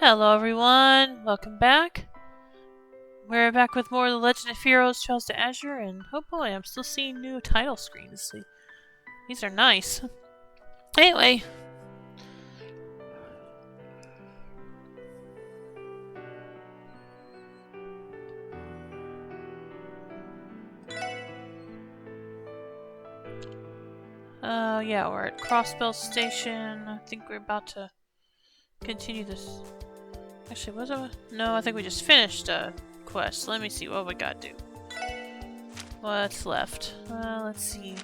Hello everyone, welcome back. We're back with more of the Legend of Heroes Trails to Azure, and oh boy, I'm still seeing new title screens. These are nice. Anyway. Yeah, we're at Crossbell Station. I think we're about to continue this. Actually, was it? No, I think we just finished a quest. Let me see what we gotta do. What's left? Let's see.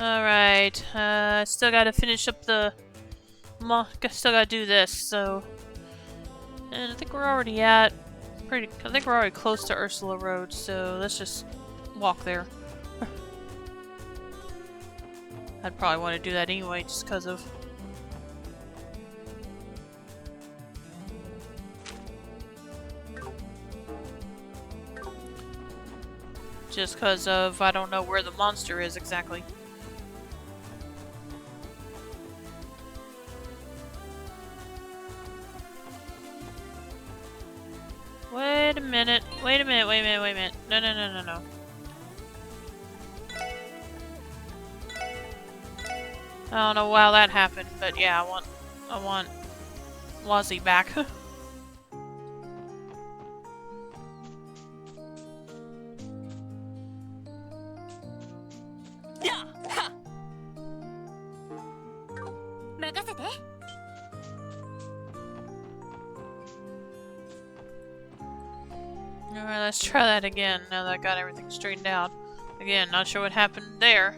Alright, still gotta finish up the... Still gotta do this, so... And I think we're already at... I think we're already close to Ursula Road, so let's just walk there. I'd probably want to do that anyway, just because of... I don't know where the monster is exactly. Wait a minute. No. I don't know how that happened, but yeah, I want Wazzy back. Alright, let's try that again now that I got everything straightened out. Again, not sure what happened there.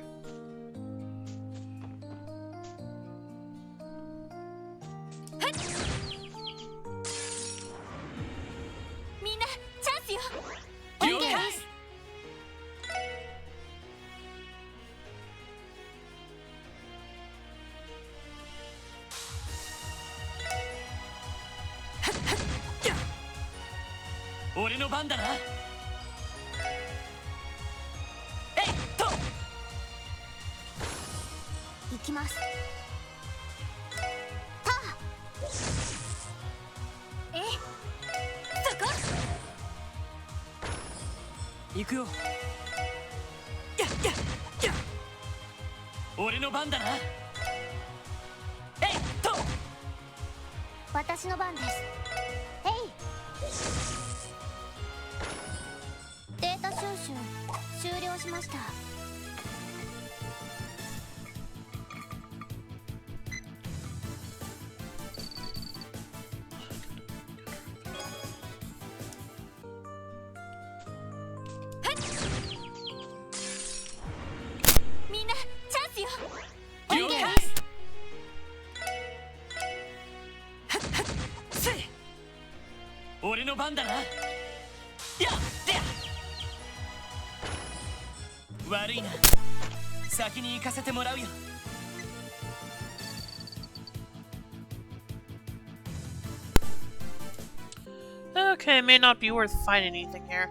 Okay, it may not be worth finding anything here.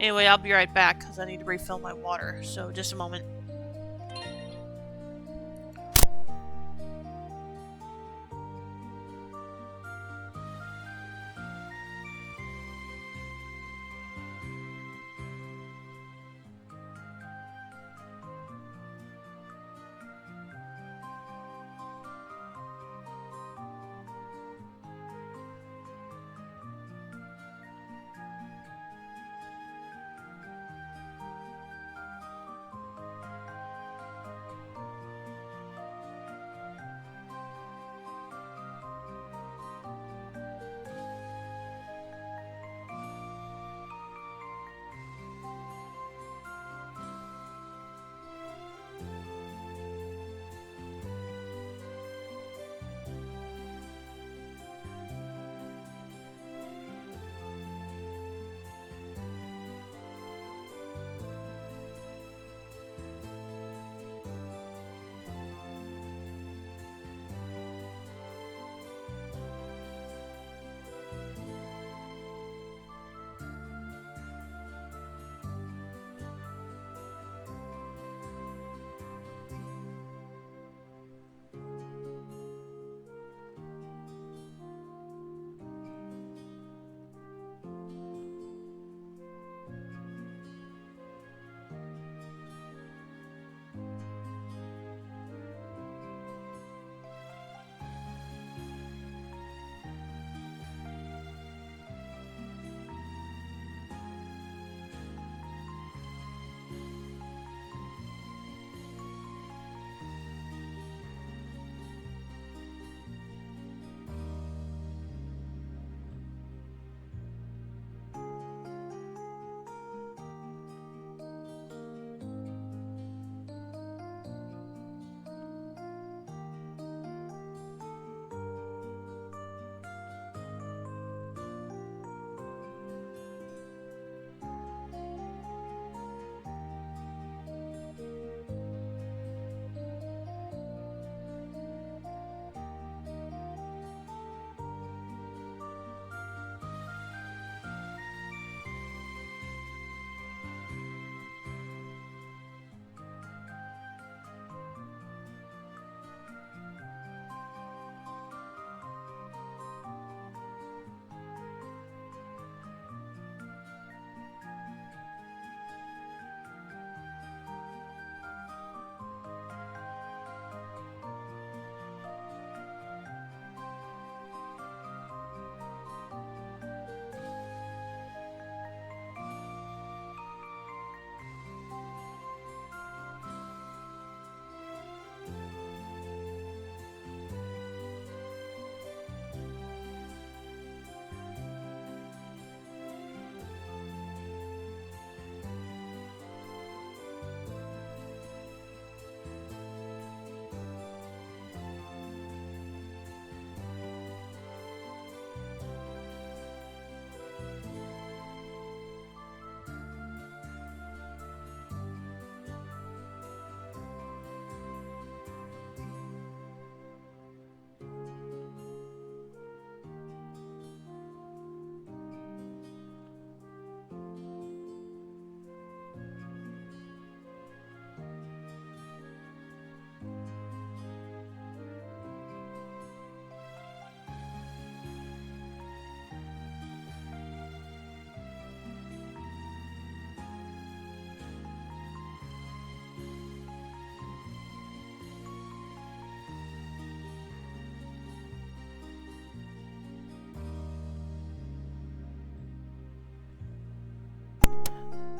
Anyway, I'll be right back because I need to refill my water, so just a moment.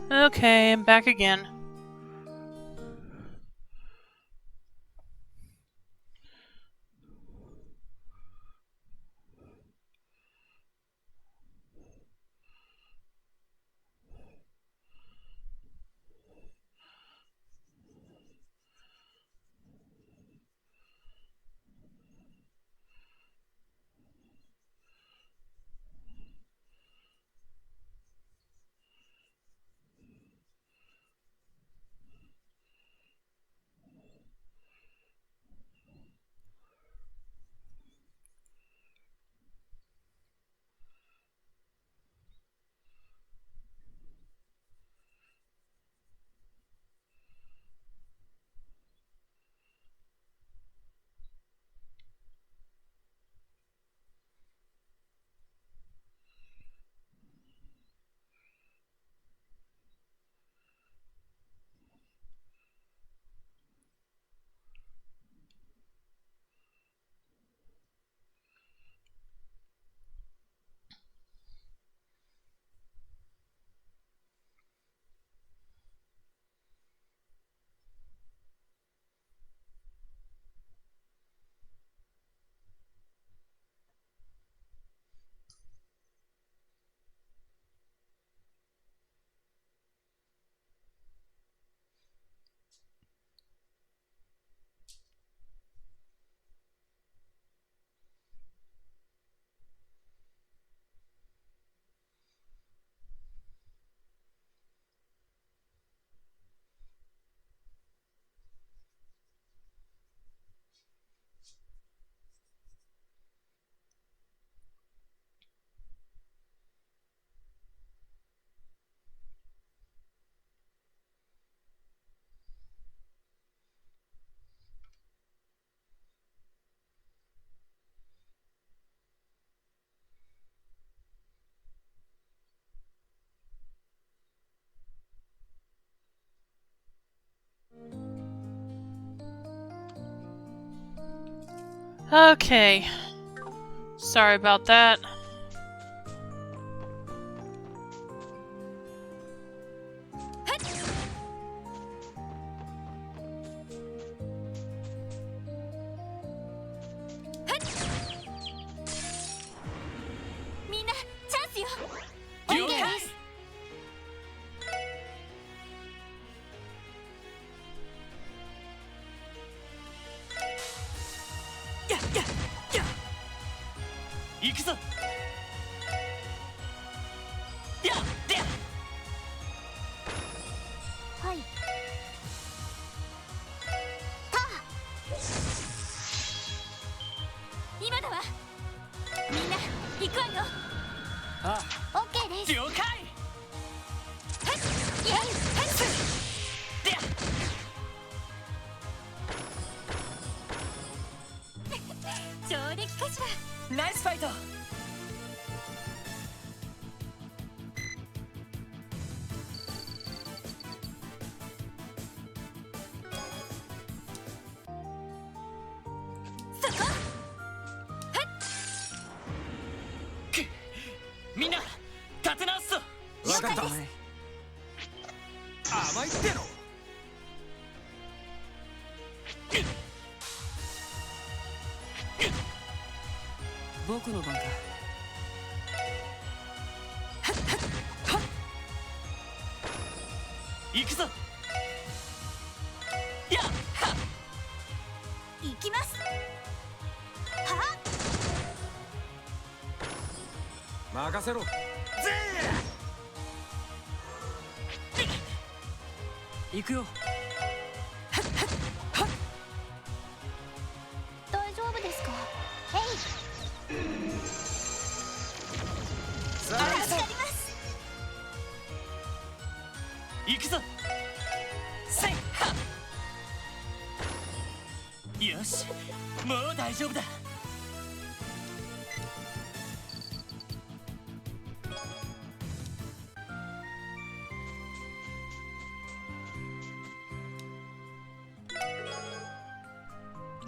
Okay, I'm back again. Okay. Sorry about that.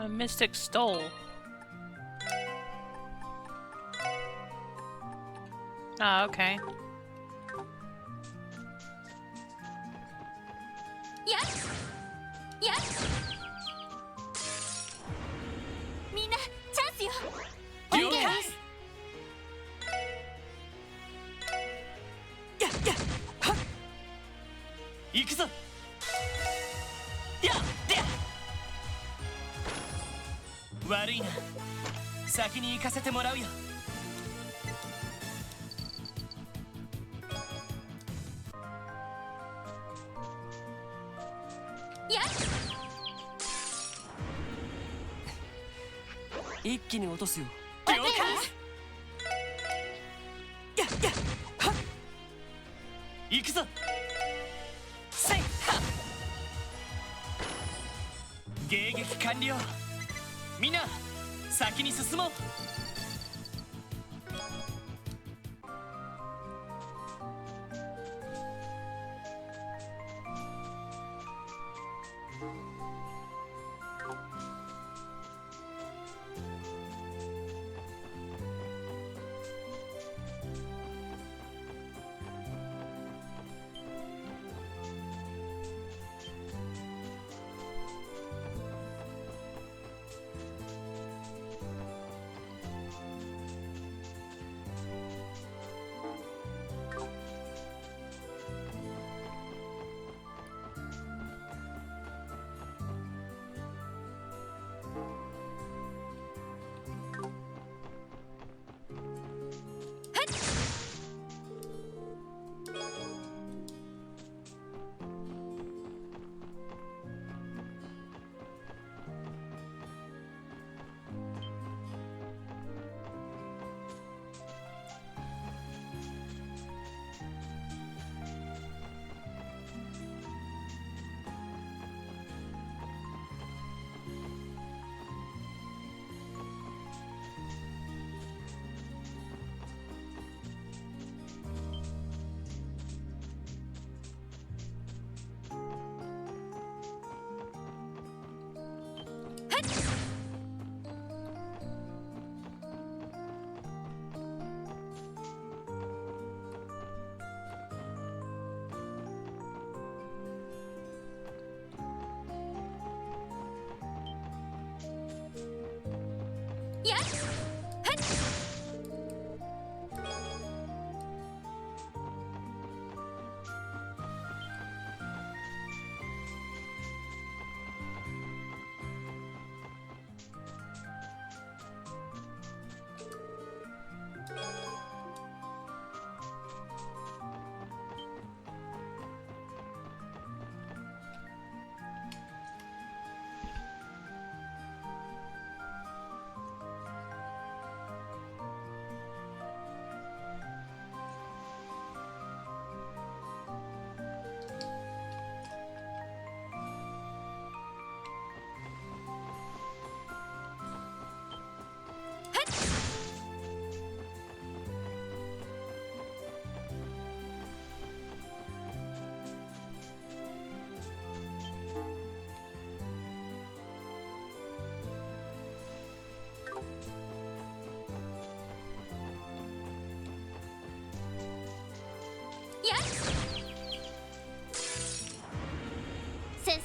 A mystic stole. Ah, okay. 行くぞ。やっ悪いな、先に行かせてもらうよ。一気に落とすよ。了解。行くぞ。せいはっ。迎撃完了。みんな先に進もう。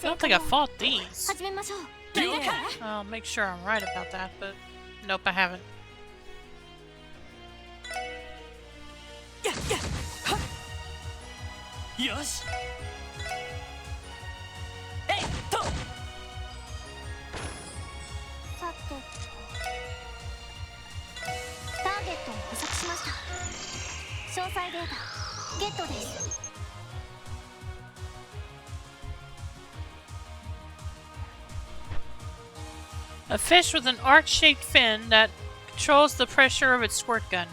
I don't think I fought these. I'll make sure I'm right about that, but nope, I haven't. Yosh. A fish with an arch-shaped fin that controls the pressure of its squirt gun.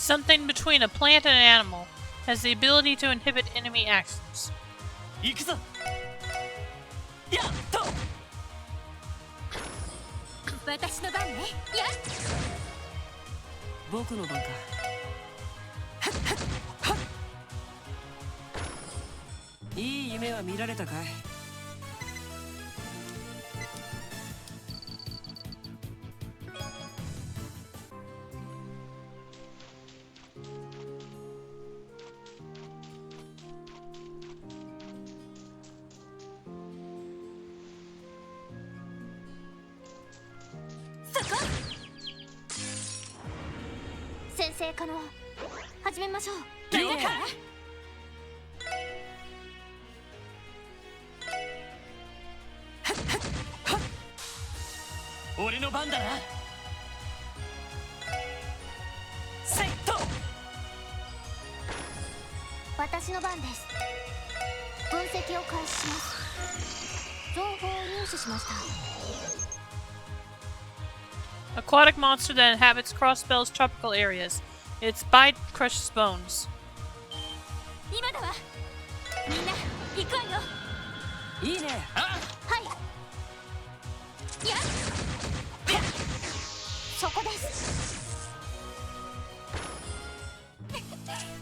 Something between a plant and an animal. Has the ability to inhibit enemy actions. 行くぞ。やっと。私の番ね。やっ。僕の番か。いい夢は見られたかい。先生可能。始めましょう。了解。俺の番だな。セット。私の番です。分析を開始します。情報を入手しました。Aquatic monster that inhabits Crossbell's tropical areas. Its bite crushes bones. 今だわ。みんな行くわよ。いいね。あ。はい。やっ。そこです。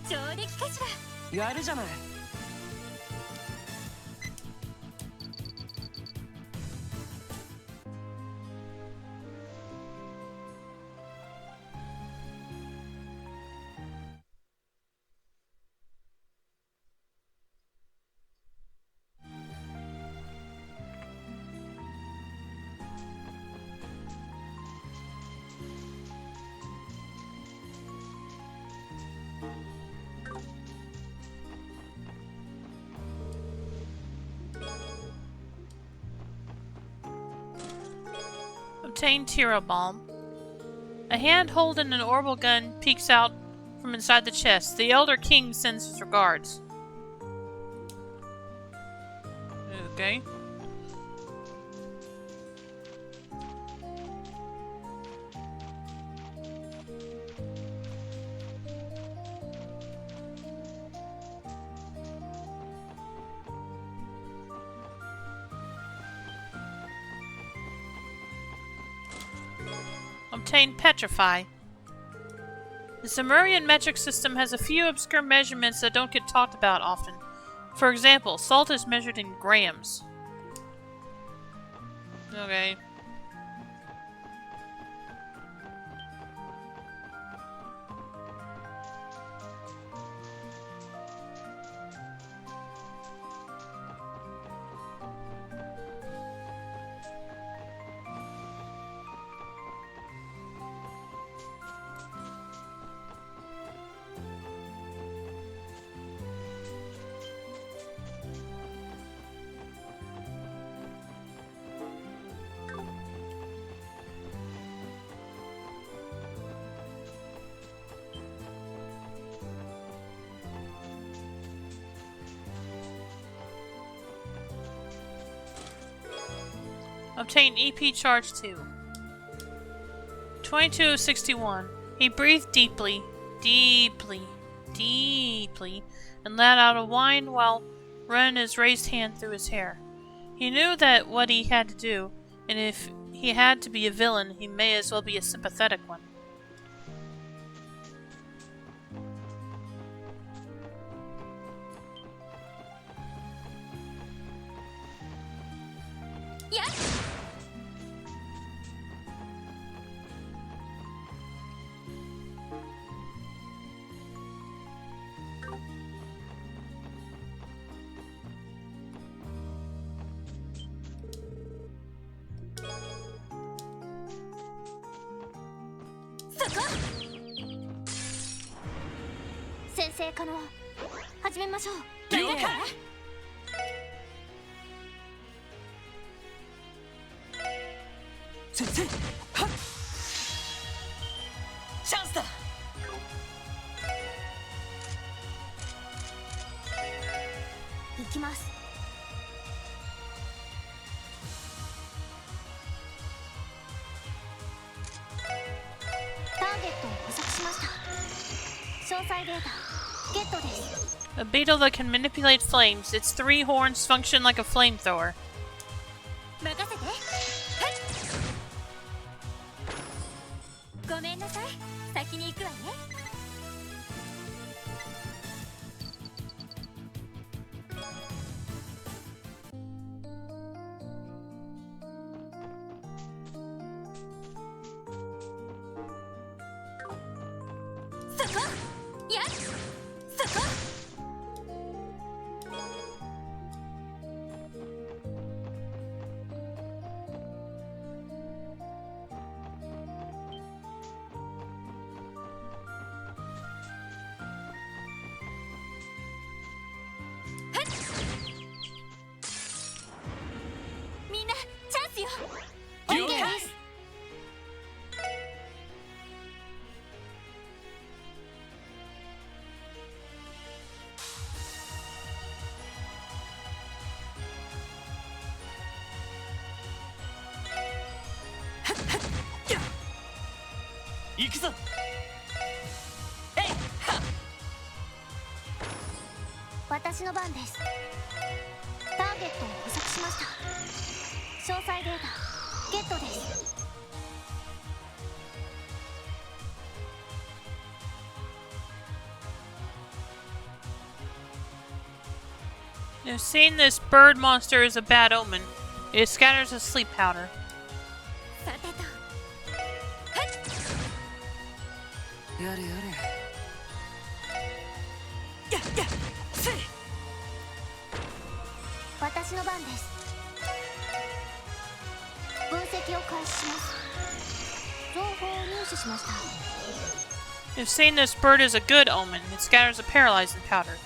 上出来かしら。やるじゃない。Obtain Tira Bomb. A hand holding an orbital gun peeks out from inside the chest. The Elder King sends his regards. Okay. Obtain Petrify. The Sumerian metric system has a few obscure measurements that don't get talked about often. For example, salt is measured in grams. Okay. Obtain EP Charge 2. 22 of 61. He breathed deeply, and let out a whine while running his raised hand through his hair. He knew that what he had to do, and if he had to be a villain, he may as well be a sympathetic one. Yes. So. 先生可能。始めましょう。了解。先生、はっ。チャンスだ。行きます。ターゲットを捕捉しました。詳細データゲットです。 A beetle that can manipulate flames. Its 3 horns function like a flamethrower. 任せて。ごめんなさい、先に行くわね。そこやっそこ。みんなチャンスよ。了解。 行くぞ。えいは。私の番です。ターゲットを捕捉しました。詳細データゲットです。 Now, seeing this bird monster is a bad omen. It scatters a sleep powder. さてとやれやれ。やっやっせい。私の番です。分析を開始します。情報を入手しました。 If seeing this bird is a good omen, it scatters a paralyzing powder.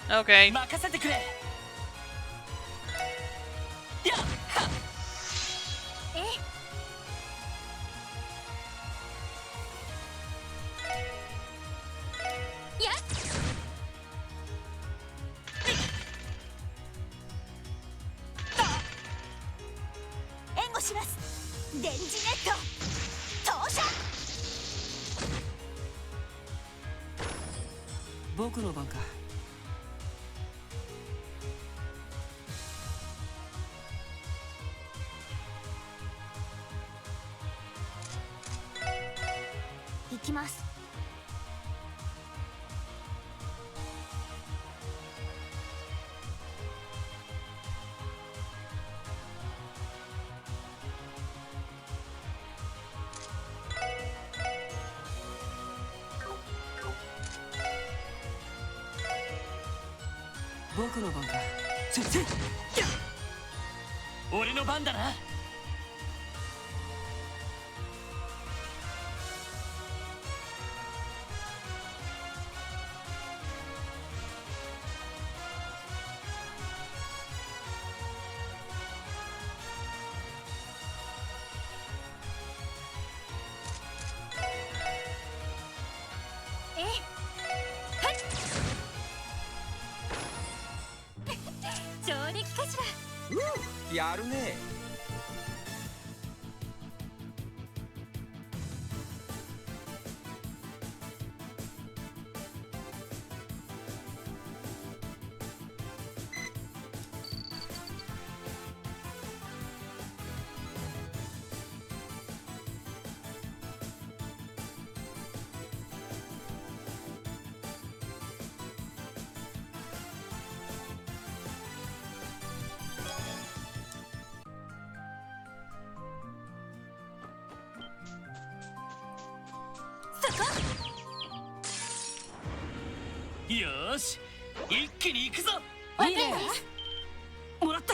Okay. 任せてくれ。やっは。えやっ援護します。電磁ネット投射。僕の番か。行きます。僕の番か。せせ。やっ。俺の番だな。えはっ上出来かしら。やるね。よーし、一気に行くぞ。いいです。もらった。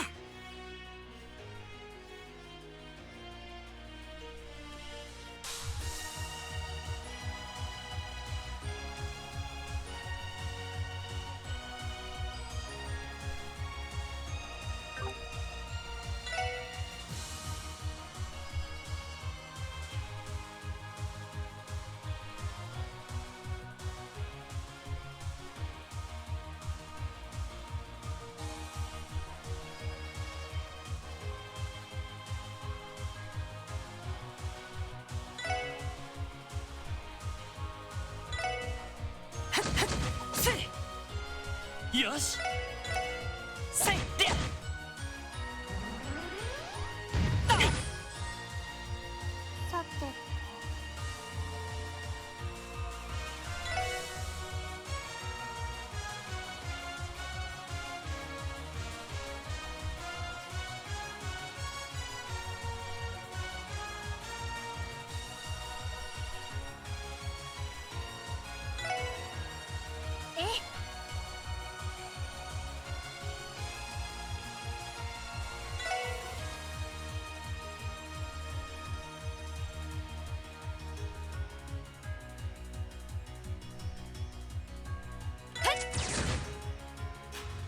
よしせいでさて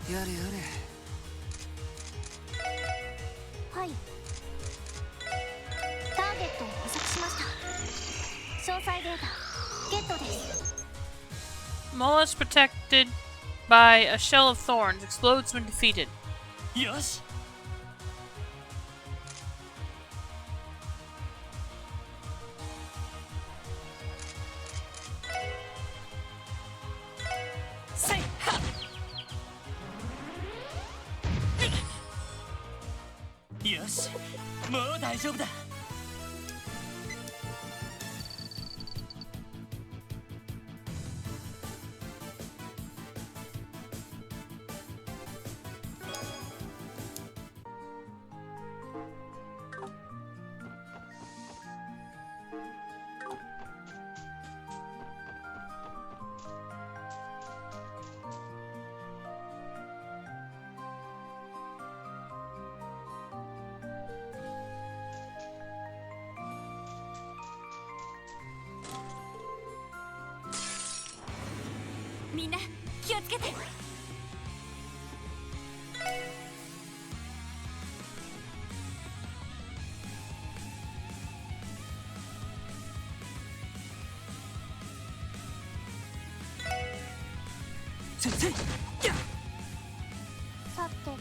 やれやれ。はいターゲットを捕獲しました詳細データゲットです Mola is protected by a shell of thorns. Explodes when defeated. よしせいはよしもう大丈夫だみんな気をつけてせいせいやさて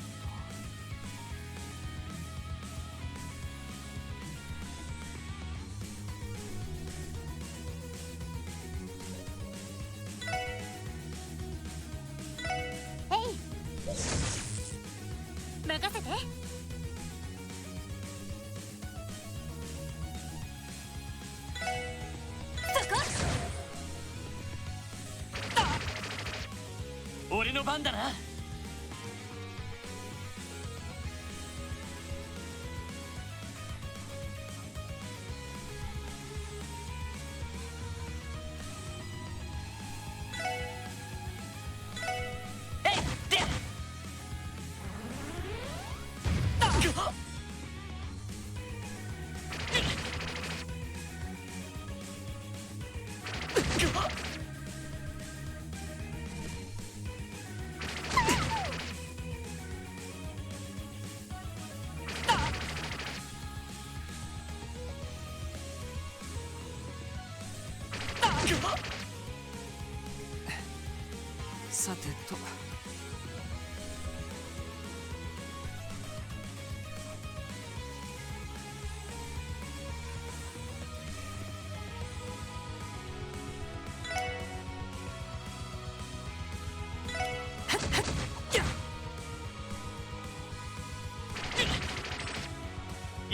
任せてそこ俺の番だなえいでさてと。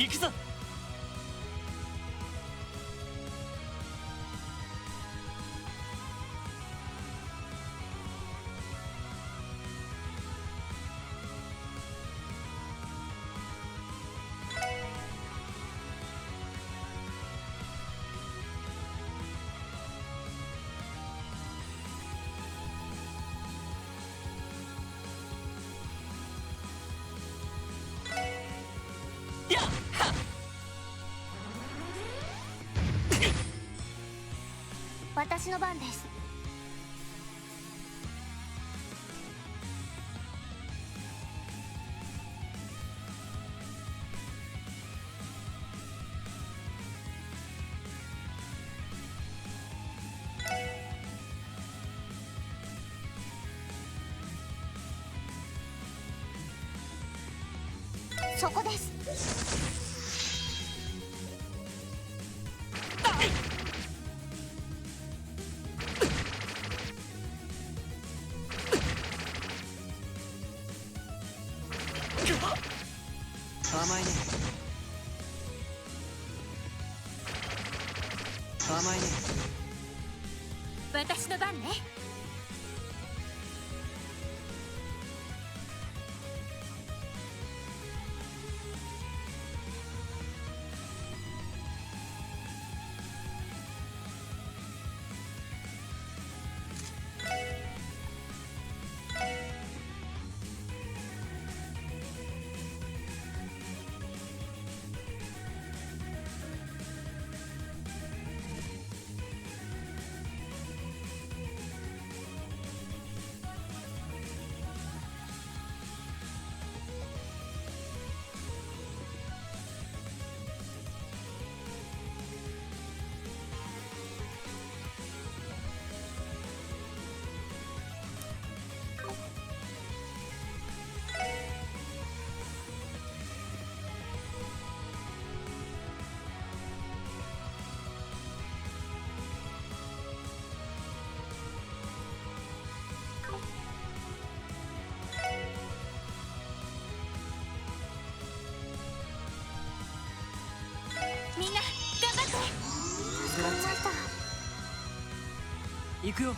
行くぞやっはっ私の番ですそこです甘いね。私の番ね。みんな頑張って。スラッチました行くよ。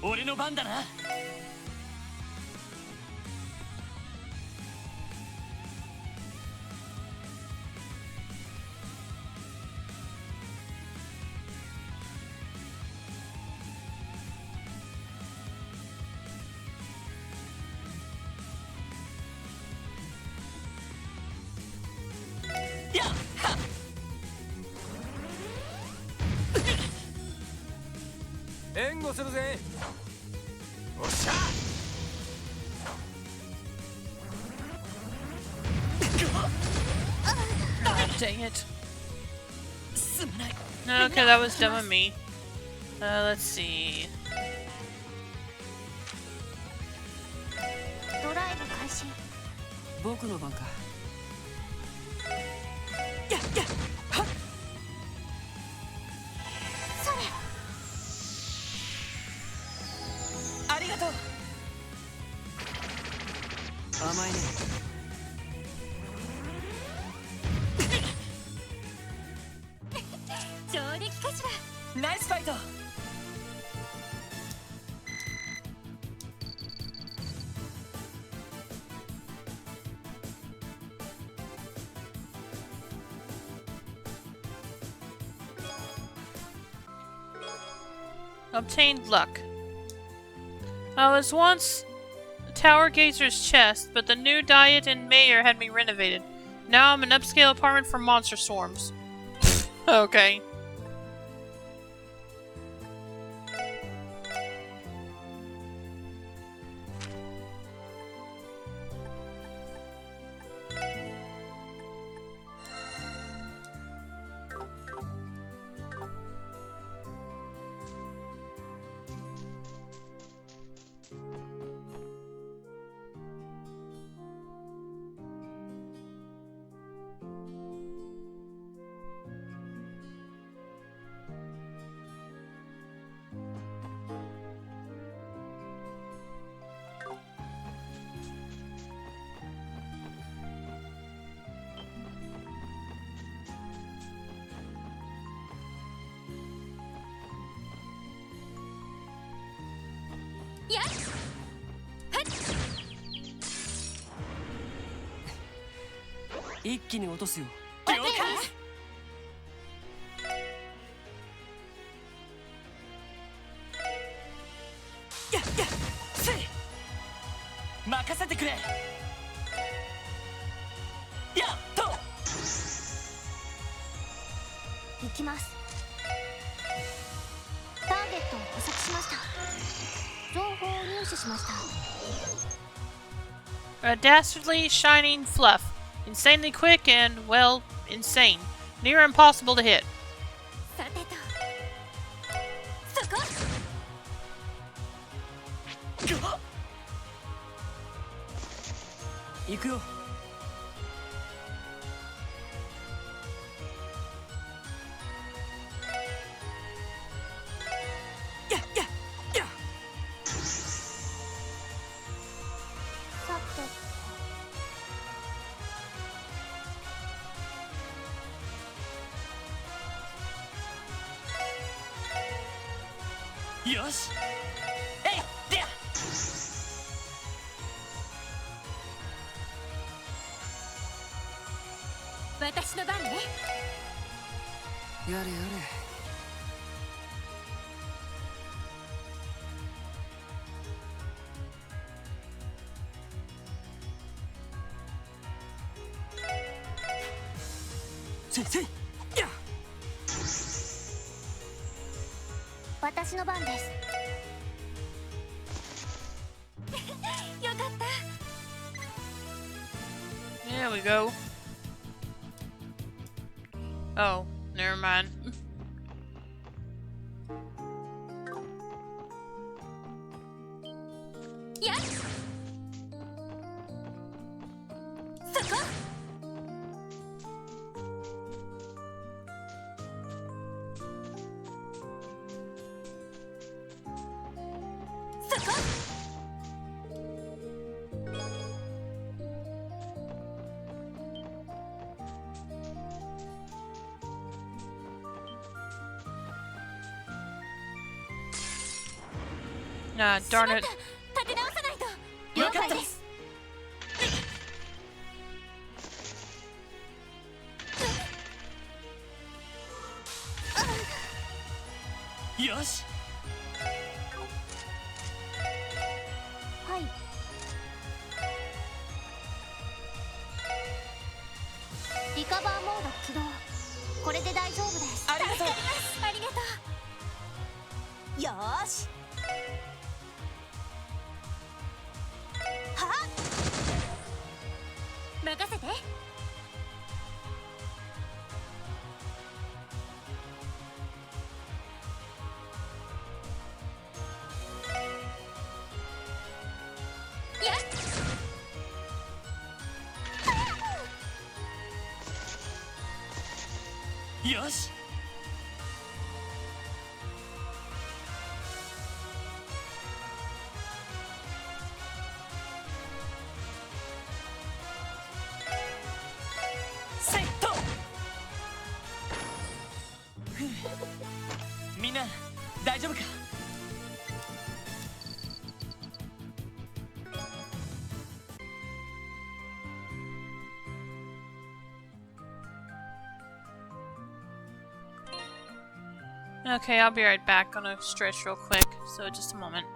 俺の番だな。やっはっ援護するぜ。おっしゃ。Dang it. すまない。 Okay, that was dumb of me. Let's see. ドライブ開始。僕の番か。やっやっはっそれ。ありがとう。甘いね。上出来かしら。ナイスファイト。Obtained luck. I was once a Tower Gazer's chest, but the new diet and mayor had me renovated. Now I'm an upscale apartment for monster swarms. Okay. Yeah. 一気に落とすよ。了解。やっやっせい。任せてくれ。やっと。行きます。ターゲットを捕捉しました。情報を入手しました。 A dastardly shining fluff. Insanely quick and, well, insane. Near impossible to hit. さてと。そこ。行くよ。やっやっやっ。さてよしえいでや私の番ね。やれやれ。せいせいやっ。私の番です。よかった。 There we go. Oh, never mind. やっそこそこNah, darn it. 立て直さないと。了わかった解です。よしはい。リカバーモード起動。これで大丈夫です。ありがとう助かります。ありがとう。よーし。はっ任せて。やっよしセットふうみんな大丈夫か。Okay, I'll be right back. Gonna stretch real quick, so just a moment.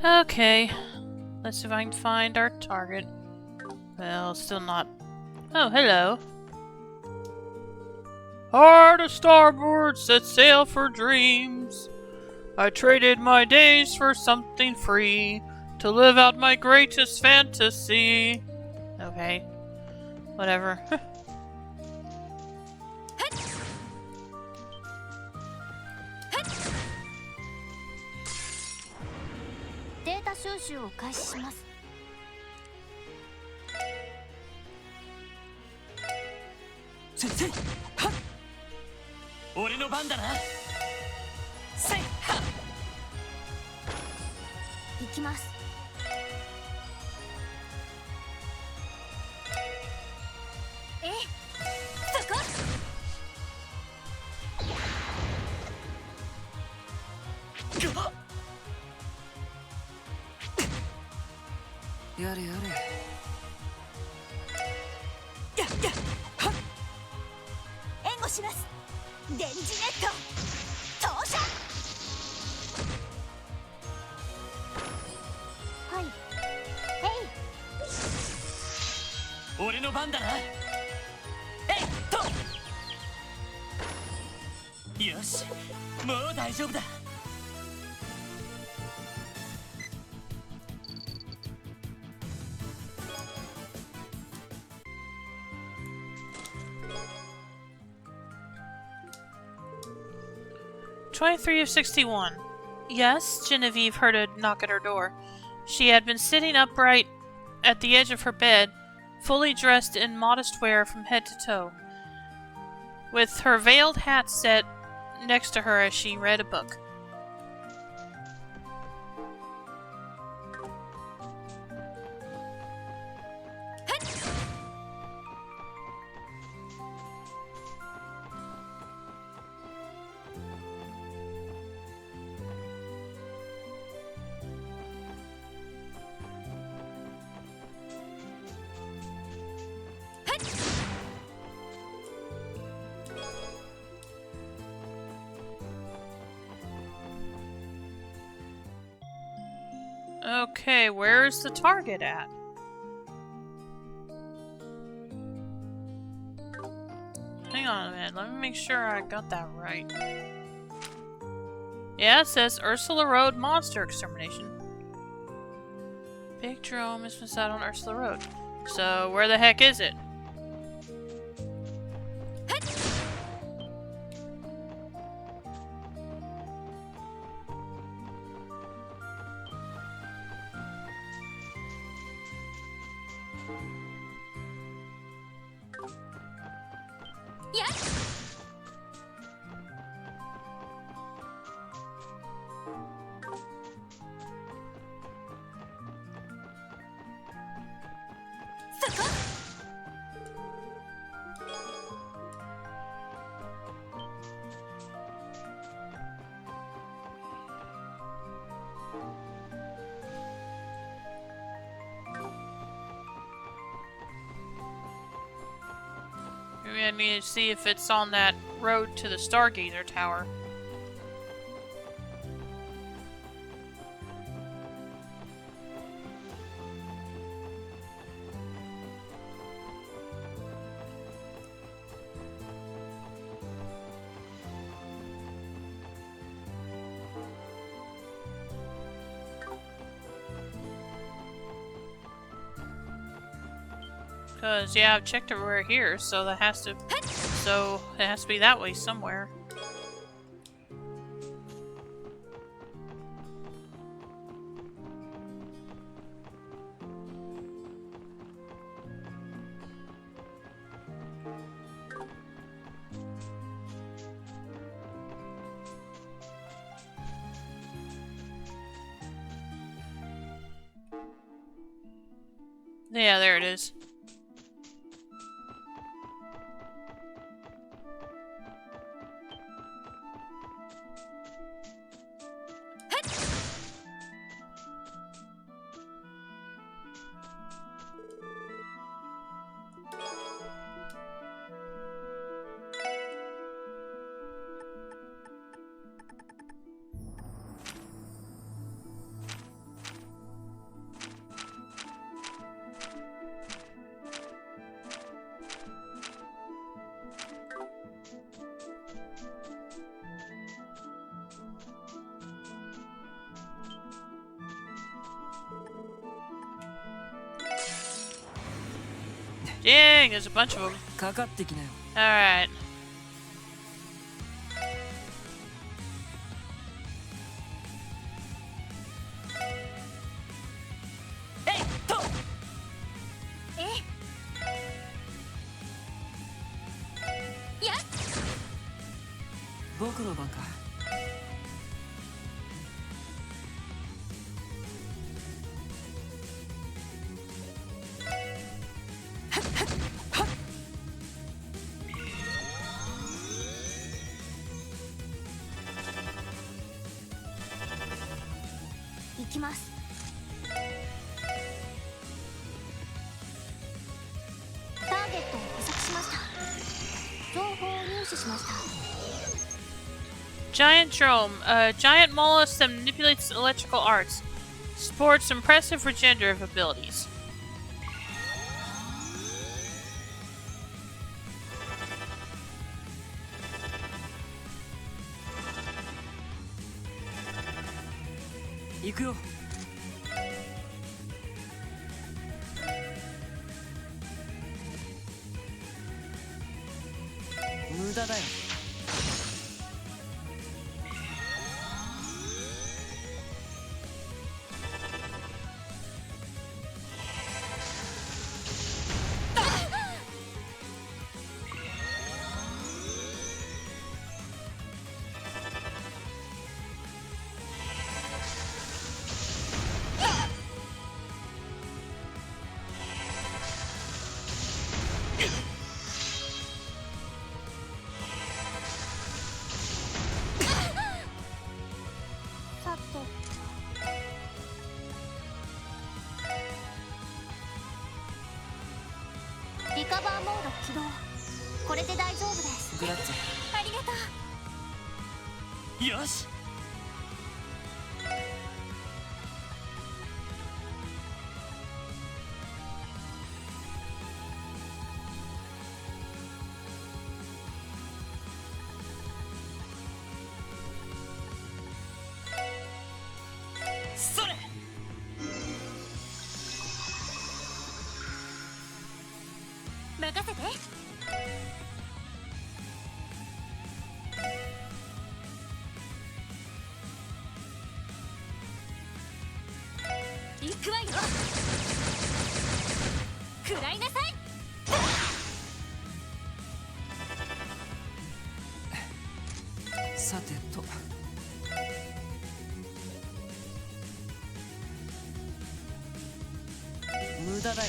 Okay. Let's see if I can find our target. Well, still not. Oh, hello. Hard to starboard, set sail for dreams. I traded my days for something free to live out my greatest fantasy. Okay. Whatever. データ収集を開始します。せいせいはっ俺の番だな。せいはっ。行きます。えい、そこ。やれやれ。援護します。電磁ネット投射。はい。俺の番だな。えいと。よし、もう大丈夫だ。23 of 61. Yes, Genevieve heard a knock at her door. She had been sitting upright at the edge of her bed, fully dressed in modest wear from head to toe, with her veiled hat set next to her as she read a book. Okay, where's the target at? Hang on a minute, let me make sure I got that right. Yeah, it says Ursula Road Monster Extermination. Big drone has been set on Ursula Road. So, where the heck is it? Maybe I need to see if it's on that road to the Stargazer Tower. Cause yeah, I've checked everywhere here, so it has to be that way somewhere. Yeah, there it is. Dang, there's a bunch of them. かかってきなよ。 Alright. えいっとえやっ僕の番か。行きます。ターゲットを捕獲しました。情報を入手しました。 Giant drome. A giant mollusk that manipulates electrical arts. Sports impressive regenerative abilities. 行くよ。無駄だよ。さてリカバーモード起動。これで大丈夫です。グラッツェ。ありがとう。よしそれ任せて。行くわよ。食らいなさい。さてと。無駄だよ。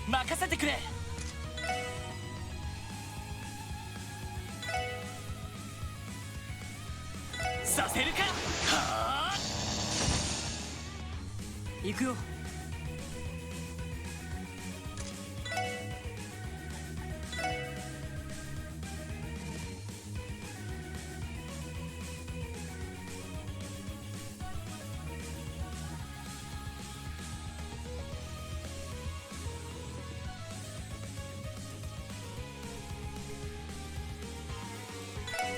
任せてくれさせるかはあ行くよ。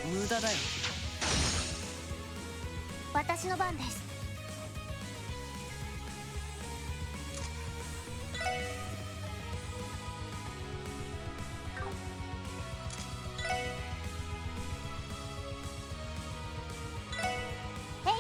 無駄だよ。私の番です。えい。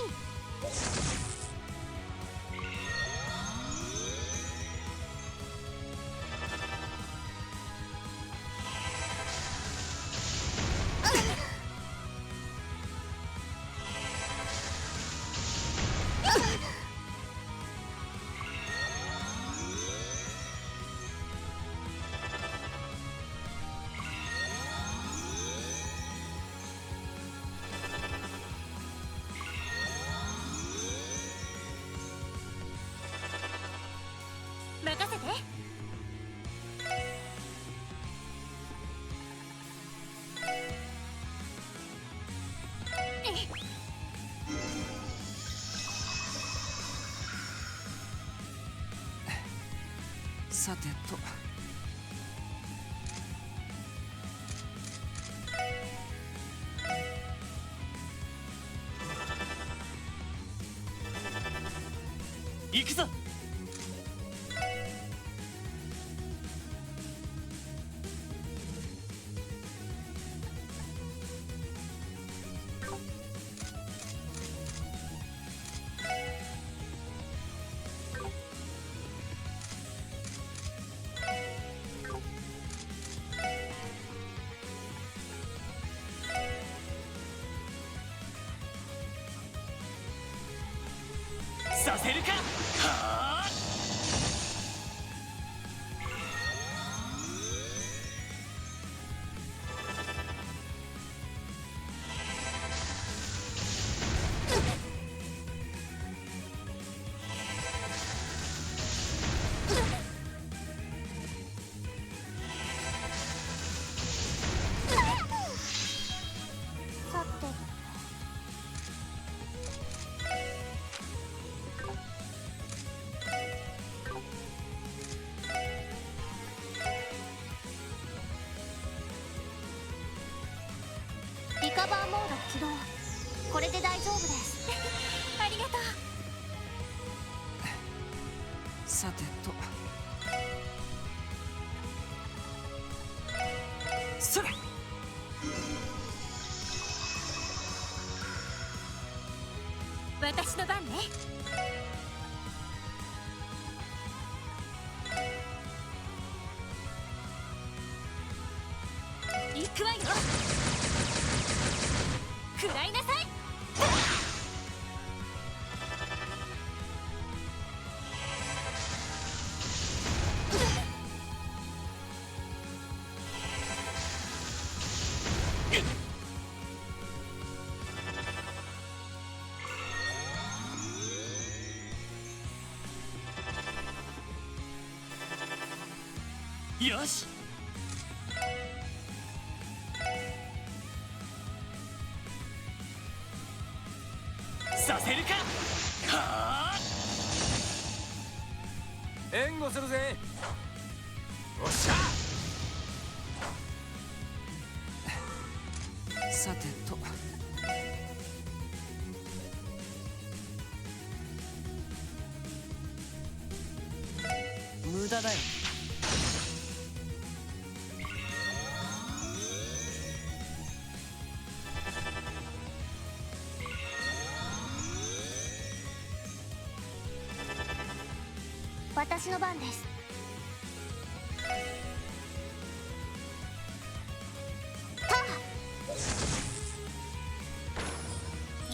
さてと。行くぞ。させるか。はあ。さてリカバーモード起動。これで大丈夫ですありがとう。さてと。それ。私の番ね。行くわよ。食らいなさい。よし。させるか。はあ。援護するぜ。おっしゃ。さてと。無駄だよ。私の番です。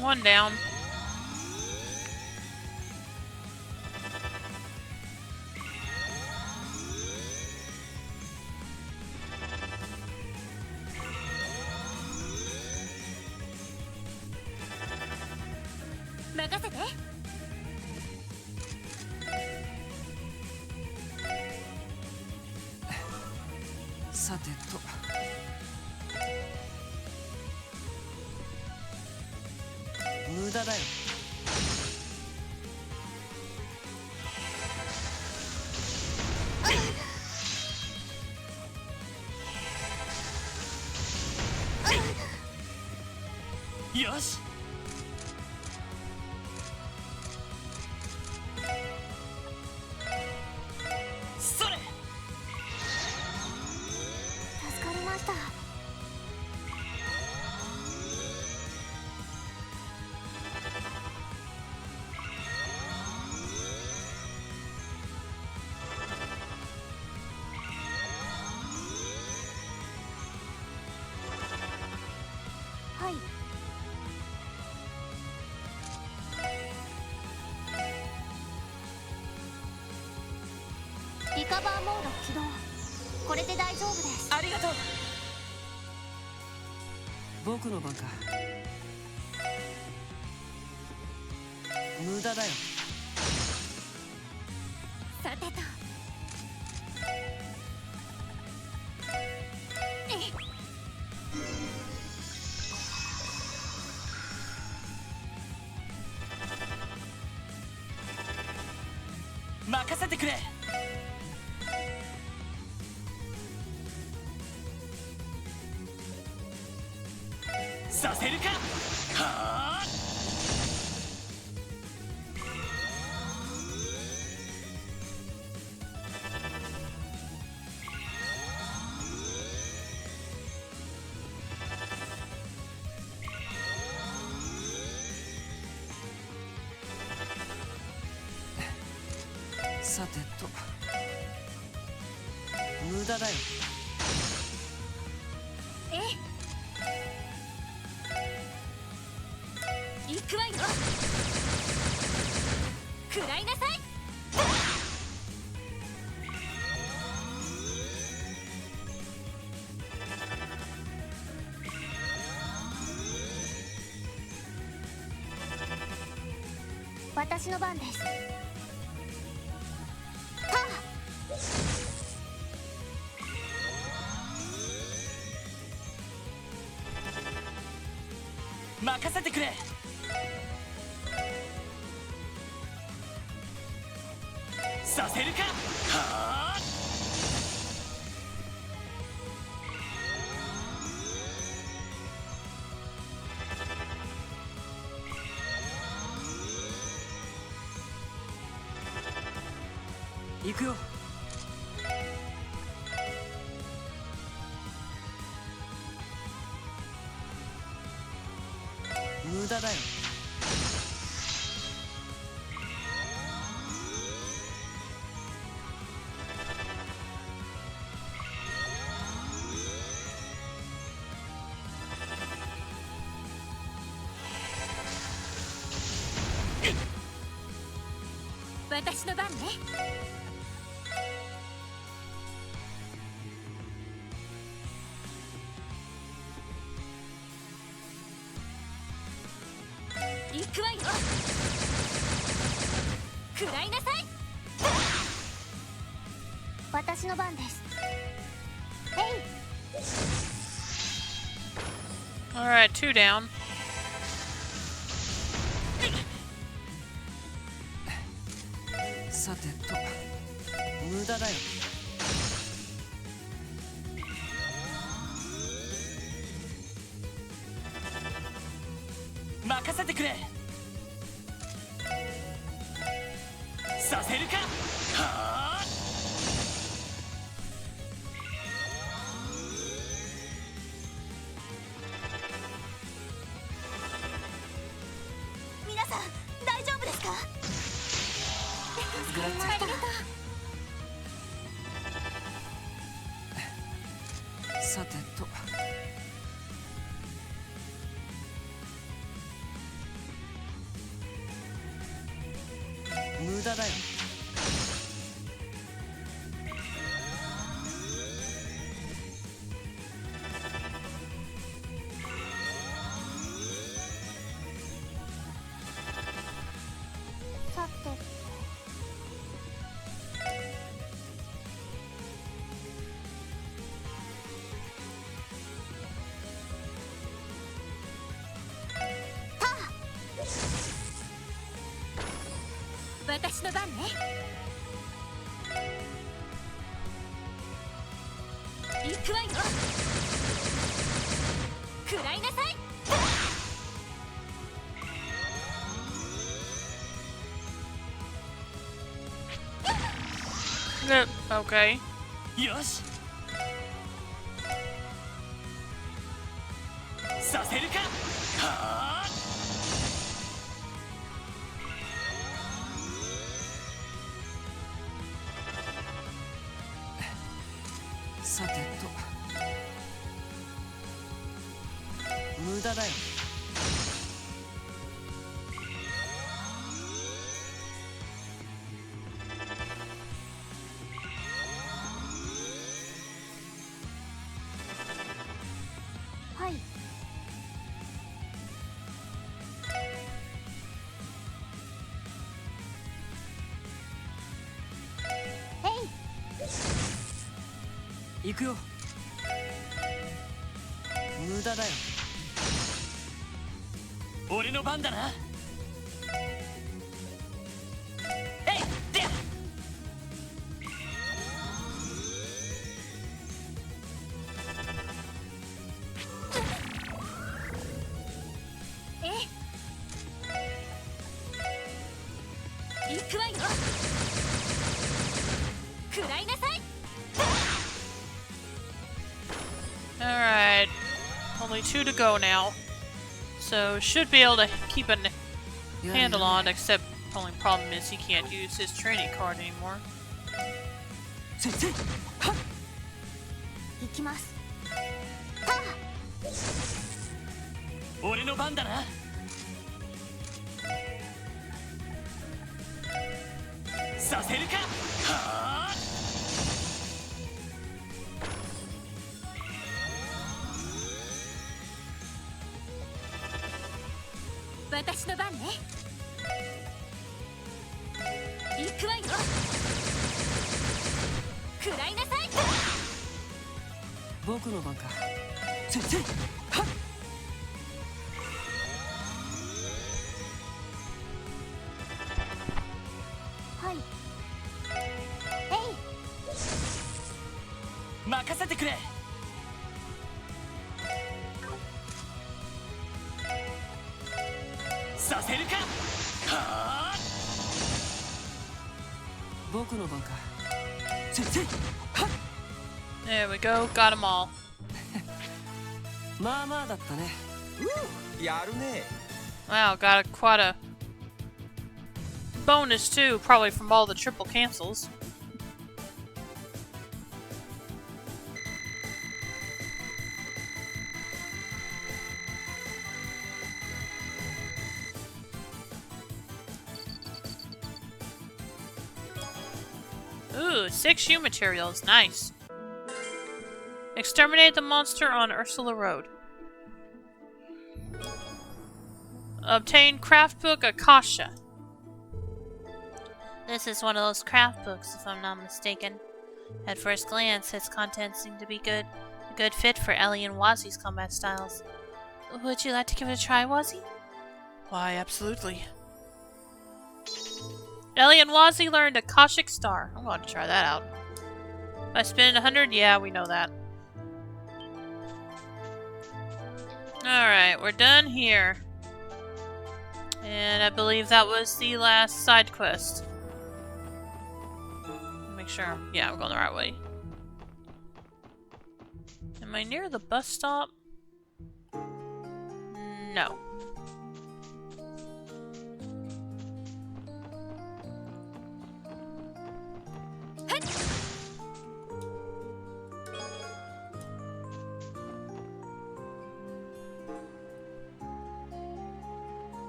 One down. 任せて。さてと。無駄だよ。よし。それ。助かりました。はい。リカバーモード起動。これで大丈夫です。ありがとう。僕の番か。無駄だよ。さてと。任せてくれ。させるか。はあ。さてと無駄だよ。ええ、行くわよ。食らいなさい。私の番です。任せてくれ。させるか。はあ。行くよ。無駄だよ。私の番ね。行くわよ。食らいなさい。私の番です。えい。 Alright, 2 down. さてと無駄だよ。任せてくれ。させるか。はあ。皆さん大丈夫ですか。ありがとう。さてと無駄だよ。さて私の番ね。行くわよ。食らいなさい。Okay. よし。させるか。はあ。さてと無駄だよ。はい。行くよ。無駄だよ。俺の番だな。えいで。Only 2 to go now. So should be able to keep a handle on, except the only problem is he can't use his training card anymore. 行きます。俺の番だな。させるか。はあ。私の番ね。行くわよ。食らいなさい。僕の番か。はい。任せてくれ。させるか。はあ。僕の番か。There we go, got them all. まあまあだったね。やるね。 Wow, got quite a bonus too, probably from all the triple cancels. Ooh, 6 U materials, nice. Exterminate the monster on Ursula Road. Obtain craft book Akasha. This is one of those craft books, if I'm not mistaken. At first glance, its contents seem to be good. A good fit for Ellie and Wazi's combat styles. Would you like to give it a try, Wazi? Why, absolutely. Ellie and Wazi learned Akashic Star. I'm going to try that out. By spending 100? Yeah, we know that. Alright, we're done here. And I believe that was the last side quest. Make sure yeah, we're going the right way. Am I near the bus stop? No.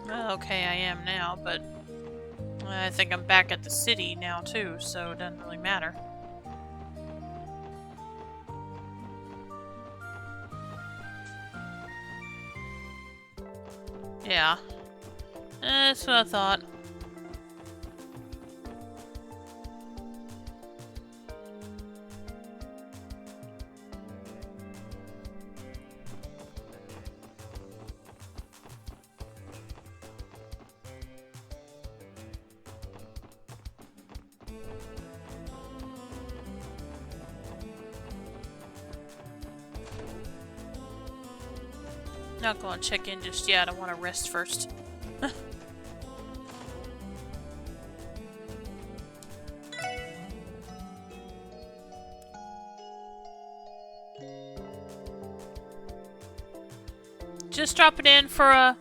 Well, okay, I am now, but I think I'm back at the city now too, so it doesn't really matter. Yeah, that's what I thought. Not going to check in just yet. I want to rest first. Just drop it in for a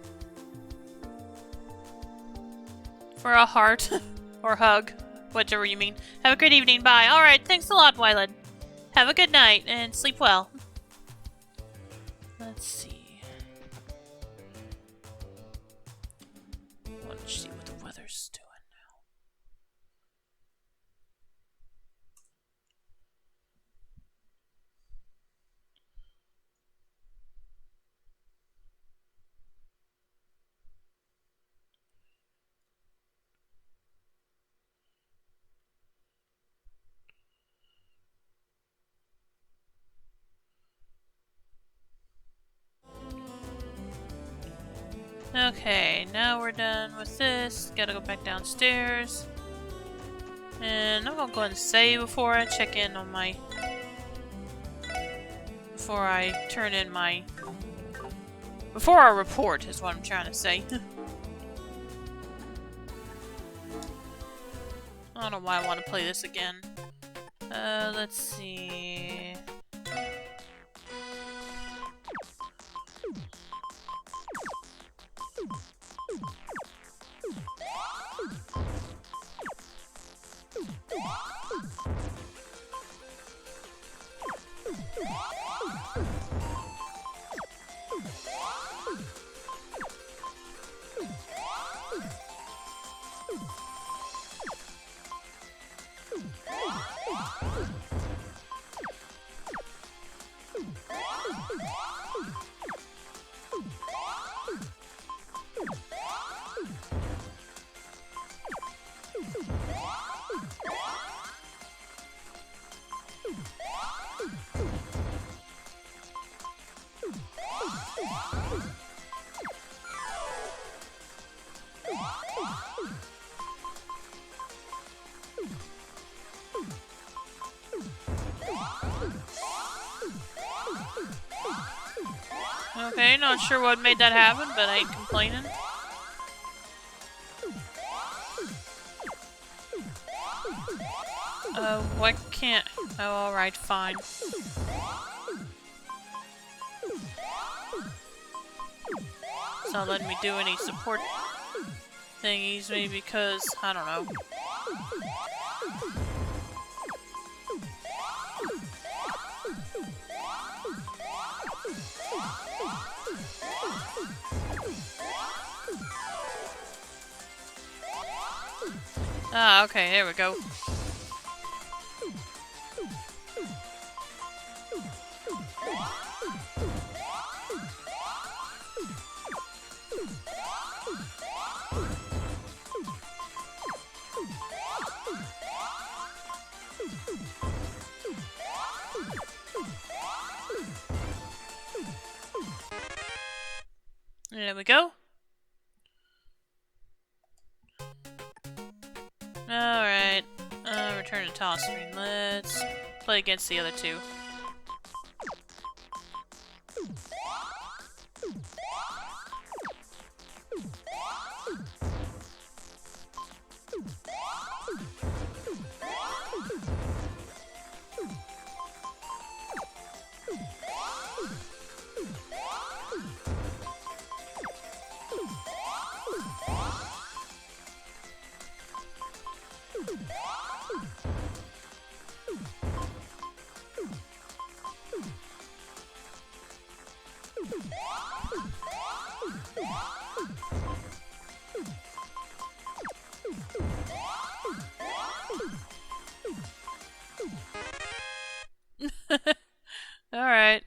heart or hug, whichever you mean. Have a great evening. Bye. All right. Thanks a lot, Wyland. Have a good night and sleep well. Let's see. Let's see what the weather's doing now. Okay, now we're done with this. Gotta go back downstairs. And I'm gonna go ahead and save before I check in on my... Before I turn in my... Before I report is what I'm trying to say. I don't know why I want to play this again. Let's see... Okay, not sure what made that happen, but I ain't complaining. Why can't... Oh, alright, fine. It's not letting me do any support thingies, maybe because... I don't know. Ah, okay, there we go. There we go. Alright. Return to toss screen. Let's play against the other two. Alright.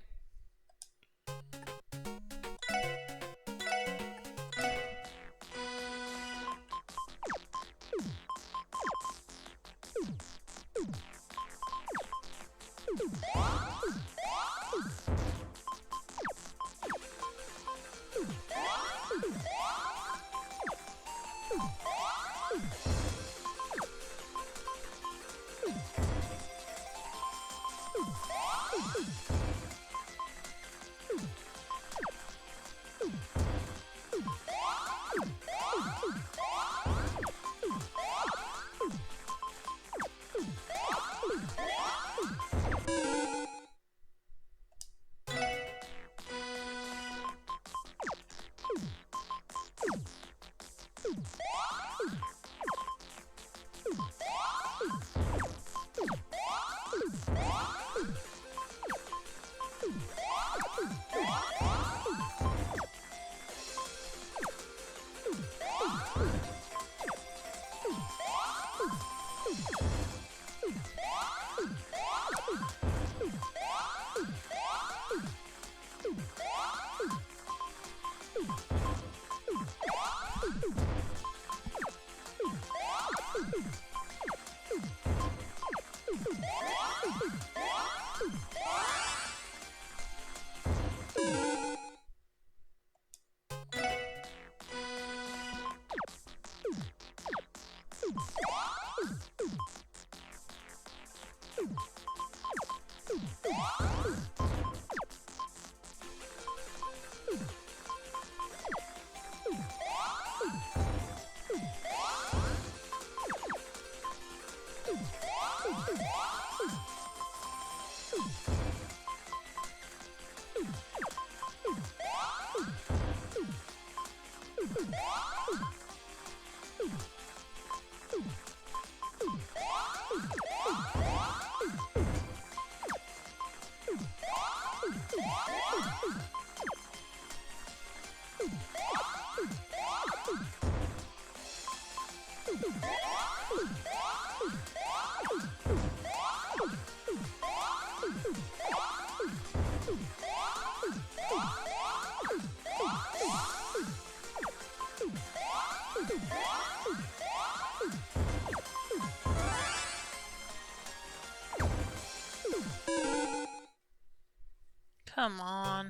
Come on.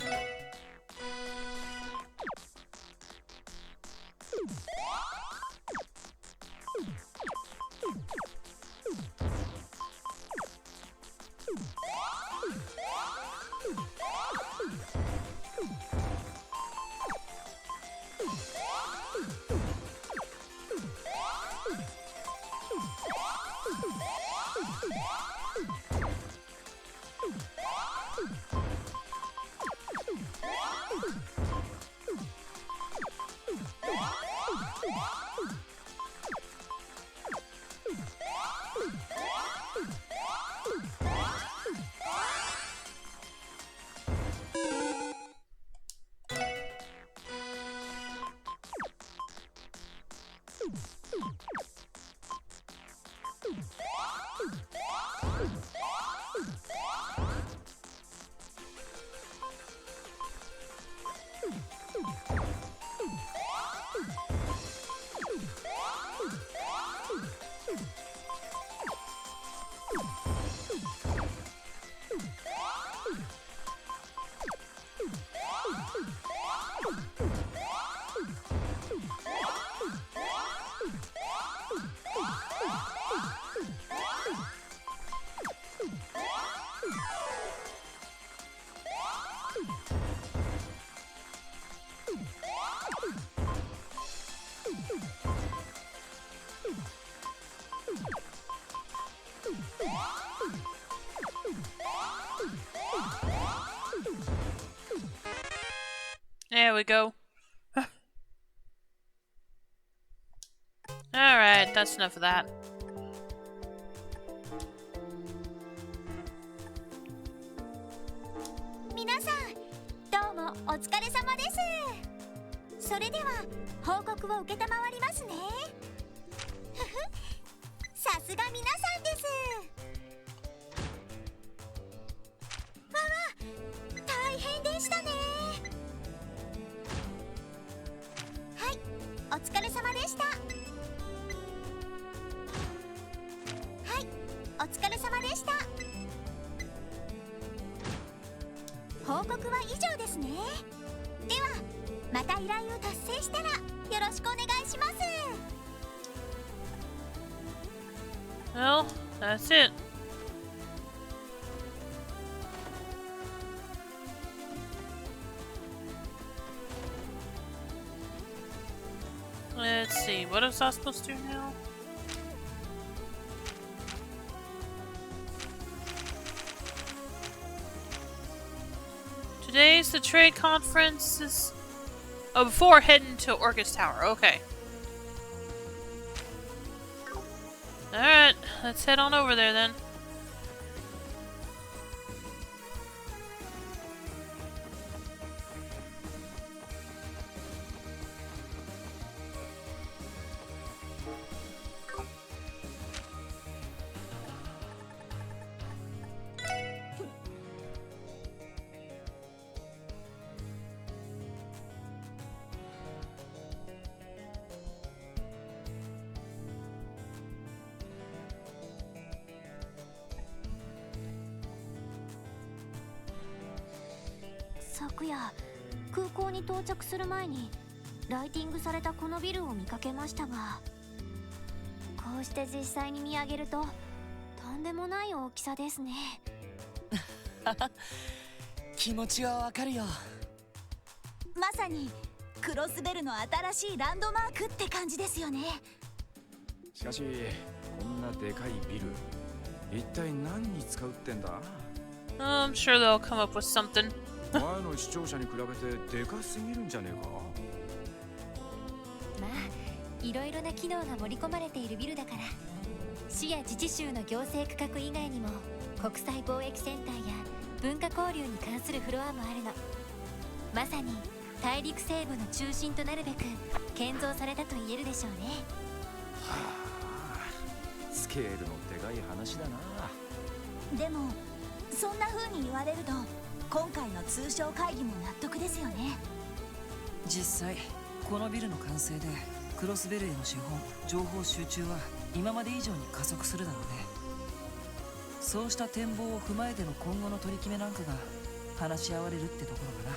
There we go. Alright, that's enough of that. Minasan, どうもお疲れ様です。それでは報告を受けたまわりますね。ふふ、さすが皆さんです。わわ、大変でしたね。はい、お疲れ様でした。はい、お疲れ様でした。報告は以上ですね。ではまた依頼を達成したらよろしくお願いします。 Well, that's it. Let's see, what is I supposed to do now? Today's the trade conference. Oh, before heading to Orcus Tower. Okay. Alright, let's head on over there then.昨夜空港に到着する前にライティングされたこのビルを見かけましたが、こうして実際に見上げるととんでもない大きさですね。気持ちはわかるよ。まさにクロスベルの新しいランドマークって感じですよね。しかしこんなでかいビル一体何に使うってんだ。 I'm sure they'll come up with something. 前の視聴者に比べてでかすぎるんじゃねえか。まあいろいろな機能が盛り込まれているビルだから、市や自治州の行政区画以外にも国際貿易センターや文化交流に関するフロアもあるの。まさに大陸西部の中心となるべく建造されたと言えるでしょうね。はあ、スケールのでかい話だな。でもそんな風に言われると今回の通商会議も納得ですよね。実際このビルの完成でクロスベルへの資本情報集中は今まで以上に加速するだろうね。そうした展望を踏まえての今後の取り決めなんかが話し合われるってところかな。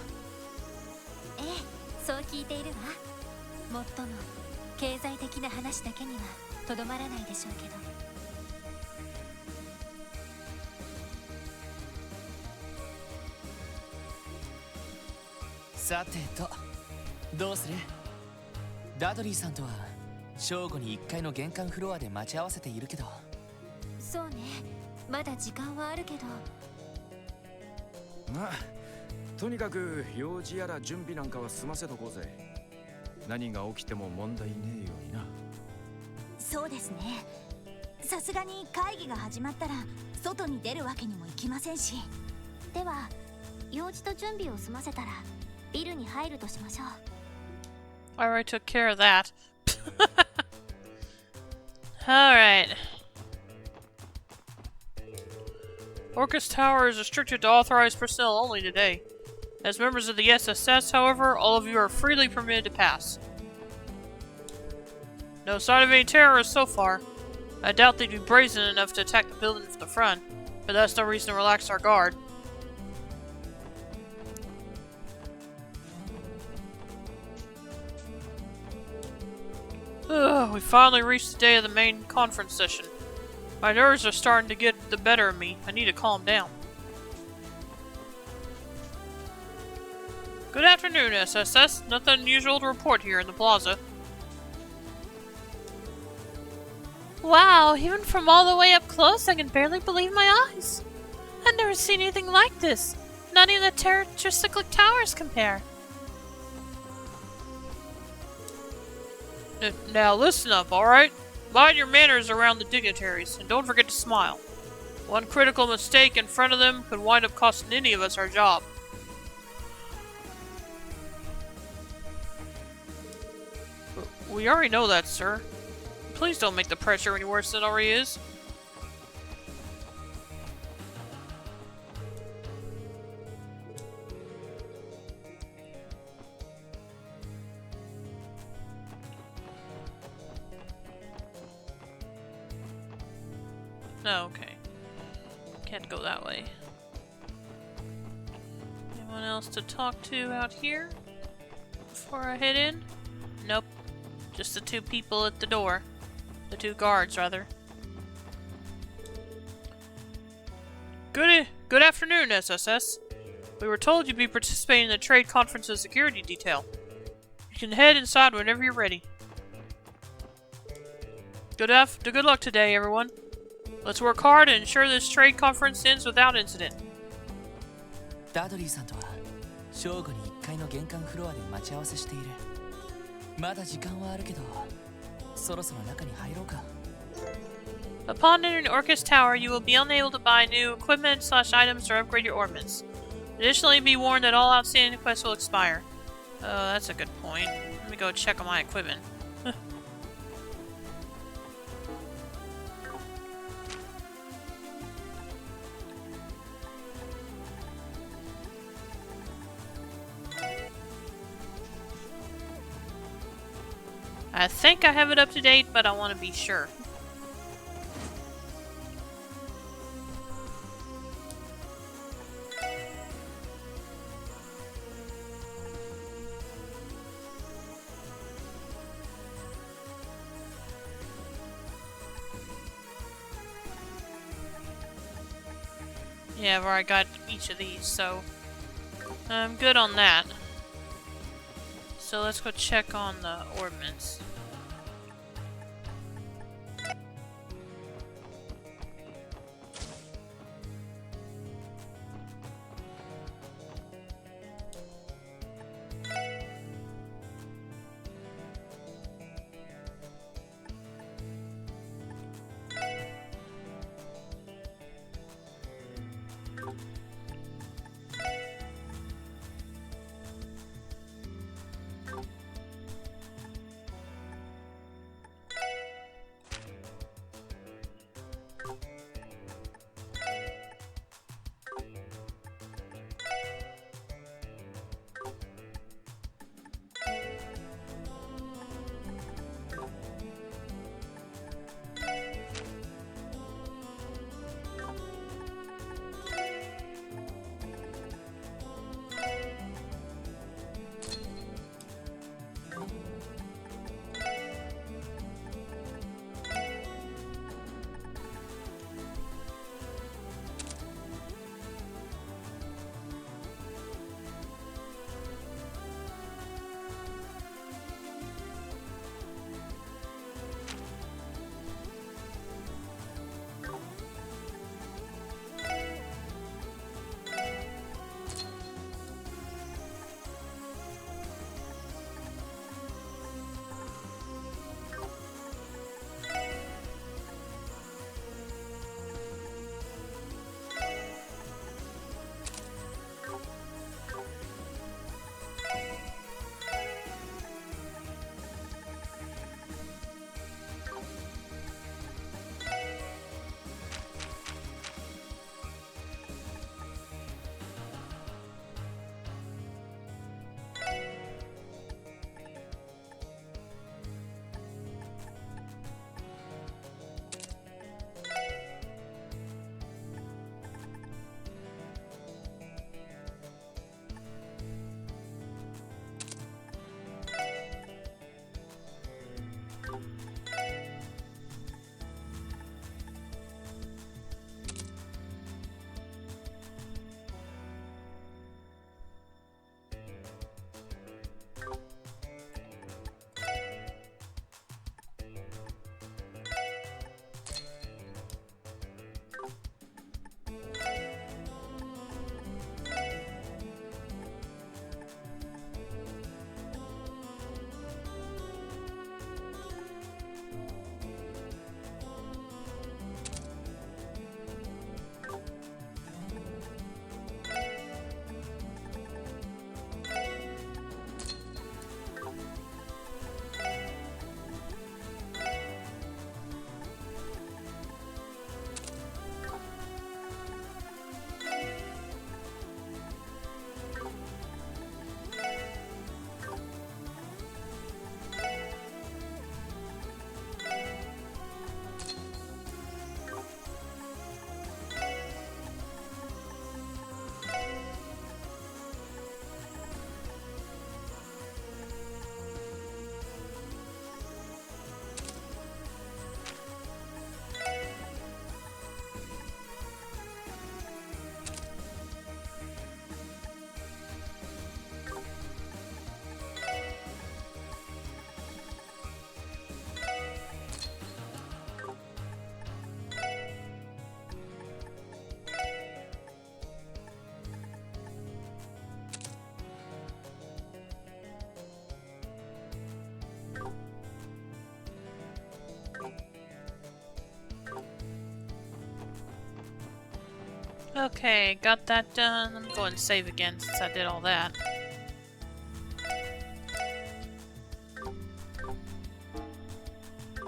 ええ、そう聞いているわ。もっとも経済的な話だけにはとどまらないでしょうけど。さてと、どうする？ダドリーさんとは正午に1階の玄関フロアで待ち合わせているけど。そうね、まだ時間はあるけど。まあとにかく用事やら準備なんかは済ませとこうぜ。何が起きても問題ねえようにな。そうですね。さすがに会議が始まったら外に出るわけにもいきませんし。では用事と準備を済ませたらビルに入るとしましょう。 I already took care of that. Alright. Orcus Tower is restricted to authorized personnel only today. As members of the SSS, however, all of you are freely permitted to pass. No sign of any terrorists so far. I doubt they'd be brazen enough to attack the building from the front, but that's no reason to relax our guard. Ugh, we finally reached the day of the main conference session. My nerves are starting to get the better of me. I need to calm down. Good afternoon, SSS. Nothing unusual to report here in the plaza. Wow, even from all the way up close, I can barely believe my eyes. I've never seen anything like this. Not even the terrestrial towers compare. Now listen up, alright? Mind your manners around the dignitaries, and don't forget to smile. One critical mistake in front of them could wind up costing any of us our job. We already know that, sir. Please don't make the pressure any worse than it already is. No, okay. Can't go that way. Anyone else to talk to out here before I head in? Nope. Just the two people at the door. The two guards, rather. Good afternoon, SSS. We were told you'd be participating in the Trade Conference's security detail. You can head inside whenever you're ready. Good luck today, everyone. Let's work hard and ensure this trade conference ends without incident. ダドリーさんとは正午に1階の玄関フロアで待ち合わせしている。まだ時間はあるけど、そろそろ中に入ろうか。Upon entering Orcus Tower, you will be unable to buy new equipment/items or upgrade your ornaments. Additionally, be warned that all outstanding quests will expire. Oh, that's a good point. Let me go check on my equipment. I think I have it up to date, but I want to be sure. Yeah, I've already got each of these, so I'm good on that. So let's go check on the ordnance. Okay, got that done. Let me go and save again since I did all that.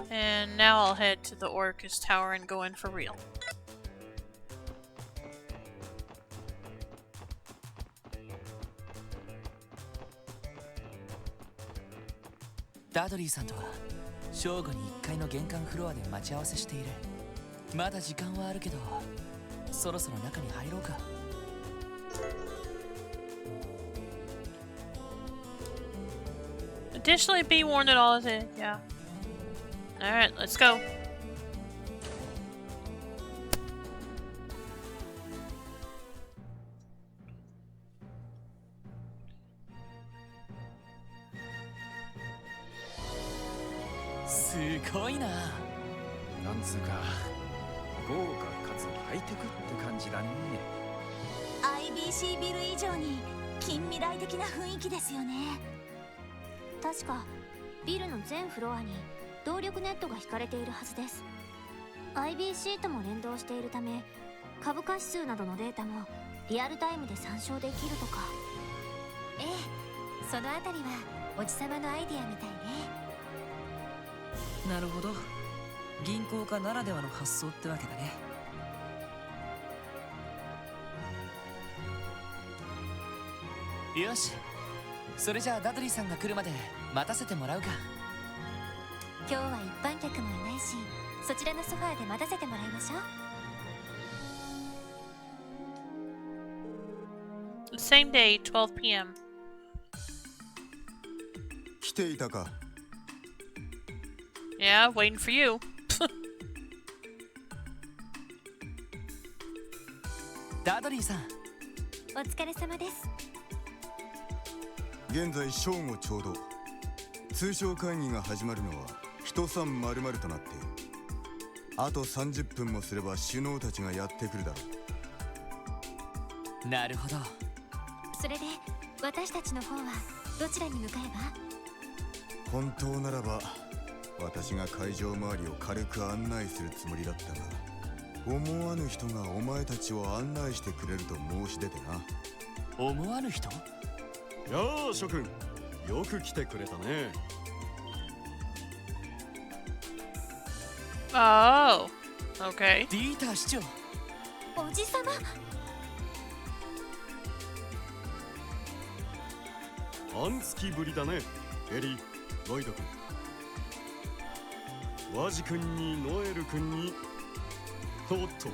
And now I'll head to the Orcus Tower and go in for real.ダドリーさんとは正午に1階の玄関フロアで待ち合わせしている。まだ時間はあるけど、そろそろ中に入ろうか。Additionally, be warned that all is it. Yeah. Alright, let's go.すごいな。なんつうか豪華かつハイテクって感じだね。 IBC ビル以上に近未来的な雰囲気ですよね。確かビルの全フロアに動力ネットが引かれているはずです。 IBC とも連動しているため株価指数などのデータもリアルタイムで参照できるとか。ええ、そのあたりはおじさまのアイディアみたいね。なるほど、銀行家ならではの発想ってわけだね。よし、それじゃあダドリーさんが来るまで待たせてもらうか。今日は一般客もいないし、そちらのソファーで待たせてもらいましょう。 The same day, 12 p.m. 来ていたか。 Yeah, waiting for you. ダドリーさん、お疲れ様です。現在正午ちょうど。通商会議が始まるのは人さん丸々となって、あと30分もすれば首脳たちがやってくるだろう。なるほど。それで私たちの方はどちらに向かえば？本当ならば私が会場周りを軽く案内するつもりだったが、思わぬ人がお前たちを案内してくれると申し出てな。思わぬ人？やあ諸君、よく来てくれたね。 Oh, okay. ディーター市長。おじさま。半月ぶりだね、エリー、ロイド君。ワジ君にノエル君に、おっと、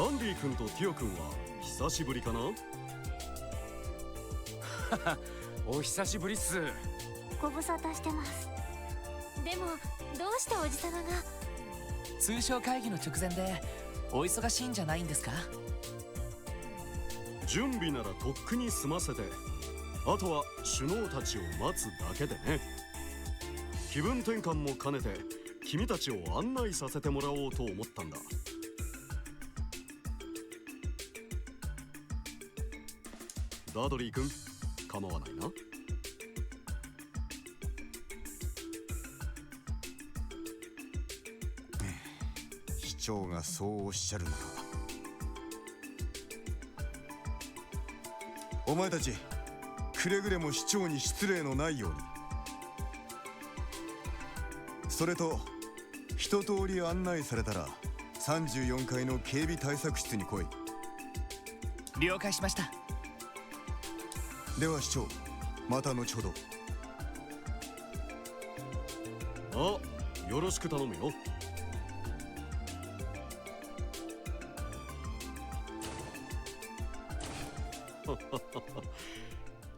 ランディ君とティオ君は久しぶりかな。お久しぶりっす。ご無沙汰してます。でもどうしておじさまが？通商会議の直前でお忙しいんじゃないんですか？準備ならとっくに済ませて、あとは首脳たちを待つだけでね。気分転換も兼ねて君たちを案内させてもらおうと思ったんだ。ダドリー君、構わないな。市長がそうおっしゃるなら。お前たちくれぐれも市長に失礼のないように。それと一通り案内されたら34階の警備対策室に来い。了解しました。では市長、また後ほど。あ、よろしく頼むよ。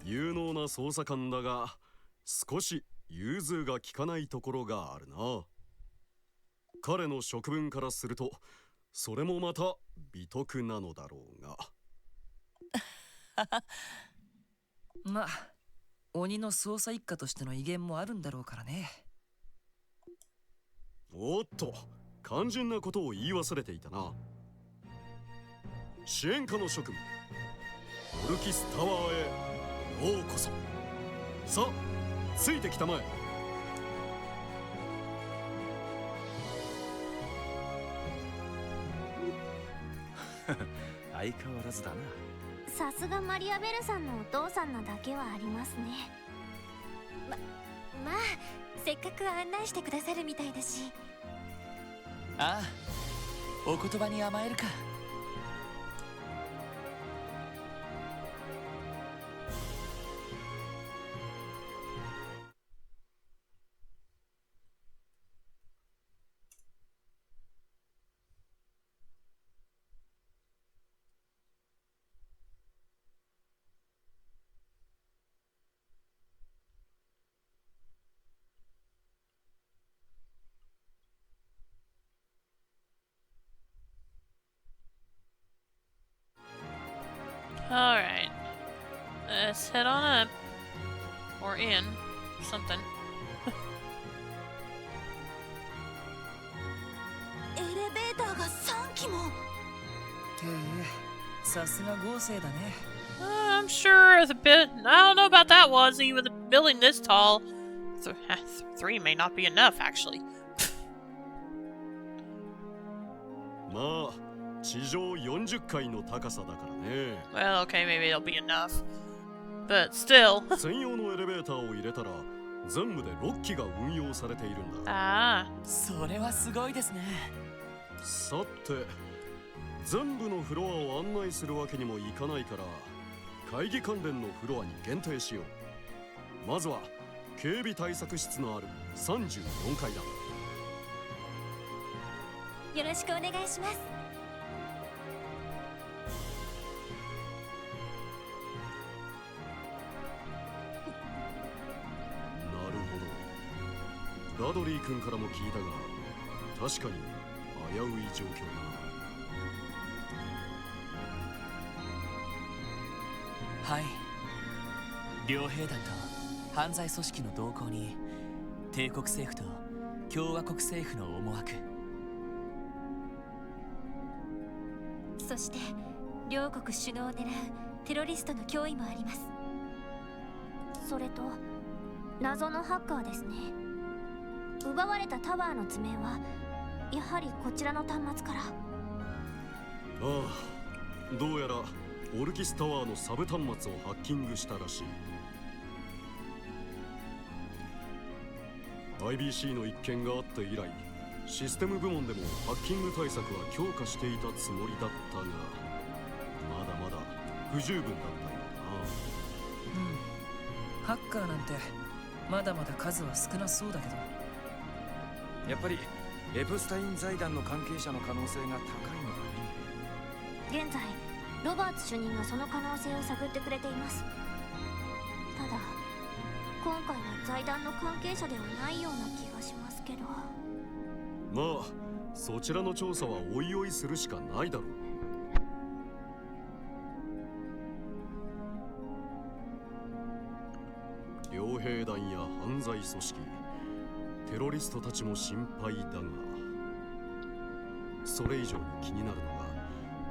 有能な捜査官だが、少し融通が利かないところがあるな。彼の職分からすると、それもまた美徳なのだろうが。まあ鬼の捜査一課としての威厳もあるんだろうからね。おっと、肝心なことを言い忘れていたな。支援課の職務、オルキスタワーへようこそ。さあ、ついてきたまえ。相変わらずだな。さすがマリアベルさんのお父さんなだけはありますね。まあせっかく案内してくださるみたいだし。ああ、お言葉に甘えるか。Alright. Let's head on up. Or in. Something. エレベーターが3機も。てえ、さすが豪勢だね。I'm sure the bit. I don't know about that, Wazzy. With a building this tall, three may not be enough, actually. まあ地上40階の高さだからね。Well, okay, maybe it'll be enough. But still. 専用のエレベーターを入れたら全部で6機が運用されているんだ。Ah. それはすごいですね。さて、全部のフロアを案内するわけにもいかないから会議関連のフロアに限定しよう。まずは警備対策室のある34階だ。よろしくお願いします。なるほど。ダドリー君からも聞いたが確かに危うい状況だ。はい。両兵団と犯罪組織の動向に帝国政府と共和国政府の思惑、そして両国首脳を狙うテロリストの脅威もあります。それと謎のハッカーですね。奪われたタワーの図面はやはりこちらの端末から。ああ、どうやらオルキスタワーのサブ端末をハッキングしたらしい。 IBC の一件があって以来システム部門でもハッキング対策は強化していたつもりだったがまだまだ不十分だったようだな。うん、ハッカーなんてまだまだ数は少なそうだけど、やっぱりエプスタイン財団の関係者の可能性が高いのだね。現在ロバーツ主任がその可能性を探ってくれています。ただ今回は財団の関係者ではないような気がしますけど。まあそちらの調査はおいおいするしかないだろう。傭兵団や犯罪組織、テロリストたちも心配だがそれ以上に気になるのが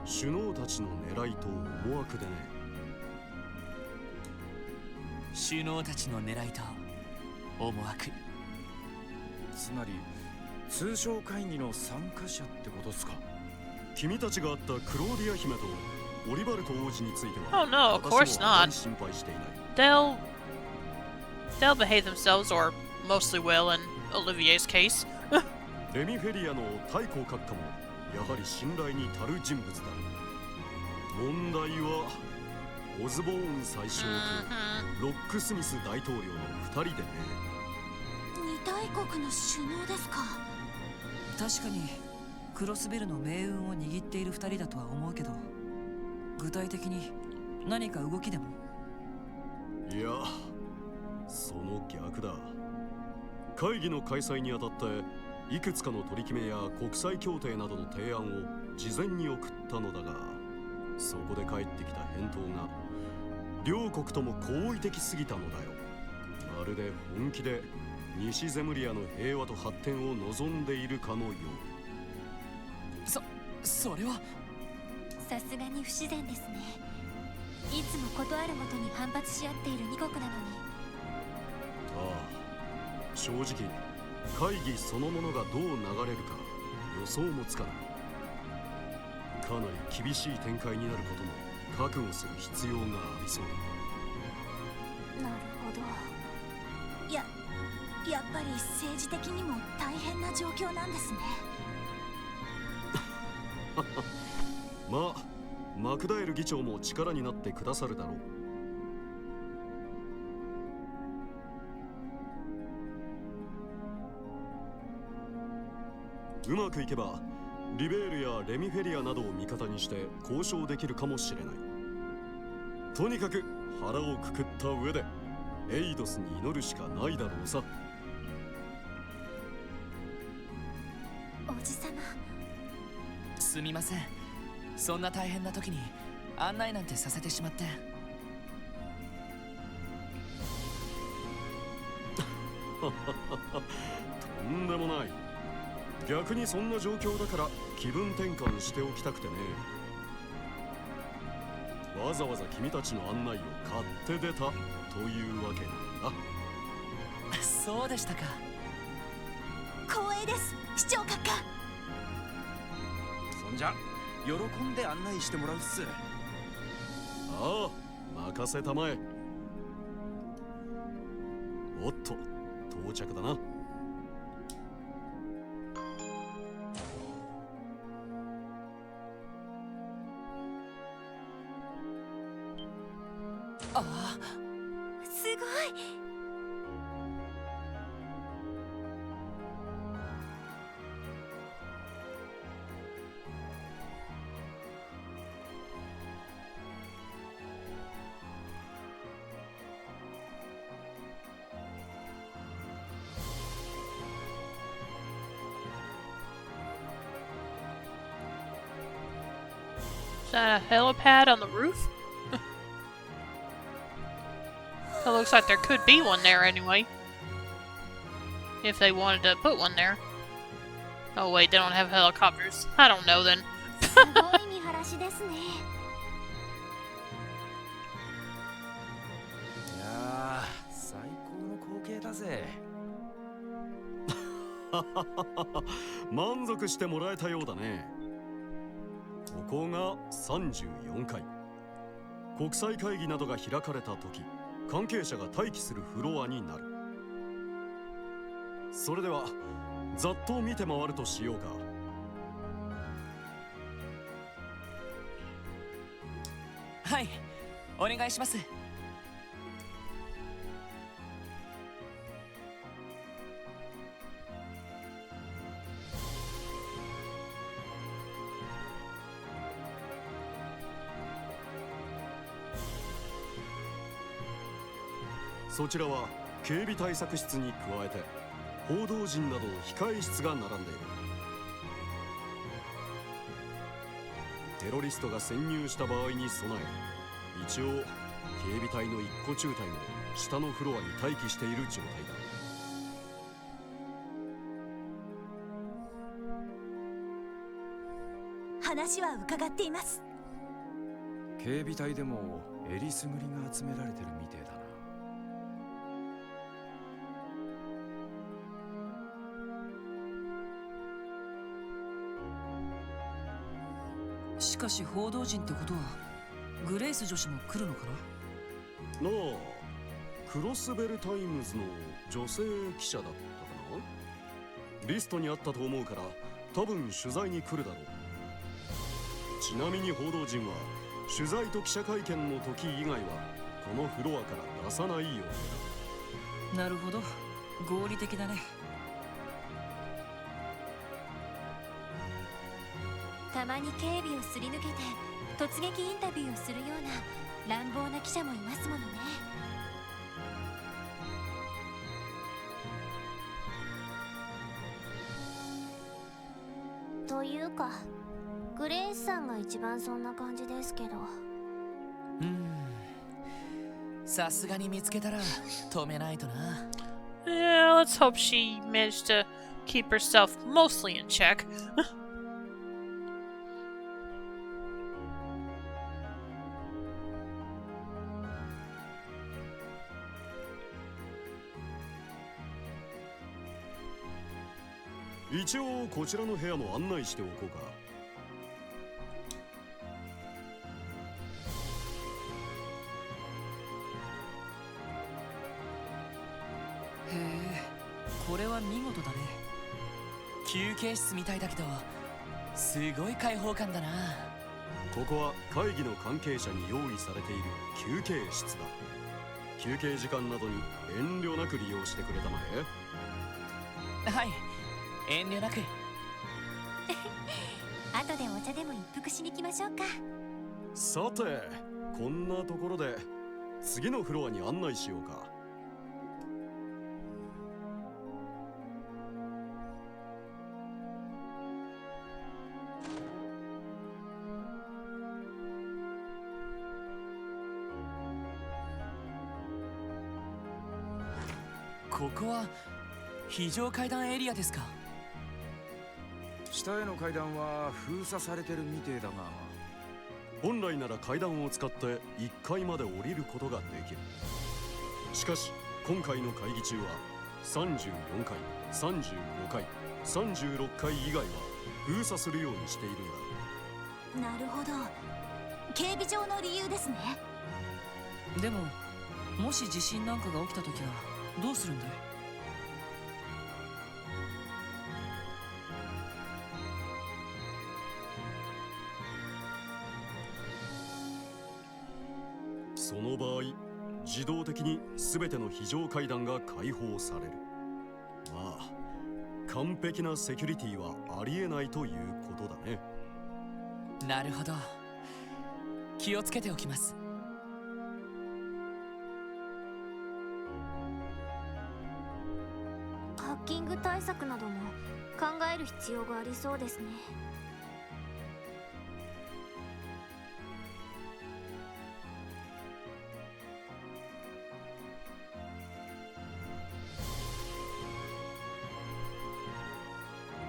首脳たちの狙いと思惑でね。首脳たちの狙いと思惑、つまり通商会議の参加者ってことですか。君たちが会ったクローディア姫とオリバルト王子については Oh no, of course 私もあまり not. 心配していない。 They'll behave themselves, or mostly will in Olivier's case. レミフェリアの太閤閣下もやはり信頼に足る人物だ。問題はオズボーン宰相とロックスミス大統領の2人でね。二大国の首脳ですか。確かにクロスベルの命運を握っている2人だとは思うけど、具体的に何か動きでも。いや、その逆だ。会議の開催にあたっていくつかの取り決めや国際協定などの提案を事前に送ったのだが、そこで返ってきた返答が両国とも好意的すぎたのだよ。まるで本気で西ゼムリアの平和と発展を望んでいるかのよう。それはさすがに不自然ですね。いつもことあるごとに反発し合っている2国なのに。ああ、正直会議そのものがどう流れるか予想もつかない。かなり厳しい展開になることも覚悟する必要がありそうだ。なるほど。やっぱり政治的にも大変な状況なんですね。まあマクダエル議長も力になってくださるだろう。うまくいけばリベールやレミフェリアなどを味方にして交渉できるかもしれない。とにかく腹をくくった上でエイドスに祈るしかないだろうさ。おじさま。すみません、そんな大変な時に案内なんてさせてしまって。とんでもない。逆にそんな状況だから気分転換しておきたくてね。わざわざ君たちの案内を買って出たというわけなんだ。そうでしたか。光栄です、市長閣下。そんじゃ喜んで案内してもらうっす。ああ、任せたまえ。おっと、到着だな。ああ、すごい。Is that a helipad on the roof? It looks like there could be one there anyway. If they wanted to put one there. Oh wait, they don't have helicopters. I don't know then. すごい見晴らしですね。いやー、最高の光景だぜ。満足してもらえたようだね。ここが34階。国際会議などが開かれた時、関係者が待機するフロアになる。それではざっと見て回るとしようか。はい、お願いします。そちらは警備対策室に加えて報道陣などの控え室が並んでいる。テロリストが潜入した場合に備え、一応警備隊の一個中隊も下のフロアに待機している状態だ。話は伺っています。警備隊でもえりすぐりが集められてるみてえだな。しかし報道陣ってことはグレイス女子も来るのかな。なあ、クロスベルタイムズの女性記者だったかな。リストにあったと思うから多分取材に来るだろう。ちなみに報道陣は取材と記者会見の時以外はこのフロアから出さないようだ。なるほど、合理的だね。たまに警備をすり抜けて突撃インタビューをするような乱暴な記者もいますものね。というか、グレイスさんが一番そんな感じですけど。さすがに見つけたら止めないとな。Yeah, let's hope she managed to keep herself mostly in check. 一応こちらの部屋も案内しておこうか。これは見事だね。休憩室みたいだけどすごい開放感だな。ここは会議の関係者に用意されている休憩室だ。休憩時間などに遠慮なく利用してくれたまえ。はい、遠慮なく。後でお茶でも一服しに行きましょうか。さて、こんなところで次のフロアに案内しようか。ここは非常階段エリアですか。下への階段は封鎖されてるみてえだが、本来なら階段を使って1階まで降りることができる。しかし今回の会議中は34階、35階、36階以外は封鎖するようにしているんだ。なるほど、警備上の理由ですね。でももし地震なんかが起きた時はどうするんだい？その場合、自動的に全ての非常階段が開放される。まあ、完璧なセキュリティはありえないということだね。なるほど、気をつけておきます。ハッキング対策なども考える必要がありそうですね。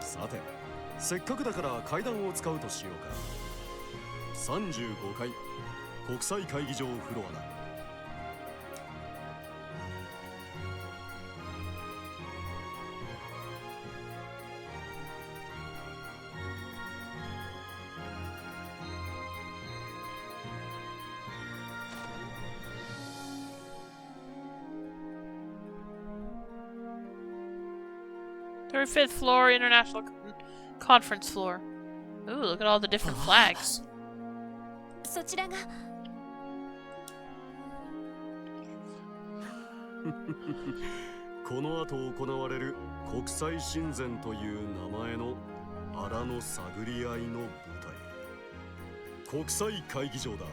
さて、せっかくだから階段を使うとしようか。35階国際会議場フロアだ。35th floor, International Conference floor. Ooh, look at all the different flags. そちらが。この後行われる国際親善という名前の荒の探り合いの舞台、国際会議場だ。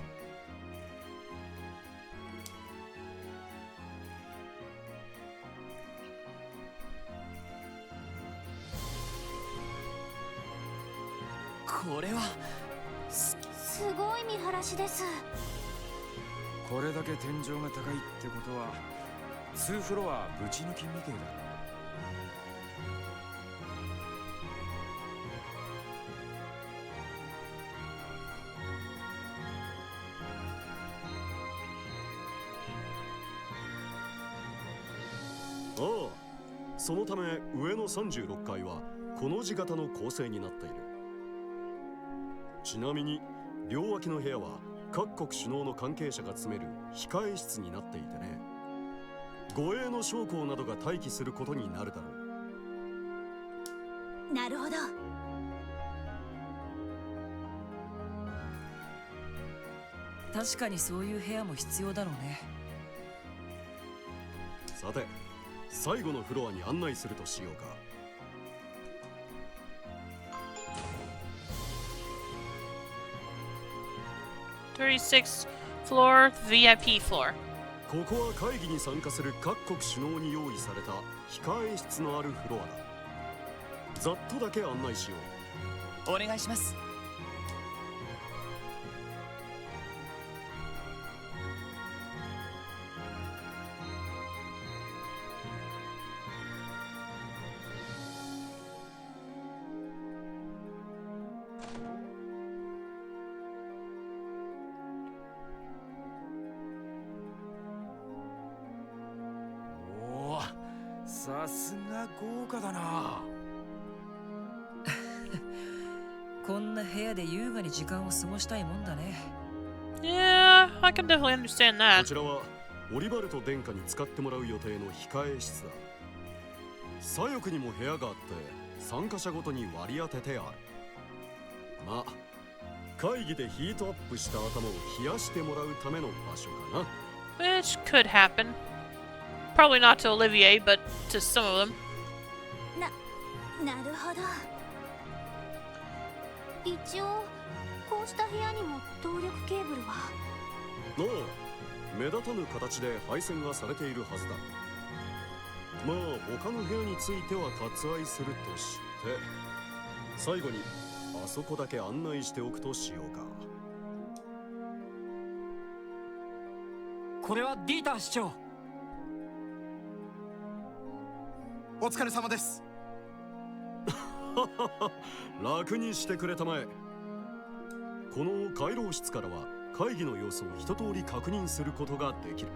これはすごい見晴らしです。これだけ天井が高いってことは2フロアぶち抜きみてえだ。ああ、そのため上の36階はこの字型の構成になっている。ちなみに両脇の部屋は各国首脳の関係者が詰める控え室になっていてね、護衛の将校などが待機することになるだろう。なるほど。確かにそういう部屋も必要だろうね。さて、最後のフロアに案内するとしようか。36th floor, VIP floor. ここは会議に参加する各国首脳に用意された控え室のあるフロアだ。ざっとだけ案内しよお願いします。おお、さすが豪華だな。こんな部屋で優雅に時間を過ごしたいもんだね。Yeah, I can definitely understand う。こ that. ちらはオリバルト殿下に使ってもらう予定の控え室だ。左翼にも部屋があって参加者ごとに割り当ててある。まあ会議でヒートアップした頭を冷やしてもらうための場所かな。 Which could happen. Probably not to Olivier, but to some of them. なるほど。一応こうした部屋にも動力ケーブルは。ああ、目立たぬ形で配線がされているはずだ。まあ他の部屋については割愛するとして、最後にあそこだけ案内しておくとしようか。これはディーター市長。お疲れ様です。楽にしてくれたまえ。この回廊室からは会議の様子を一通り確認することができる。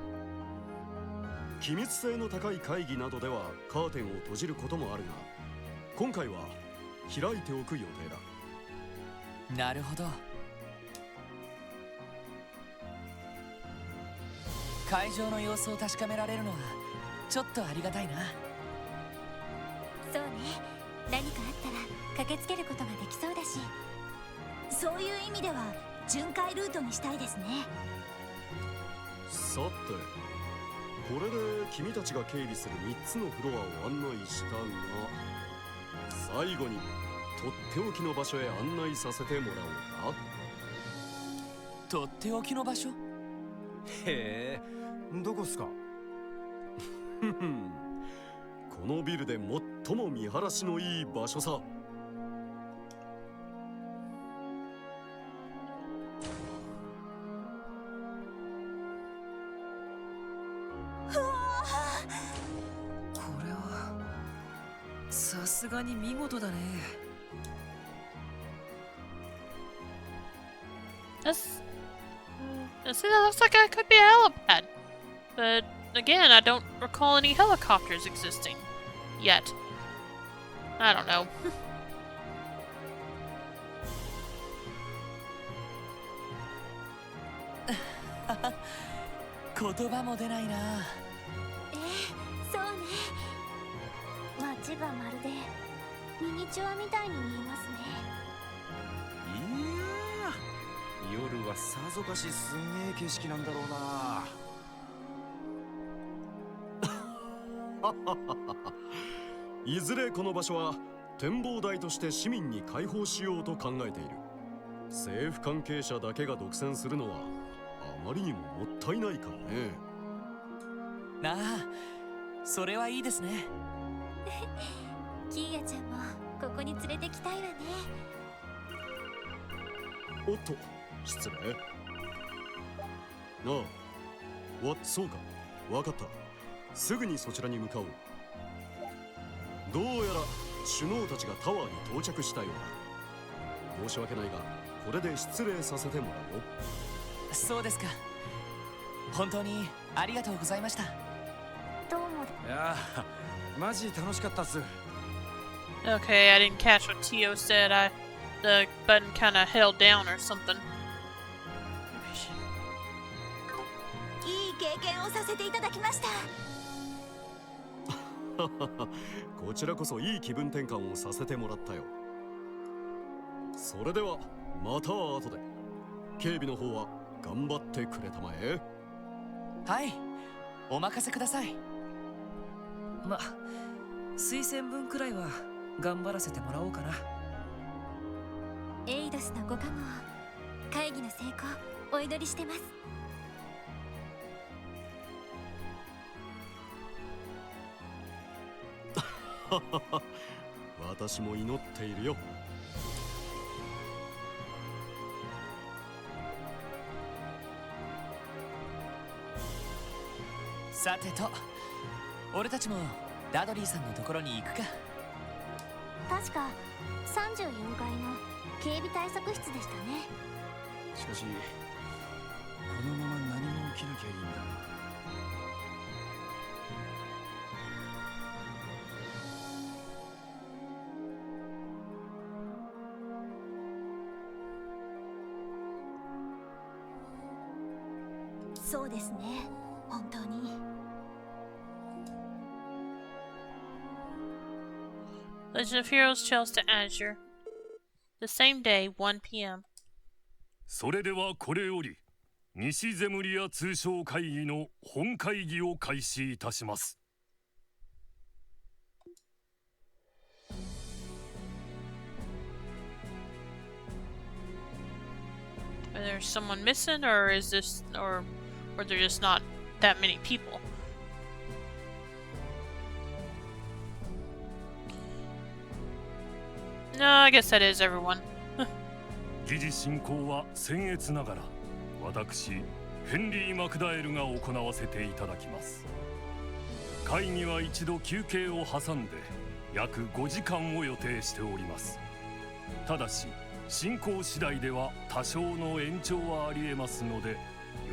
機密性の高い会議などではカーテンを閉じることもあるが、今回は開いておく予定だ。なるほど。会場の様子を確かめられるのはちょっとありがたいな。そうね、何かあったら駆けつけることができそうだし。そういう意味では巡回ルートにしたいですね。さて、これで君たちが警備する3つのフロアを案内したが、最後にとっておきの場所へ案内させてもらおうか。とっておきの場所？へえ、どこっすか？ふふん、このビルで最も見晴らしのいい場所さ。これはさすがに見事だね。This looks like it could be a helipad. But again, I don't recall any helicopters existing. Yet. I don't know. 言葉も出ないな。そうね。街がまるでミニチュアみたいに見えますね。いやー、夜はさぞかしすげえ景色なんだろうな。いずれこの場所は展望台として市民に開放しようと考えている。政府関係者だけが独占するのはあまりにももったいないからね。なあ、それはいいですね。キーヤちゃんもここに連れてきたいわね。おっと、失礼。ああ、そうか、わかった。すぐにそちらに向かおう。どうやら首脳たちがタワーに到着したようだ。申し訳ないが、これで失礼させてもらうよ。そうですか。本当にありがとうございました。どうも。いやー、マジ楽しかったっす。Okay, I didn't catch what Tio said. The button kind of held down or something. いい経験をさせていただきました。こちらこそいい気分転換をさせてもらったよ。それではまた後で。警備の方は頑張ってくれたまえ。はい、お任せください。ま、推薦文くらいは頑張らせてもらおうかな。エイドスのご加護、会議の成功お祈りしてます。私も祈っているよ。さてと、俺たちもダドリーさんのところに行くか。確か34階の警備対策室でしたね。しかし、このまま何も起きなきゃいいんだ。そうですね、本当に。Legend of Heroes Trails to Azure. The same day, 1 p.m. それではこれより西ゼムリア通商会議の本会議を開始いたします。There's someone missing, or is this, or there just not that many people? No, I guess that is everyone. 議事進行は僭越ながら私ヘンリー・マクダエルが行わせていただきます。会議は一度休憩を挟んで約5時間を予定しております。ただし進行次第では多少の延長はありえますのでよ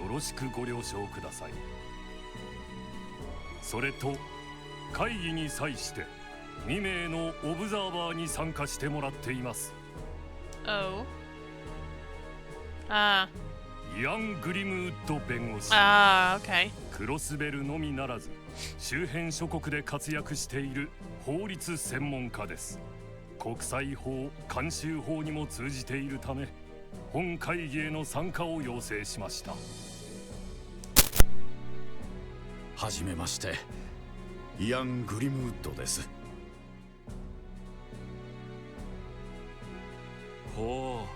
ろしくご了承ください。それと会議に際して2名のオブザーバーに参加してもらっています。 Oh. イアン・グリムウッド弁護士、okay. クロスベルのみならず周辺諸国で活躍している法律専門家です。国際法、慣習法にも通じているため本会議への参加を要請しました。はじめまして、イアン・グリムウッドです。ほ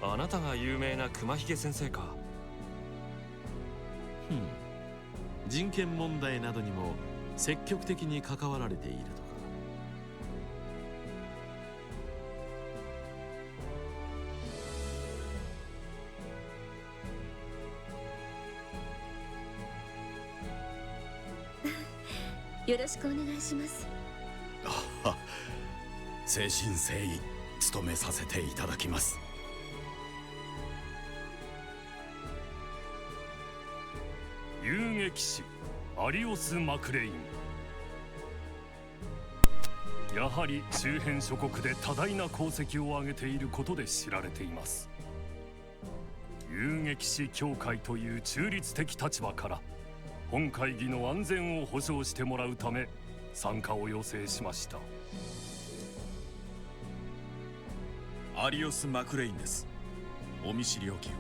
う、あなたが有名な熊ひげ先生か。人権問題などにも積極的に関わられているとか。よろしくお願いします。誠心誠意務めさせていただきます。遊撃士アリオス・マクレイン。やはり周辺諸国で多大な功績を上げていることで知られています。遊撃士協会という中立的立場から本会議の安全を保障してもらうため参加を要請しました。アリオス・マクレインです。お見知りおきを。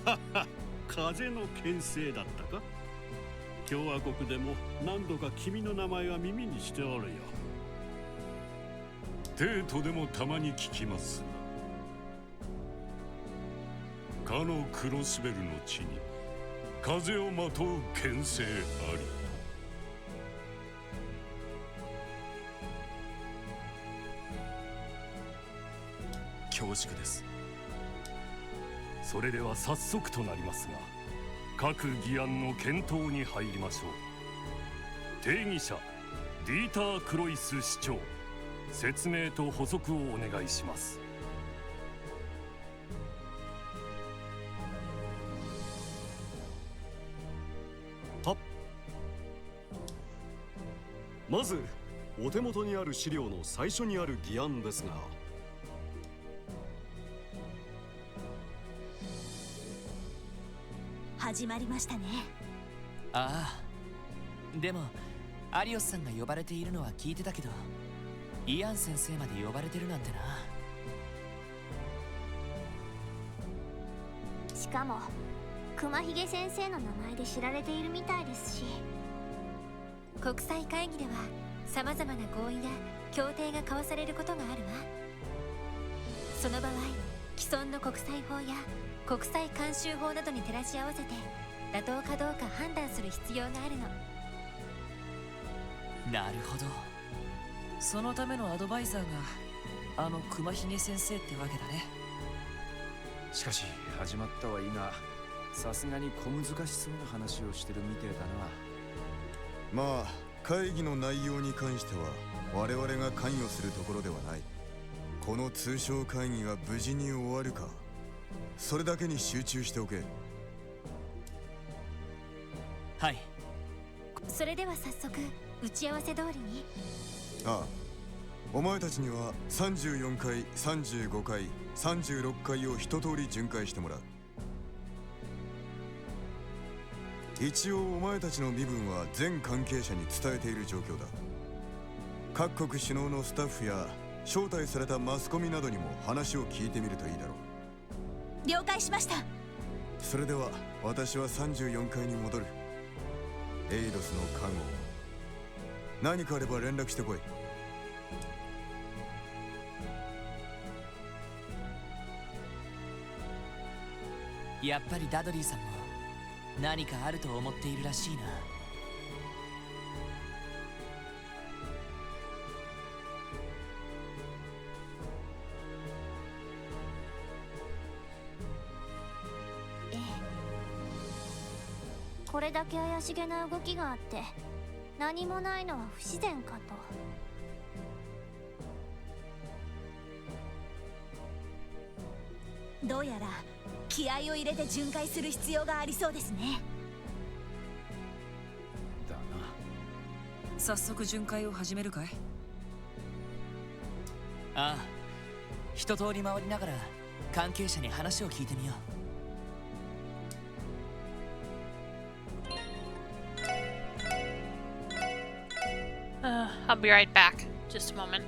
はは、風の牽制だったか。共和国でも何度か君の名前は耳にしておるよ。テートでもたまに聞きますが、かのクロスベルの地に風をまとう牽制あり。恐縮です。それでは早速となりますが各議案の検討に入りましょう。定議者ディーター・クロイス市長、説明と補足をお願いします。まずお手元にある資料の最初にある議案ですが、始まりましたね。ああ、でもアリオスさんが呼ばれているのは聞いてたけど、イアン先生まで呼ばれてるなんてな。しかも熊ひげ先生の名前で知られているみたいですし、国際会議では様々な合意や協定が交わされることがあるわ。その場合、既存の国際法や国際慣習法などに照らし合わせて妥当かどうか判断する必要があるの。なるほど。そのためのアドバイザーがあの熊ひげ先生ってわけだね。しかし始まったはいいが、さすがに小難しそうな話をしてるみてえだな。まあ会議の内容に関しては我々が関与するところではない。この通商会議が無事に終わるか、それだけに集中しておけ。はい。それでは早速打ち合わせ通りに。ああ、お前たちには34回、35回、36回を一通り巡回してもらう。一応お前たちの身分は全関係者に伝えている状況だ。各国首脳のスタッフや招待されたマスコミなどにも話を聞いてみるといいだろう。了解しました。それでは私は34階に戻る。エイドスの看護、何かあれば連絡してこい。やっぱりダドリーさんも何かあると思っているらしいな。これだけ怪しげな動きがあって何もないのは不自然かと。どうやら気合を入れて巡回する必要がありそうですね。だな。早速巡回を始めるかい？ああ、一通り回りながら関係者に話を聞いてみよう。I'll be right back. Just a moment.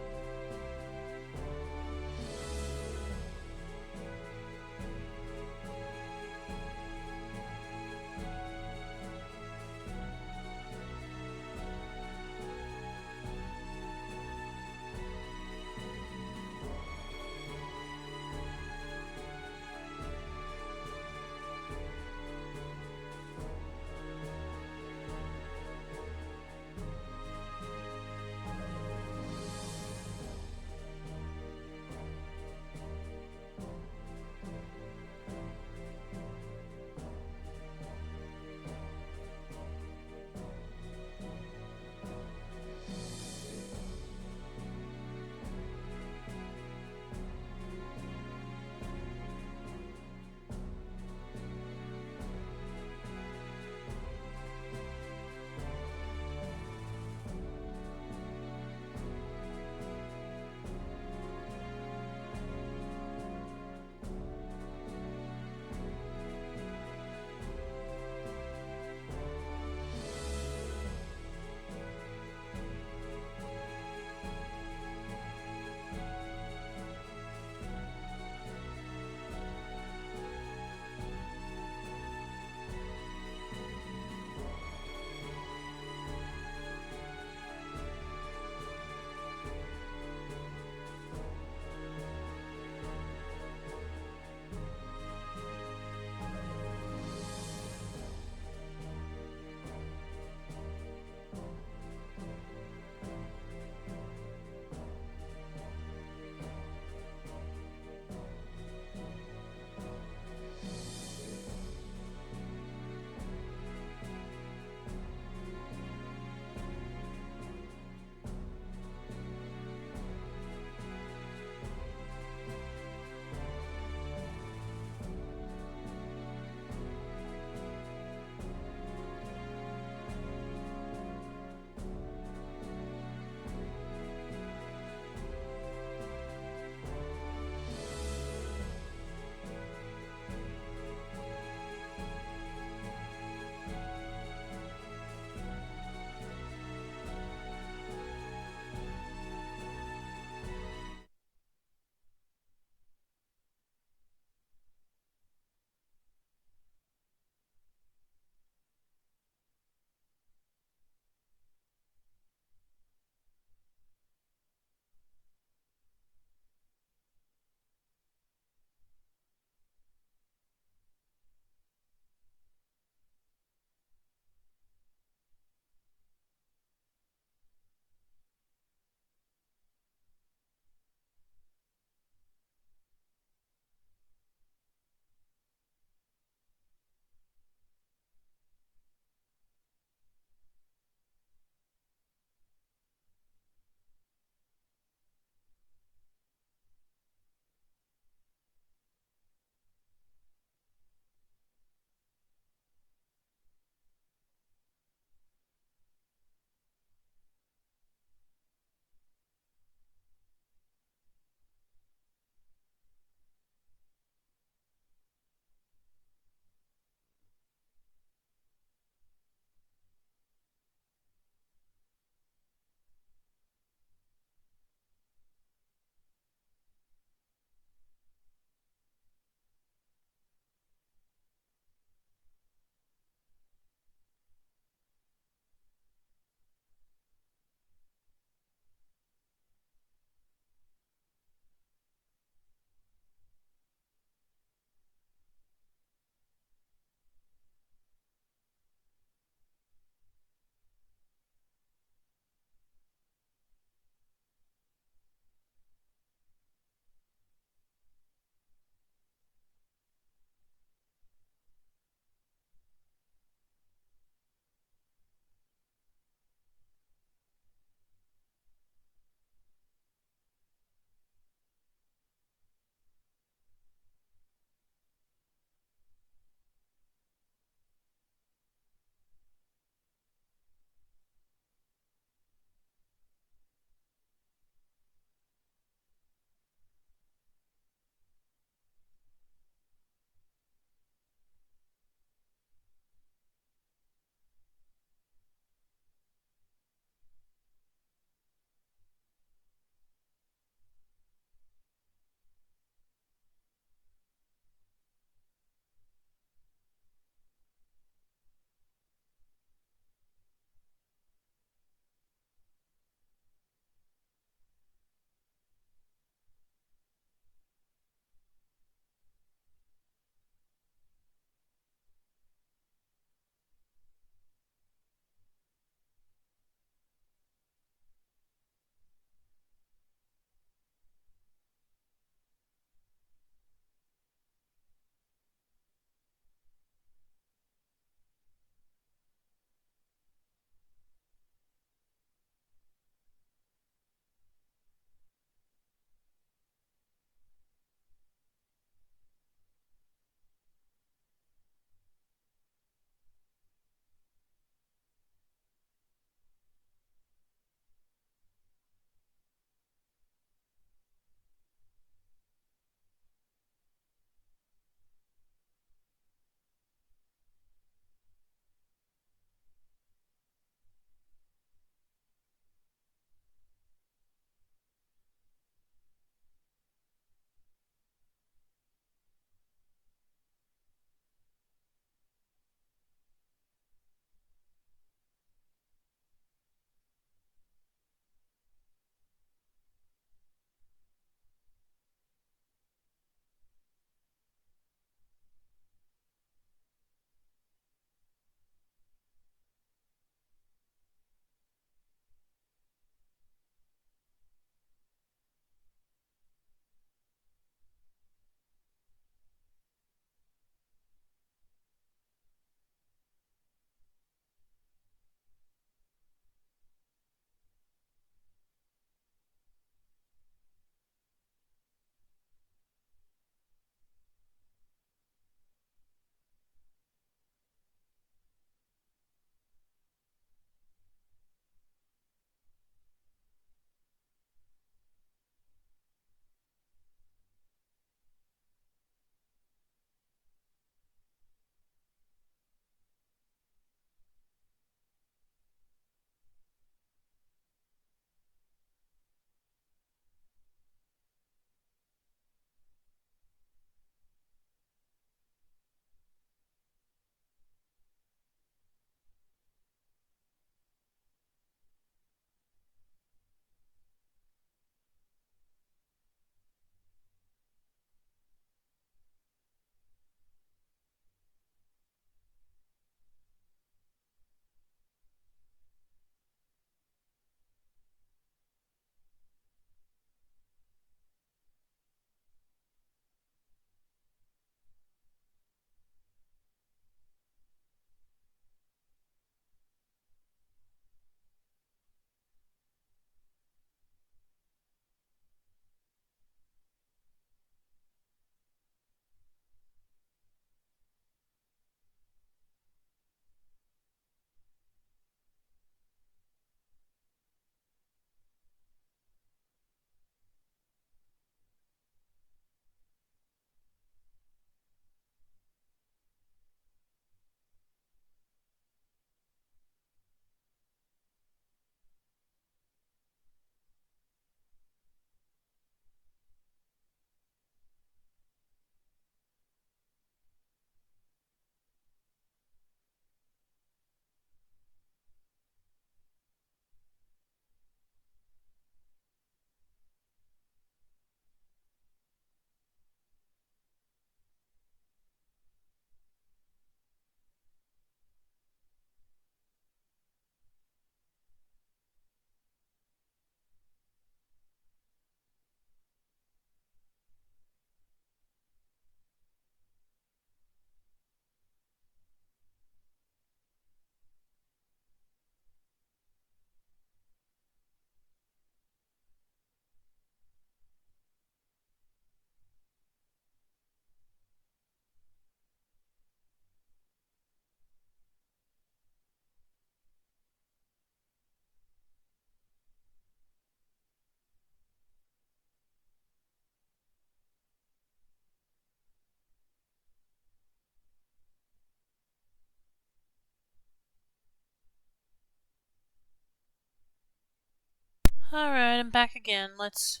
Alright, I'm back again. Let's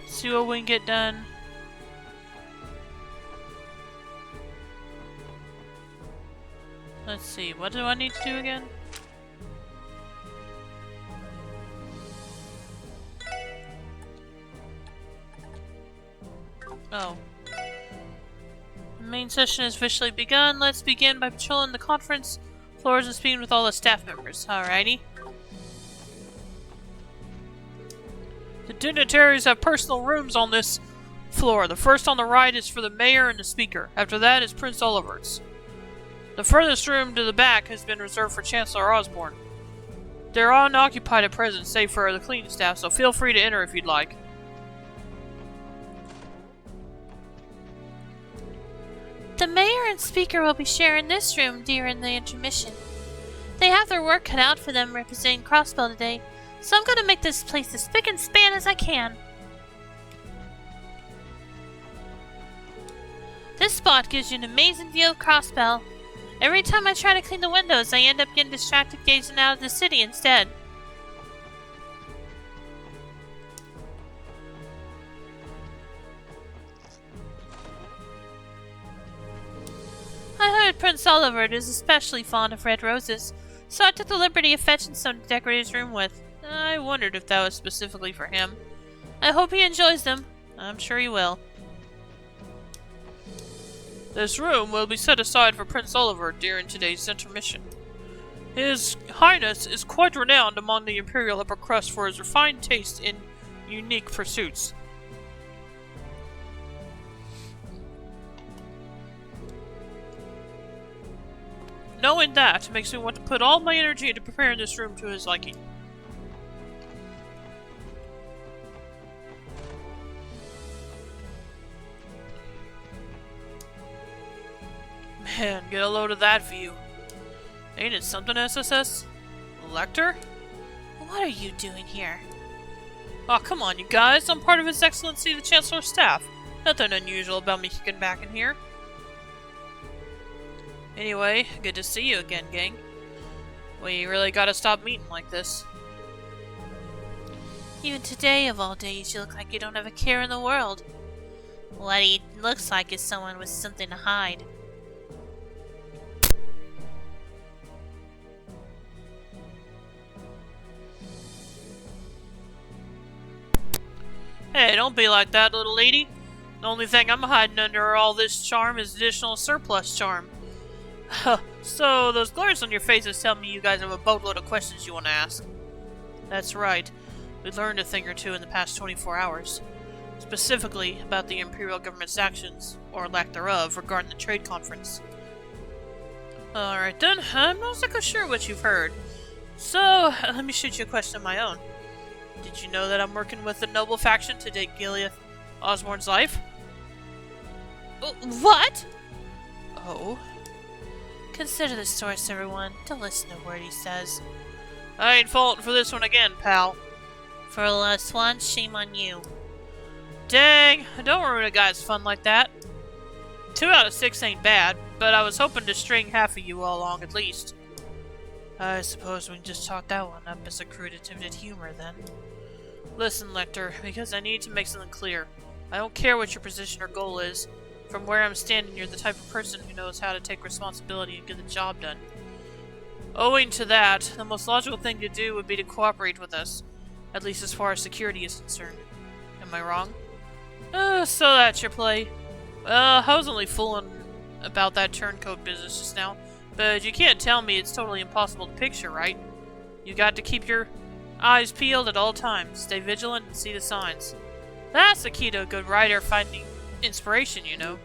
see what we can get done. Let's see, what do I need to do again? Oh. The main session has officially begun. Let's begin by patrolling the conference floors and speaking with all the staff members. Alrighty. The dignitaries have personal rooms on this floor. The first on the right is for the mayor and the speaker. After that is Prince Oliver's. The furthest room to the back has been reserved for Chancellor Osborne. They're unoccupied at present, save for the cleaning staff, so feel free to enter if you'd like. The mayor and speaker will be sharing this room during the intermission. They have their work cut out for them representing Crossbell today, so I'm going to make this place as spick and span as I can. This spot gives you an amazing view of Crossbell. Every time I try to clean the windows, I end up getting distracted gazing out of the city instead. I heard Prince Oliver is especially fond of red roses, so I took the liberty of fetching some to decorate his room with. I wondered if that was specifically for him. I hope he enjoys them. I'm sure he will. This room will be set aside for Prince Oliver during today's intermission. His Highness is quite renowned among the Imperial upper crust for his refined taste in unique pursuits. Knowing that makes me want to put all my energy into preparing this room to his liking. Man, get a load of that view. Ain't it something, SSS? Lecter? What are you doing here? Oh, come on, you guys. I'm part of His Excellency the Chancellor's staff. Nothing unusual about me kicking back in here. Anyway, good to see you again, gang. We really gotta stop meeting like this. Even today, of all days, you look like you don't have a care in the world. What he looks like is someone with something to hide. Hey, don't be like that, little lady. The only thing I'm hiding under all this charm is additional surplus charm. So, those glares on your faces tell me you guys have a boatload of questions you want to ask. That's right. We learned a thing or two in the past 24 hours. Specifically about the Imperial government's actions, or lack thereof, regarding the trade conference. Alright then, I'm not so sure what you've heard. So, let me shoot you a question of my own. Did you know that I'm working with the noble faction to take Gilead Osborne's life? What? Oh? Consider the source, everyone. Don't listen to a word he says. I ain't falling for this one again, pal. For the last one, shame on you. Dang, don't ruin a guy's fun like that. 2 out of 6 ain't bad, but I was hoping to string half of you all along at least. I suppose we can just chalk that one up as a crude attempt at humor, then. Listen, Lecter, because I need to make something clear. I don't care what your position or goal is. From where I'm standing, you're the type of person who knows how to take responsibility and get the job done. Owing to that, the most logical thing to do would be to cooperate with us, at least as far as security is concerned. Am I wrong? So that's your play. I was only fooling about that turncoat business just now, but you can't tell me it's totally impossible to picture, right? You got to keep your eyes peeled at all times, stay vigilant, and see the signs. That's the key to a good writer finding inspiration, you know.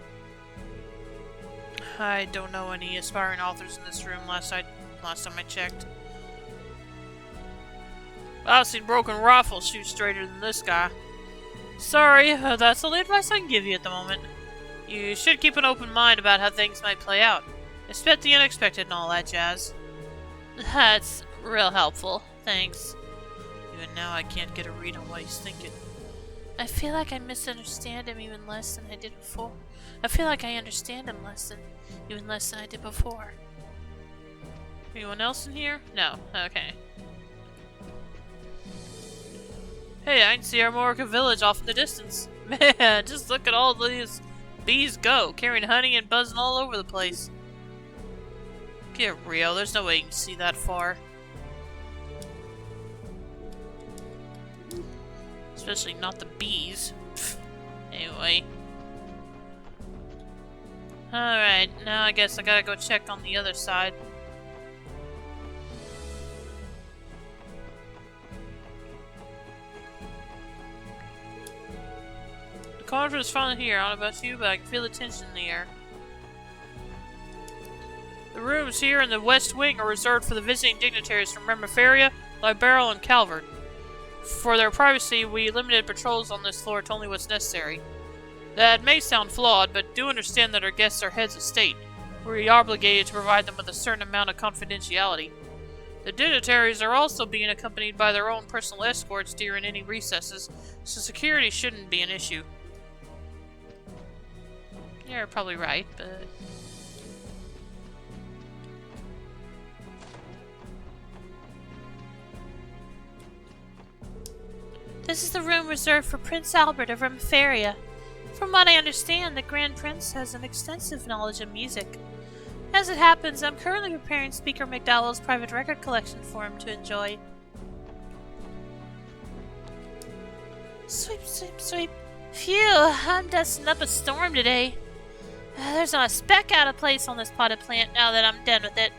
I don't know any aspiring authors in this room last time I checked. I've seen Broken Raffle shoot straighter than this guy. Sorry, that's all the advice I can give you at the moment. You should keep an open mind about how things might play out. Expect the unexpected and all that jazz. That's real helpful. Thanks. Even now I can't get a read on what he's thinking. I feel like I misunderstand him even less than I did before. I feel like I understand him even less than I did before. Anyone else in here? No. Okay. Hey, I can see Armorica Village off in the distance. Man, just look at all these bees go, carrying honey and buzzing all over the place. Get real, there's no way you can see that far. Especially not the bees. Anyway. Alright, now I guess I gotta go check on the other side. The conference is finally here. I don't know about you, but I can feel the tension in the air. The rooms here in the West Wing are reserved for the visiting dignitaries from Remiferia, Liberal, and Calvert. For their privacy, we limited patrols on this floor to only what's necessary. That may sound flawed, but do understand that our guests are heads of state. We're obligated to provide them with a certain amount of confidentiality. The dignitaries are also being accompanied by their own personal escorts during any recesses, so security shouldn't be an issue. You're probably right, but... This is the room reserved for Prince Albert of Remiferia. From what I understand, the Grand Prince has an extensive knowledge of music. As it happens, I'm currently preparing Speaker McDowell's private record collection for him to enjoy. Sweep, sweep, sweep. Phew, I'm dusting up a storm today. There's not a speck out of place on this potted plant now that I'm done with it.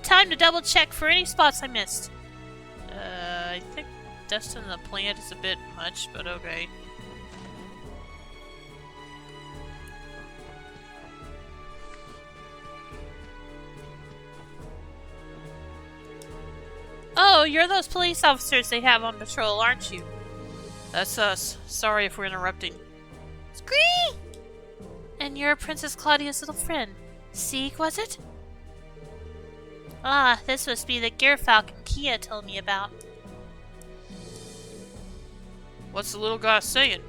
Time to double check for any spots I missed. I think dusting the plant is a bit much, but okay. Oh, you're those police officers they have on patrol, aren't you? That's us. Sorry if we're interrupting. Scree! And you're Princess Claudia's little friend. Sieg, was it? Ah, this must be the Gerfalcon Kia told me about. What's the little guy saying?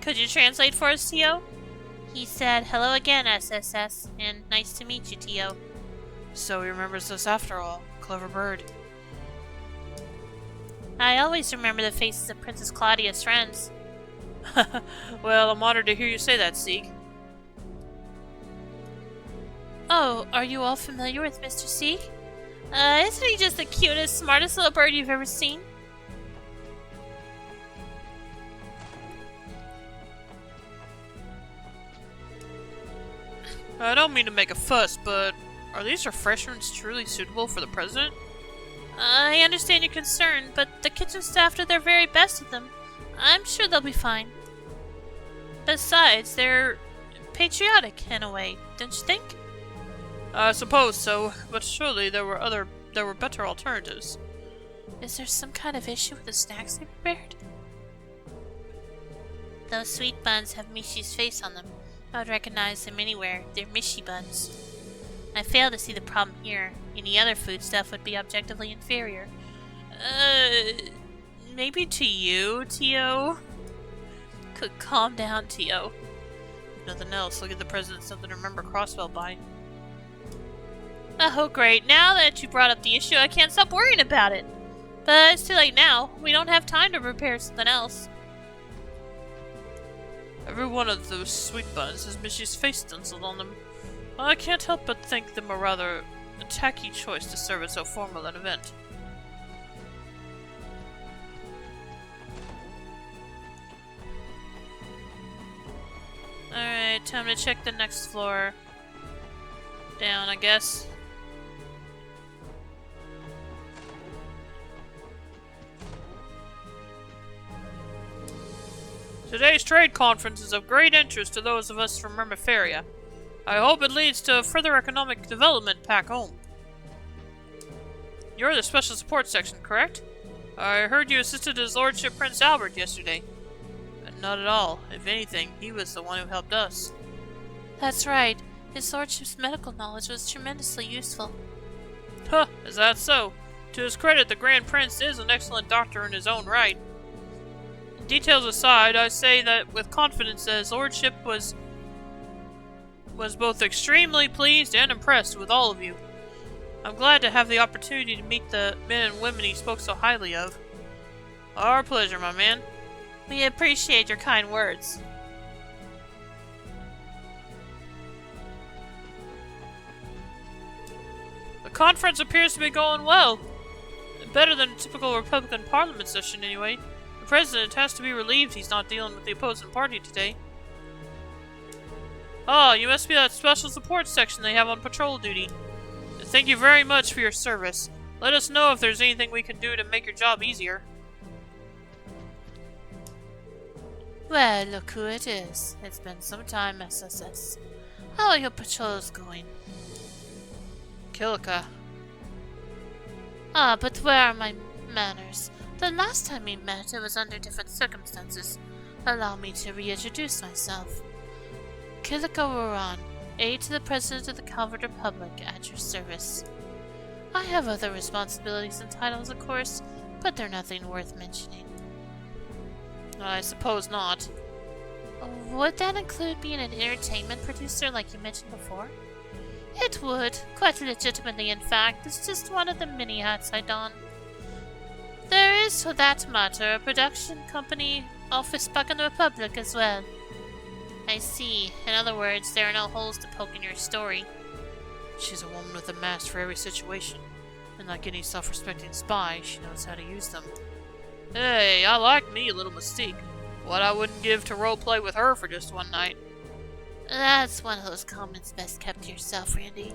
Could you translate for us, Tio? He said, "Hello again, SSS, and nice to meet you, Tio." So he remembers us after all. Clever bird. I always remember the faces of Princess Claudia's friends. Well, I'm honored to hear you say that, Sieg. Oh, are you all familiar with Mr. Sieg? Isn't he just the cutest, smartest little bird you've ever seen? I don't mean to make a fuss, but are these refreshments truly suitable for the president? I understand your concern, but the kitchen staff did their very best with them. I'm sure they'll be fine. Besides, they're patriotic in a way, don't you think? I suppose so, but surely there were better alternatives. Is there some kind of issue with the snacks they prepared? Those sweet buns have Mishi's face on them. I would recognize them anywhere. They're Mishi buns. I fail to see the problem here. Any other food stuff would be objectively inferior. Maybe to you, Tio? Calm down, Tio. If nothing else, look at the president something to remember Crossbell by. Oh, great. Now that you brought up the issue, I can't stop worrying about it. But it's too late now. We don't have time to prepare something else. Every one of those sweet buns has Mishy's face stenciled on them. I can't help but think them a rather tacky choice to serve at so formal an event. Alright, time to check the next floor. Down, I guess. Today's trade conference is of great interest to those of us from Remiferia. I hope it leads to further economic development back home. You're the Special Support Section, correct? I heard you assisted His Lordship Prince Albert yesterday. But not at all. If anything, he was the one who helped us. That's right. His Lordship's medical knowledge was tremendously useful. Huh, is that so? To his credit, the Grand Prince is an excellent doctor in his own right. Details aside, I say that with confidence that His Lordship was both extremely pleased and impressed with all of you. I'm glad to have the opportunity to meet the men and women he spoke so highly of. Our pleasure, my man. We appreciate your kind words. The conference appears to be going well. Better than a typical Republican Parliament session, anyway. The president has to be relieved he's not dealing with the opposing party today. Oh, you must be that special support section they have on patrol duty. Thank you very much for your service. Let us know if there's anything we can do to make your job easier. Well, look who it is. It's been some time, SSS. How are your patrols going? Kilika. Ah, but where are my manners? The last time we met, it was under different circumstances. Allow me to reintroduce myself. Kilika Roran, aide to the President of the Calvert Republic, at your service. I have other responsibilities and titles, of course, but they're nothing worth mentioning. I suppose not. Would that include being an entertainment producer like you mentioned before? It would, quite legitimately in fact. It's just one of the many hats I don. There is, for that matter, a production company office back in the Republic as well. I see. In other words, there are no holes to poke in your story. She's a woman with a mask for every situation. And like any self-respecting spy, she knows how to use them. Hey, I like me a little mystique. What I wouldn't give to roleplay with her for just one night. That's one of those comments best kept to yourself, Randy.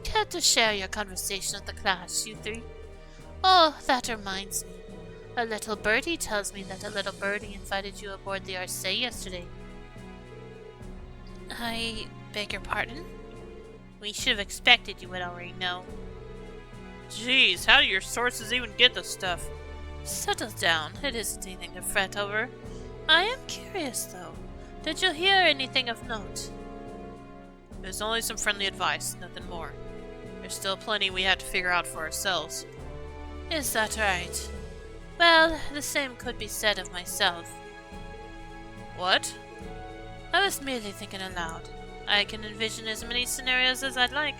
Care to share your conversation with the class, you three? Oh, that reminds me. A little birdie tells me that a little birdie invited you aboard the Arce yesterday. I beg your pardon? We should have expected you would already know. Jeez, how do your sources even get this stuff? Settle down, it isn't anything to fret over. I am curious, though. Did you hear anything of note? There's only some friendly advice, nothing more. There's still plenty we have to figure out for ourselves. Is that right? Well, the same could be said of myself. What? I was merely thinking aloud. I can envision as many scenarios as I'd like,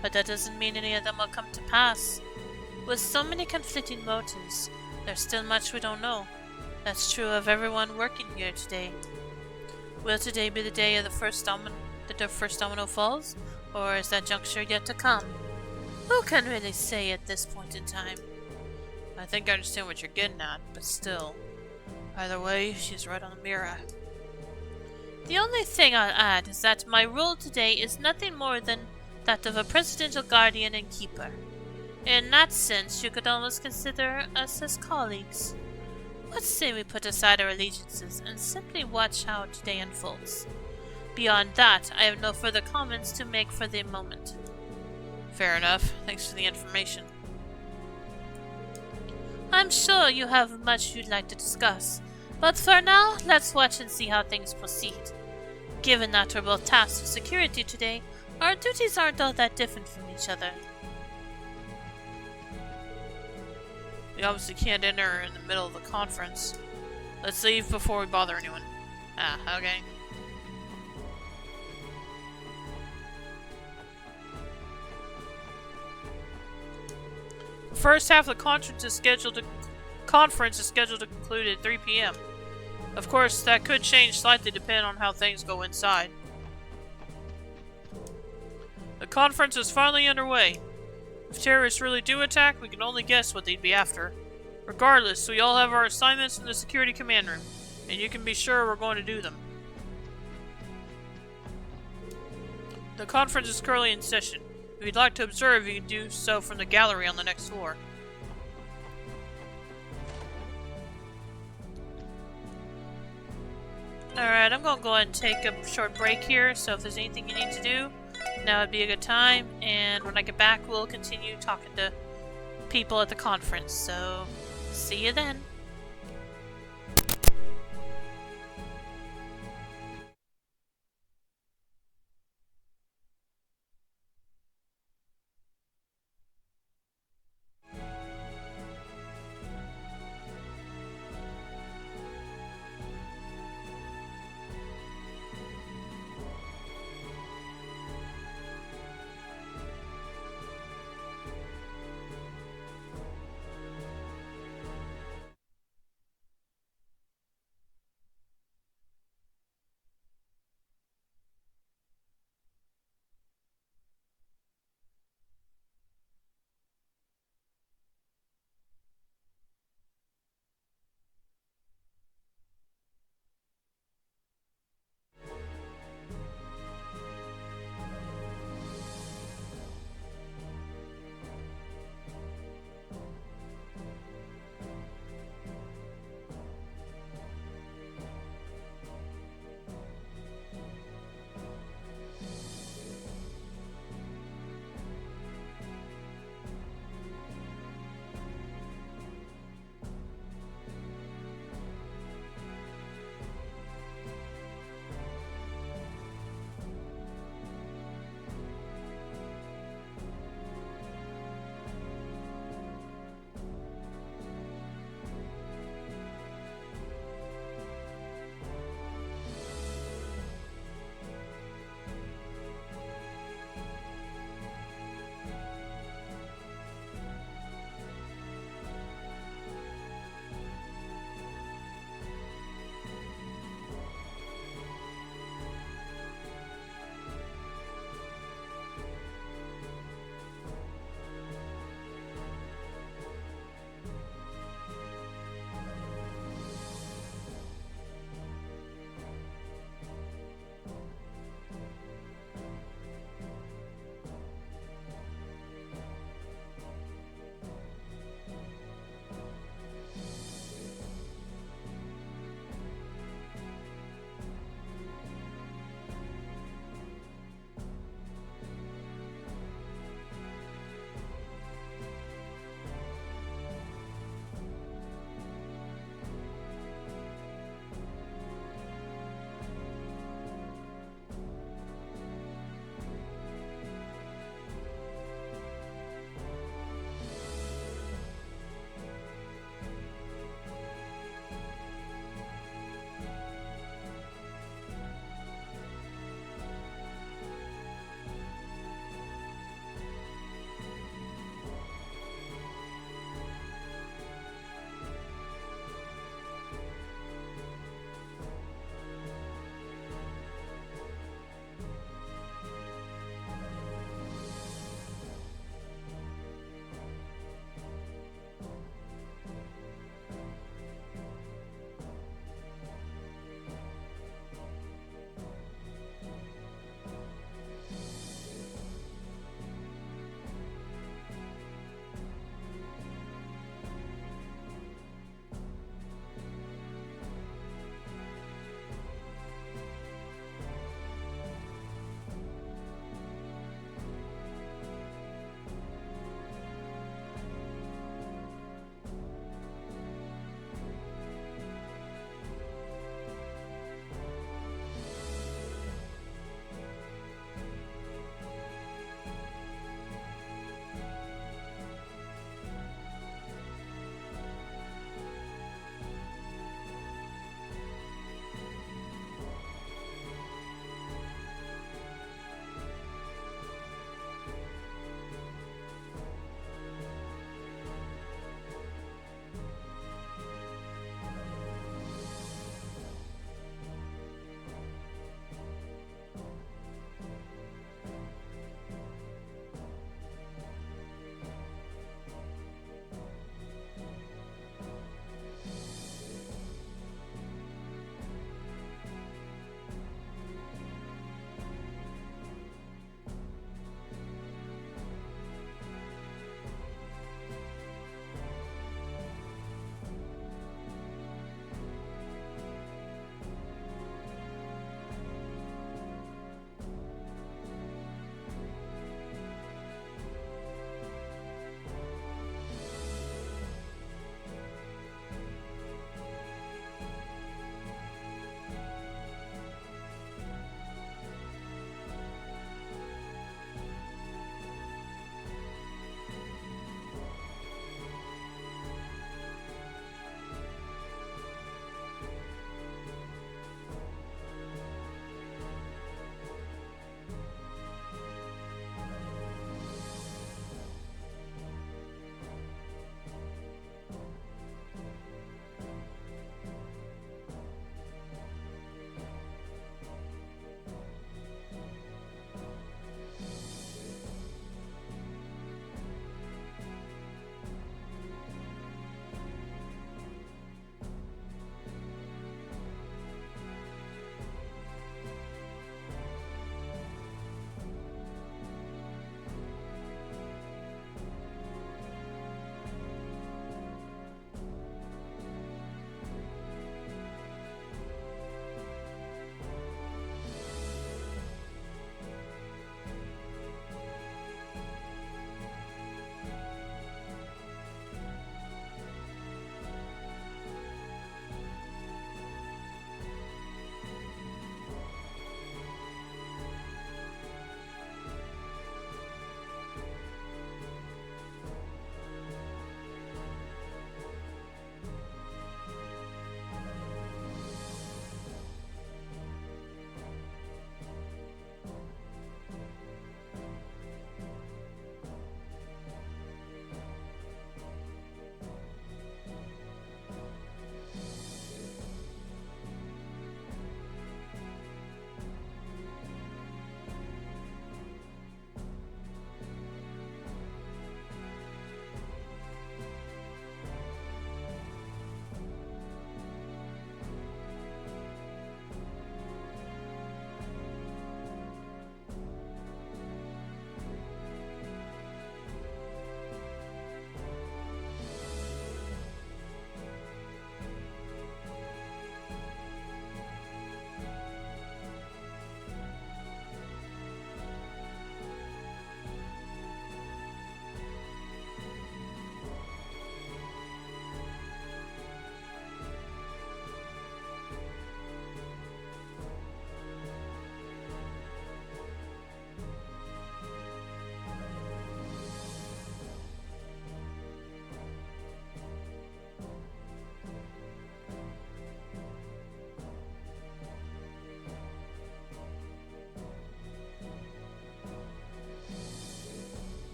but that doesn't mean any of them will come to pass. With so many conflicting motives, there's still much we don't know. That's true of everyone working here today. Will today be the day of the first domino falls, or is that juncture yet to come? Who can really say at this point in time? I think I understand what you're getting at, but still. Either way, she's right on the mirror. The only thing I'll add is that my role today is nothing more than that of a presidential guardian and keeper. In that sense, you could almost consider us as colleagues. Let's say we put aside our allegiances and simply watch how today unfolds. Beyond that, I have no further comments to make for the moment. Fair enough. Thanks for the information. I'm sure you have much you'd like to discuss, but for now, let's watch and see how things proceed. Given that we're both tasked with security today, our duties aren't all that different from each other. We obviously can't enter in the middle of the conference. Let's leave before we bother anyone. Ah, okay. The first half of the conference is scheduled to conclude at 3 p.m. Of course, that could change slightly depending on how things go inside. The conference is finally underway. If terrorists really do attack, we can only guess what they'd be after. Regardless, we all have our assignments in the security command room, and you can be sure we're going to do them. The conference is currently in session. If you'd like to observe, you can do so from the gallery on the next floor. Alright, I'm going to go ahead and take a short break here, so if there's anything you need to do, now would be a good time, and when I get back, we'll continue talking to people at the conference, so see you then.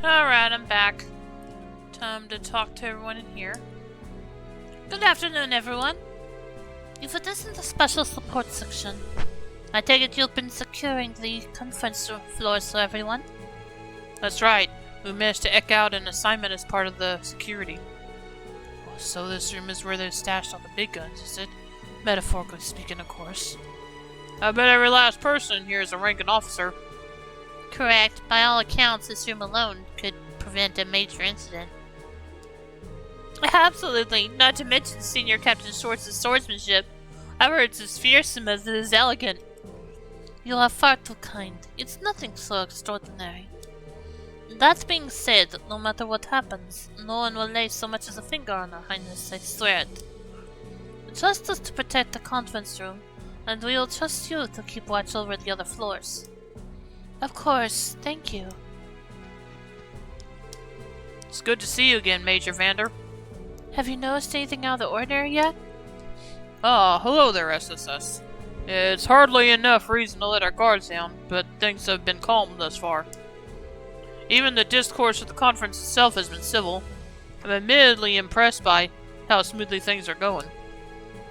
Alright, I'm back. Time to talk to everyone in here. Good afternoon, everyone. You've attended the special support section. I take it you've been securing the conference floors for everyone? That's right. We managed to eke out an assignment as part of the security. Oh, so this room is where they've stashed all the big guns, is it? Metaphorically speaking, of course. I bet every last person here is a ranking officer. Correct. By all accounts, this room alone could prevent a major incident. Absolutely. Not to mention Senior Captain Schwartz's swordsmanship. I've heard it's as fearsome as it is elegant. You are far too kind. It's nothing so extraordinary. That being said, no matter what happens, no one will lay so much as a finger on Her Highness, I swear it. Trust us to protect the conference room, and we will trust you to keep watch over the other floors. Of course, thank you. It's good to see you again, Major Vander. Have you noticed anything out of the ordinary yet? Hello there, SSS. It's hardly enough reason to let our guards down, but things have been calm thus far. Even the discourse at the conference itself has been civil. I'm admittedly impressed by how smoothly things are going.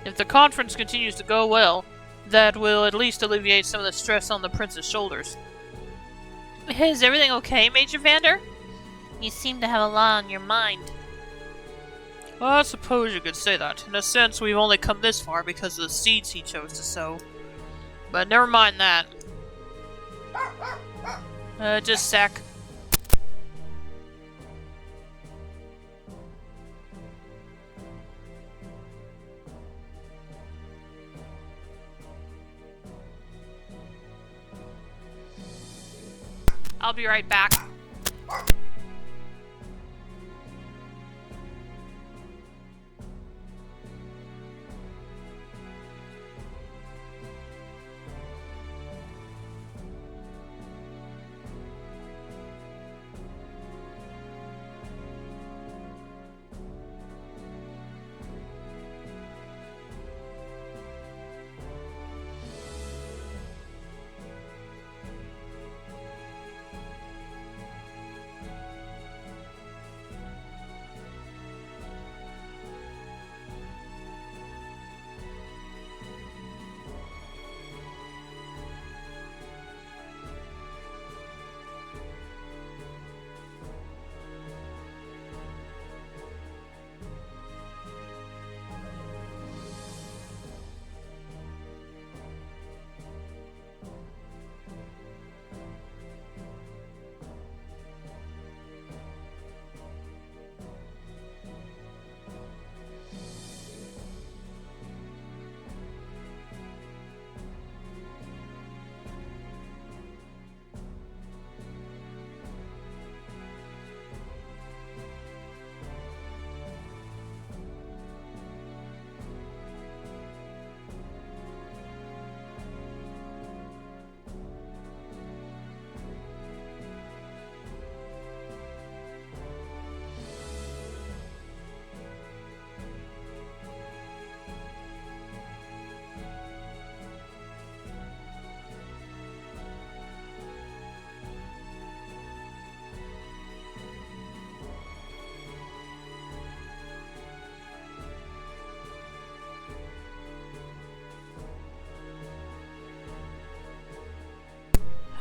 If the conference continues to go well, that will at least alleviate some of the stress on the prince's shoulders. Is everything okay, Major Vander? You seem to have a lot on your mind. Well, I suppose you could say that. In a sense, we've only come this far because of the seeds he chose to sow. But never mind that. Just a sec. I'll be right back.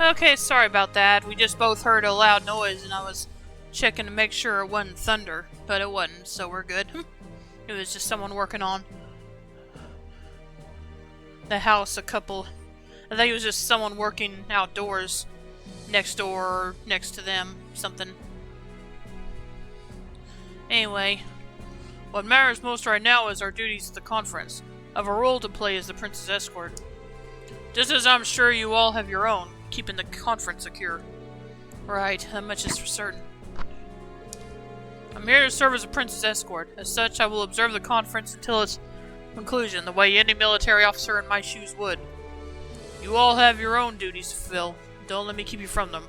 Okay, sorry about that. We just both heard a loud noise and I was checking to make sure it wasn't thunder, but it wasn't, so we're good. It was just someone working on the house, I think it was just someone working outdoors next door or next to them, something. Anyway, what matters most right now is our duties at the conference. I have a role to play as the prince's escort. Just as I'm sure you all have your own, keeping the conference secure. Right, that much is for certain. I'm here to serve as a prince's escort. As such, I will observe the conference until its conclusion, the way any military officer in my shoes would. You all have your own duties to fulfill. Don't let me keep you from them.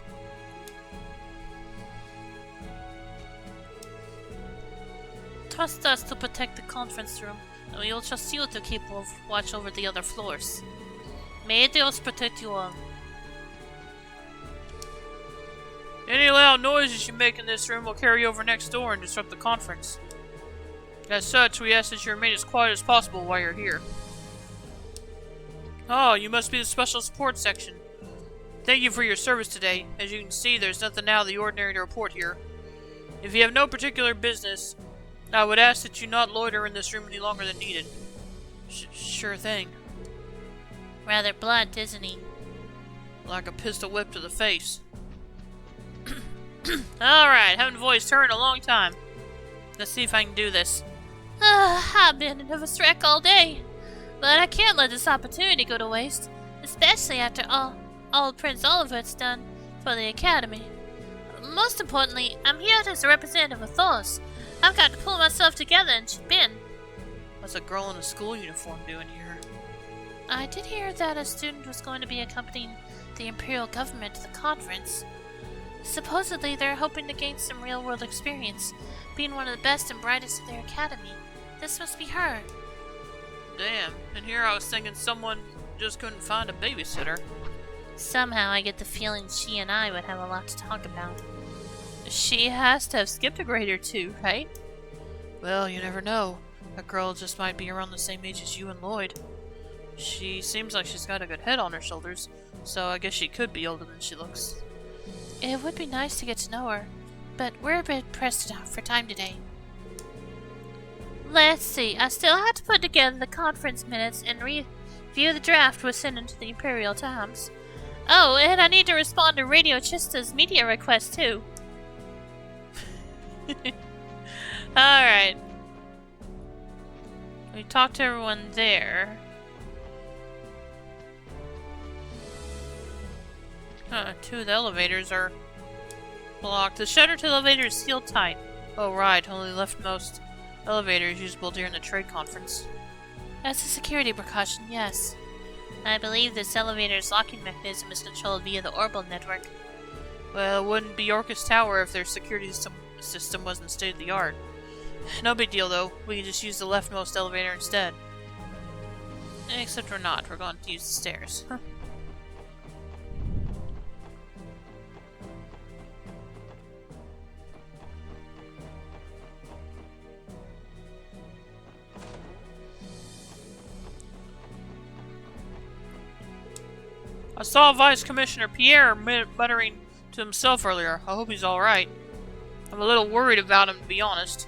Trust us to protect the conference room, and we will trust you to keep watch over the other floors. May Dios protect you all. Any loud noises you make in this room will carry over next door and disrupt the conference. As such, we ask that you remain as quiet as possible while you're here. Oh, you must be the special support section. Thank you for your service today. As you can see, there's nothing out of the ordinary to report here. If you have no particular business, I would ask that you not loiter in this room any longer than needed. Sure thing. Rather blunt, isn't he? Like a pistol whip to the face. Alright, haven't voiced her in a long time. Let's see if I can do this. I've been in a wreck all day. But I can't let this opportunity go to waste. Especially after all Prince Oliver's done for the Academy. Most importantly, I'm here as a representative of Thor's. I've got to pull myself together and chip in. What's a girl in a school uniform doing here? I did hear that a student was going to be accompanying the Imperial government to the conference. Supposedly, they're hoping to gain some real-world experience, being one of the best and brightest of their academy. This must be her. Damn, and here I was thinking someone just couldn't find a babysitter. Somehow I get the feeling she and I would have a lot to talk about. She has to have skipped a grade or two, right? Well, you never know. A girl just might be around the same age as you and Lloyd. She seems like she's got a good head on her shoulders, so I guess she could be older than she looks. It would be nice to get to know her, but we're a bit pressed for time today. Let's see, I still have to put together the conference minutes and review the draft was sent into the Imperial Times. Oh, and I need to respond to Radio Chista's media request too. Alright. We talked to everyone there. Two of the elevators are blocked. The shutter to the elevator is sealed tight. Oh right, only leftmost elevator is usable during the trade conference. As a security precaution, yes. I believe this elevator's locking mechanism is controlled via the orbital network. Well, it wouldn't be Orcus Tower if their security system wasn't state-of-the-art. No big deal though, we can just use the leftmost elevator instead. Except we're not, we're going to use the stairs. I saw Vice Commissioner Pierre muttering to himself earlier. I hope he's alright. I'm a little worried about him, to be honest.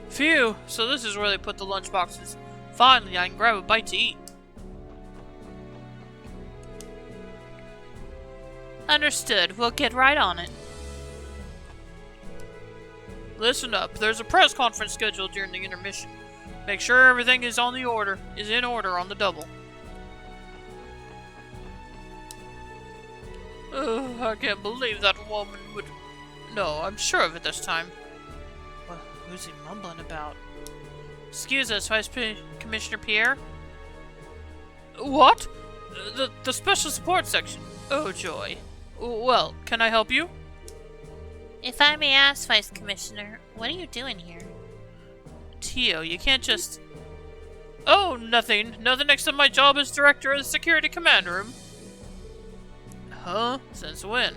Phew, so this is where they put the lunchboxes. Finally, I can grab a bite to eat. Understood. We'll get right on it. Listen up. There's a press conference scheduled during the intermission. Make sure everything is in order on the double. I can't believe that woman would... No, I'm sure of it this time. Well, who's he mumbling about? Excuse us, Commissioner Pierre? What? The special support section? Oh, joy. Well, can I help you? If I may ask, Vice Commissioner, what are you doing here? Tio, you can't just... Oh, nothing. Nothing except my job as director of the security command room. Huh? Since when?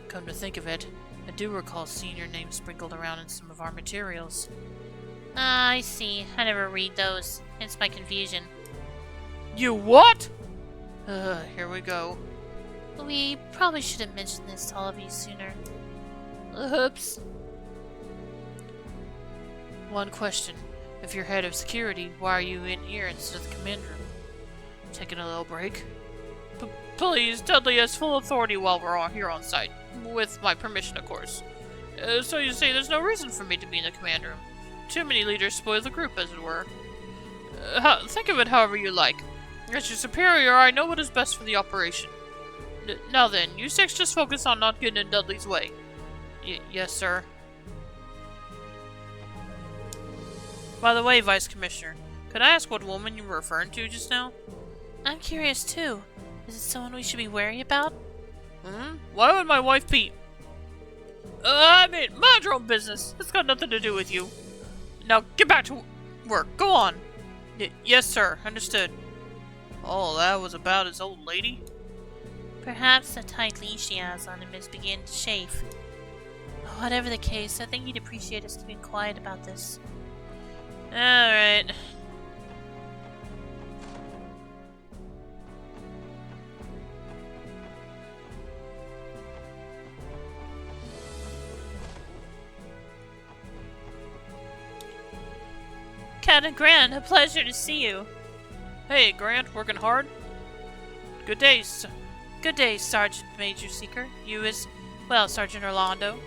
Come to think of it, I do recall seeing your name sprinkled around in some of our materials. Ah, I see. I never read those. Hence my confusion. You what? Here we go. We probably should have mentioned this to all of you sooner. Oops. One question. If you're head of security, why are you in here instead of the command room? Taking a little break? Please, Dudley has full authority while we're all here on site. With my permission, of course. So you see, there's no reason for me to be in the command room. Too many leaders spoil the group, as it were. Think of it however you like. As your superior, I know what is best for the operation. Now then, you six just focus on not getting in Dudley's way. Yes, sir. By the way, Vice Commissioner, could I ask what woman you were referring to just now? I'm curious too. Is it someone we should be wary about? Why would my wife be... I mean, mind your own business. It's got nothing to do with you. Now, get back to work. Go on. Yes, sir. Understood. Oh, that was about his old lady? Perhaps the tight leash she has on him is beginning to chafe. Whatever the case, I think he'd appreciate us keeping quiet about this. Alright. Captain Grant, a pleasure to see you. Hey, Grant, working hard? Good day, Good day, Sergeant Major Seeker. You as well, Sergeant Orlando.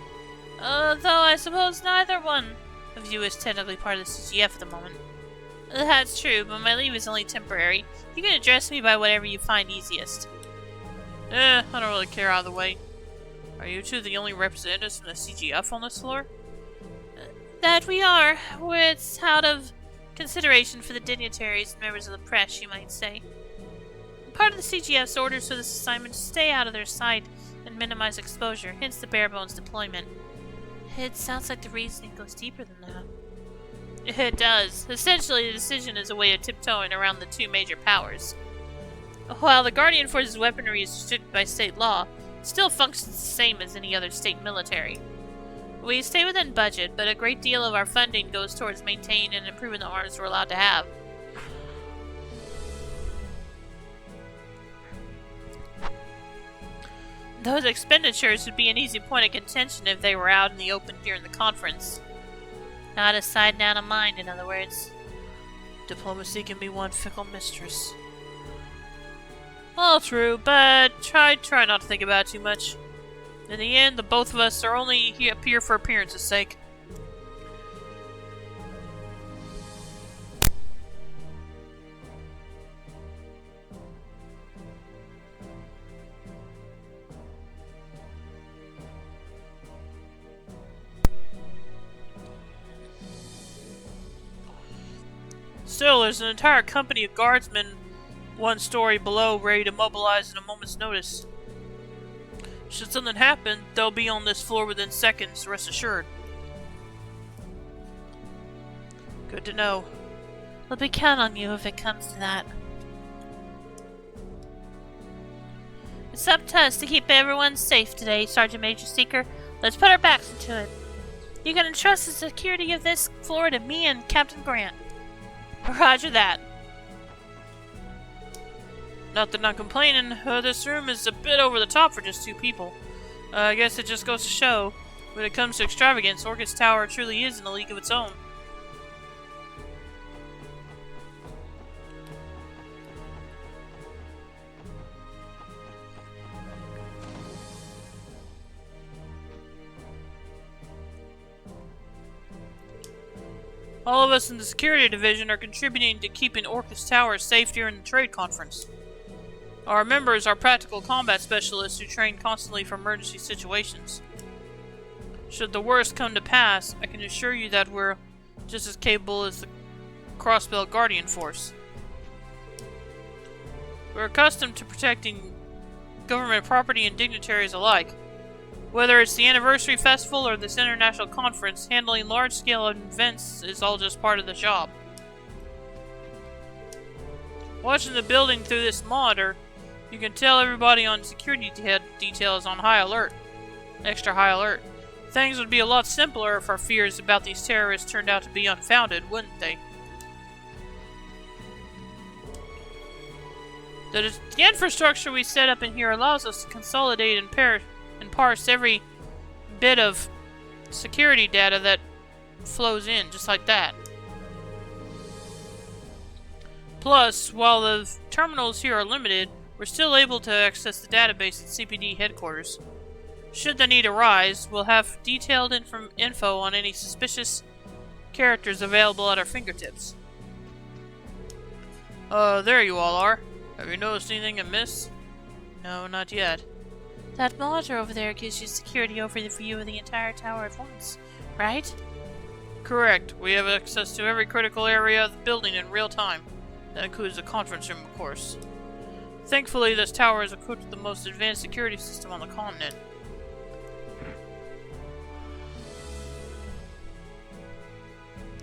Though I suppose neither one of you is technically part of the CGF at the moment. That's true, but my leave is only temporary. You can address me by whatever you find easiest. I don't really care either way. Are you two the only representatives from the CGF on this floor? That we are. It's out of consideration for the dignitaries and members of the press, you might say. Part of the CGF's orders for this assignment to stay out of their sight and minimize exposure, hence the bare-bones deployment. It sounds like the reasoning goes deeper than that. It does. Essentially, the decision is a way of tiptoeing around the two major powers. While the Guardian Force's weaponry is restricted by state law, it still functions the same as any other state military. We stay within budget, but a great deal of our funding goes towards maintaining and improving the arms we're allowed to have. Those expenditures would be an easy point of contention if they were out in the open during the conference. Not a side down of mind, in other words. Diplomacy can be one fickle mistress. All true, but try not to think about it too much. In the end, the both of us are only here for appearance's sake. Still, there's an entire company of guardsmen one story below ready to mobilize at a moment's notice. Should something happen, they'll be on this floor within seconds, rest assured. Good to know. We'll be counting on you if it comes to that. It's up to us to keep everyone safe today, Sergeant Major Seeker. Let's put our backs into it. You can entrust the security of this floor to me and Captain Grant. Roger that. Not that I'm complaining, this room is a bit over the top for just two people. I guess it just goes to show, when it comes to extravagance, Orchis Tower truly is in a league of its own. All of us in the security division are contributing to keeping Orchis Tower safe during the trade conference. Our members are practical combat specialists who train constantly for emergency situations. Should the worst come to pass, I can assure you that we're just as capable as the Crossbelt Guardian Force. We're accustomed to protecting government property and dignitaries alike. Whether it's the anniversary festival or this international conference, handling large-scale events is all just part of the job. Watching the building through this monitor, you can tell everybody on security detail is on high alert. Extra high alert. Things would be a lot simpler if our fears about these terrorists turned out to be unfounded, wouldn't they? The infrastructure we set up in here allows us to consolidate and parse every bit of security data that flows in, just like that. Plus, while the terminals here are limited, we're still able to access the database at CPD headquarters. Should the need arise, we'll have detailed info on any suspicious characters available at our fingertips. There you all are. Have you noticed anything amiss? No, not yet. That monitor over there gives you security overview of the entire tower at once, right? Correct. We have access to every critical area of the building in real time. That includes the conference room, of course. Thankfully, this tower is equipped with the most advanced security system on the continent.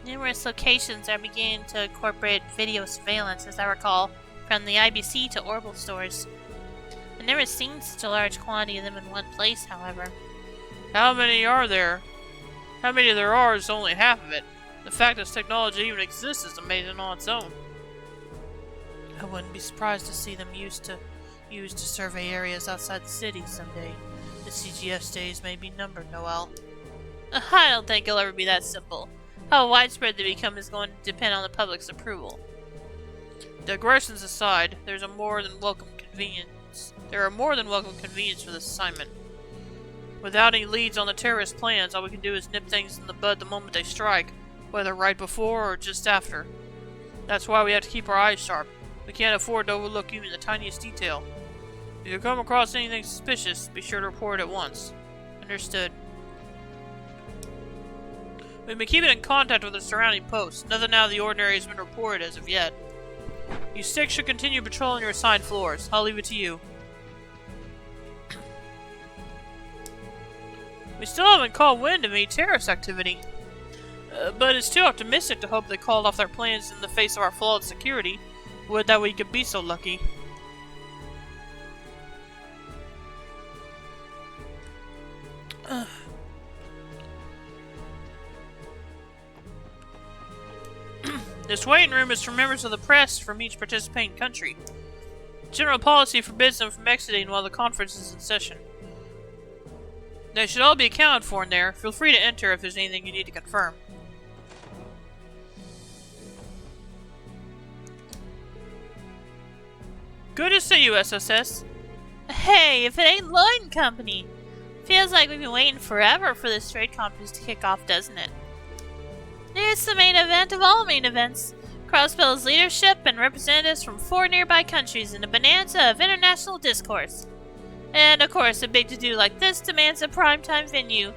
Numerous locations are beginning to incorporate video surveillance, as I recall. from the IBC to Orbital stores. I've never seen such a large quantity of them in one place, however. How many are there? How many there are is only half of it. The fact this technology even exists is amazing on its own. I wouldn't be surprised to see them used to survey areas outside the city someday. The CGS days may be numbered, Noel. I don't think it'll ever be that simple. How widespread they become is going to depend on the public's approval. Digressions aside, there are more than welcome convenience for this assignment. Without any leads on the terrorist plans, all we can do is nip things in the bud the moment they strike, whether right before or just after. That's why we have to keep our eyes sharp. We can't afford to overlook even the tiniest detail. If you come across anything suspicious, be sure to report it at once. Understood. We've been keeping in contact with the surrounding posts. Nothing out of the ordinary has been reported as of yet. You six should continue patrolling your assigned floors. I'll leave it to you. We still haven't caught wind of any terrorist activity. But it's too optimistic to hope they called off their plans in the face of our flawed security. Would that we could be so lucky. This waiting room is for members of the press from each participating country. General policy forbids them from exiting while the conference is in session. They should all be accounted for in there. Feel free to enter if there's anything you need to confirm. Good to see you, SSS. Hey, if it ain't Lloyd and Company! Feels like we've been waiting forever for this trade conference to kick off, doesn't it? It's the main event of all main events. Crossbell's leadership and representatives from 4 nearby countries in a bonanza of international discourse. And of course, a big to-do like this demands a primetime venue.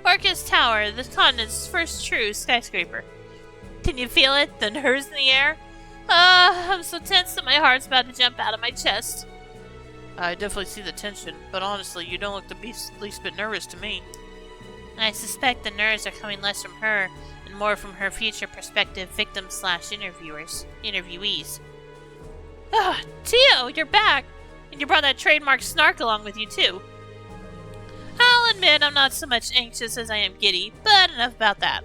Orcus Tower, the continent's first true skyscraper. Can you feel it? The nerves in the air? I'm so tense that my heart's about to jump out of my chest. I definitely see the tension, but honestly, you don't look the least bit nervous to me. I suspect the nerves are coming less from her and more from her future prospective victims/interviewees. Ah, Tio, you're back! And you brought that trademark snark along with you, too. I'll admit I'm not so much anxious as I am giddy, but enough about that.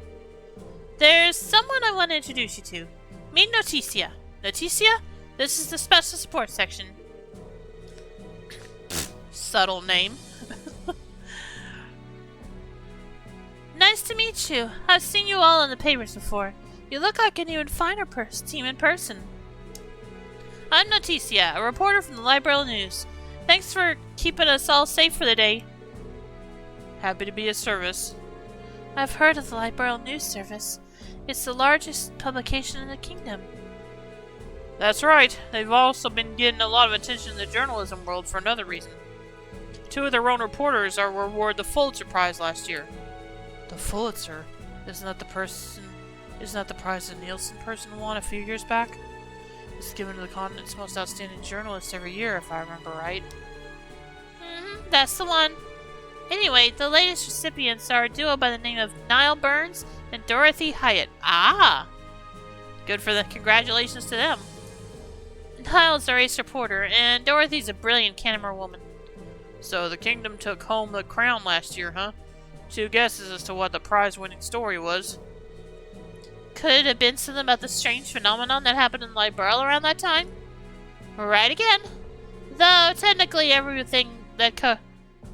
There's someone I want to introduce you to. Meet Noticia. Noticia? This is the special support section. Subtle name. Nice to meet you. I've seen you all in the papers before. You look like an even finer team in person. I'm Noticia, a reporter from the Liberal News. Thanks for keeping us all safe for the day. Happy to be of service. I've heard of the Liberal News Service. It's the largest publication in the kingdom. That's right. They've also been getting a lot of attention in the journalism world for another reason. 2 of their own reporters are awarded the Pulitzer Prize last year. The Pulitzer? Isn't that the prize that Nielsen person won a few years back? It's given to the continent's most outstanding journalist every year, if I remember right. That's the one. Anyway, the latest recipients are a duo by the name of Niall Burns and Dorothy Hyatt. Ah! Good for them. Congratulations to them. Niall's our ace reporter, and Dorothy's a brilliant camera woman. So the kingdom took home the crown last year, huh? 2 guesses as to what the prize-winning story was. Could it have been something about the strange phenomenon that happened in Liberal around that time? Right again. Though, technically, everything that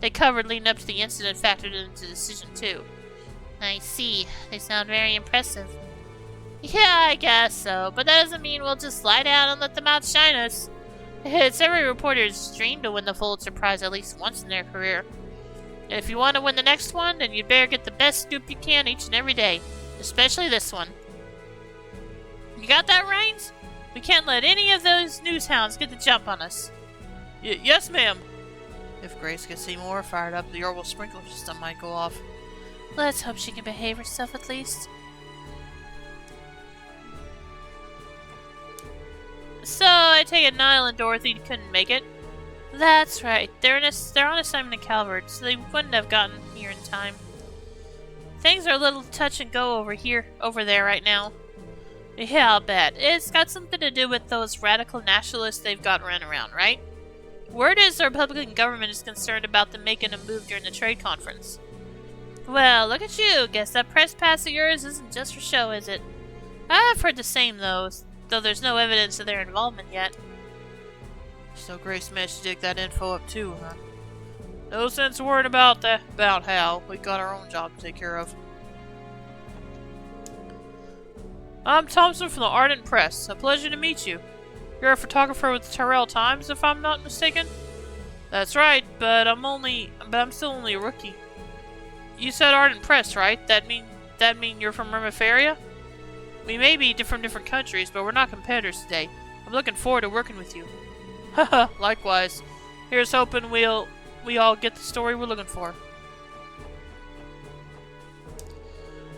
they covered leading up to the incident factored into the decision, too. I see. They sound very impressive. Yeah, I guess so, but that doesn't mean we'll just lie down and let them outshine us. It's every reporter's dream to win the Pulitzer Prize at least once in their career. And if you want to win the next one, then you'd better get the best scoop you can each and every day. Especially this one. You got that, Raines? We can't let any of those news hounds get the jump on us. Yes, ma'am. If Grace gets any more fired up, the orbital sprinkler system might go off. Let's hope she can behave herself at least. So, I take it Niall and Dorothy couldn't make it? That's right. They're on assignment in Calvert, so they wouldn't have gotten here in time. Things are a little touch and go over there right now. Yeah, I'll bet. It's got something to do with those radical nationalists they've got running around, right? Word is the Republican government is concerned about them making a move during the trade conference. Well, look at you. Guess that press pass of yours isn't just for show, is it? I've heard the same, though there's no evidence of their involvement yet. So Grace managed to dig that info up too, huh? No sense worrying about Hal. We got our own job to take care of. I'm Thompson from the Ardent Press. A pleasure to meet you. You're a photographer with the Tyrrell Times, if I'm not mistaken? That's right, but I'm still only a rookie. You said Ardent Press, right? That mean you're from Remifaria? We may be from different countries, but we're not competitors today. I'm looking forward to working with you. Haha, likewise. Here's hoping we all get the story we're looking for.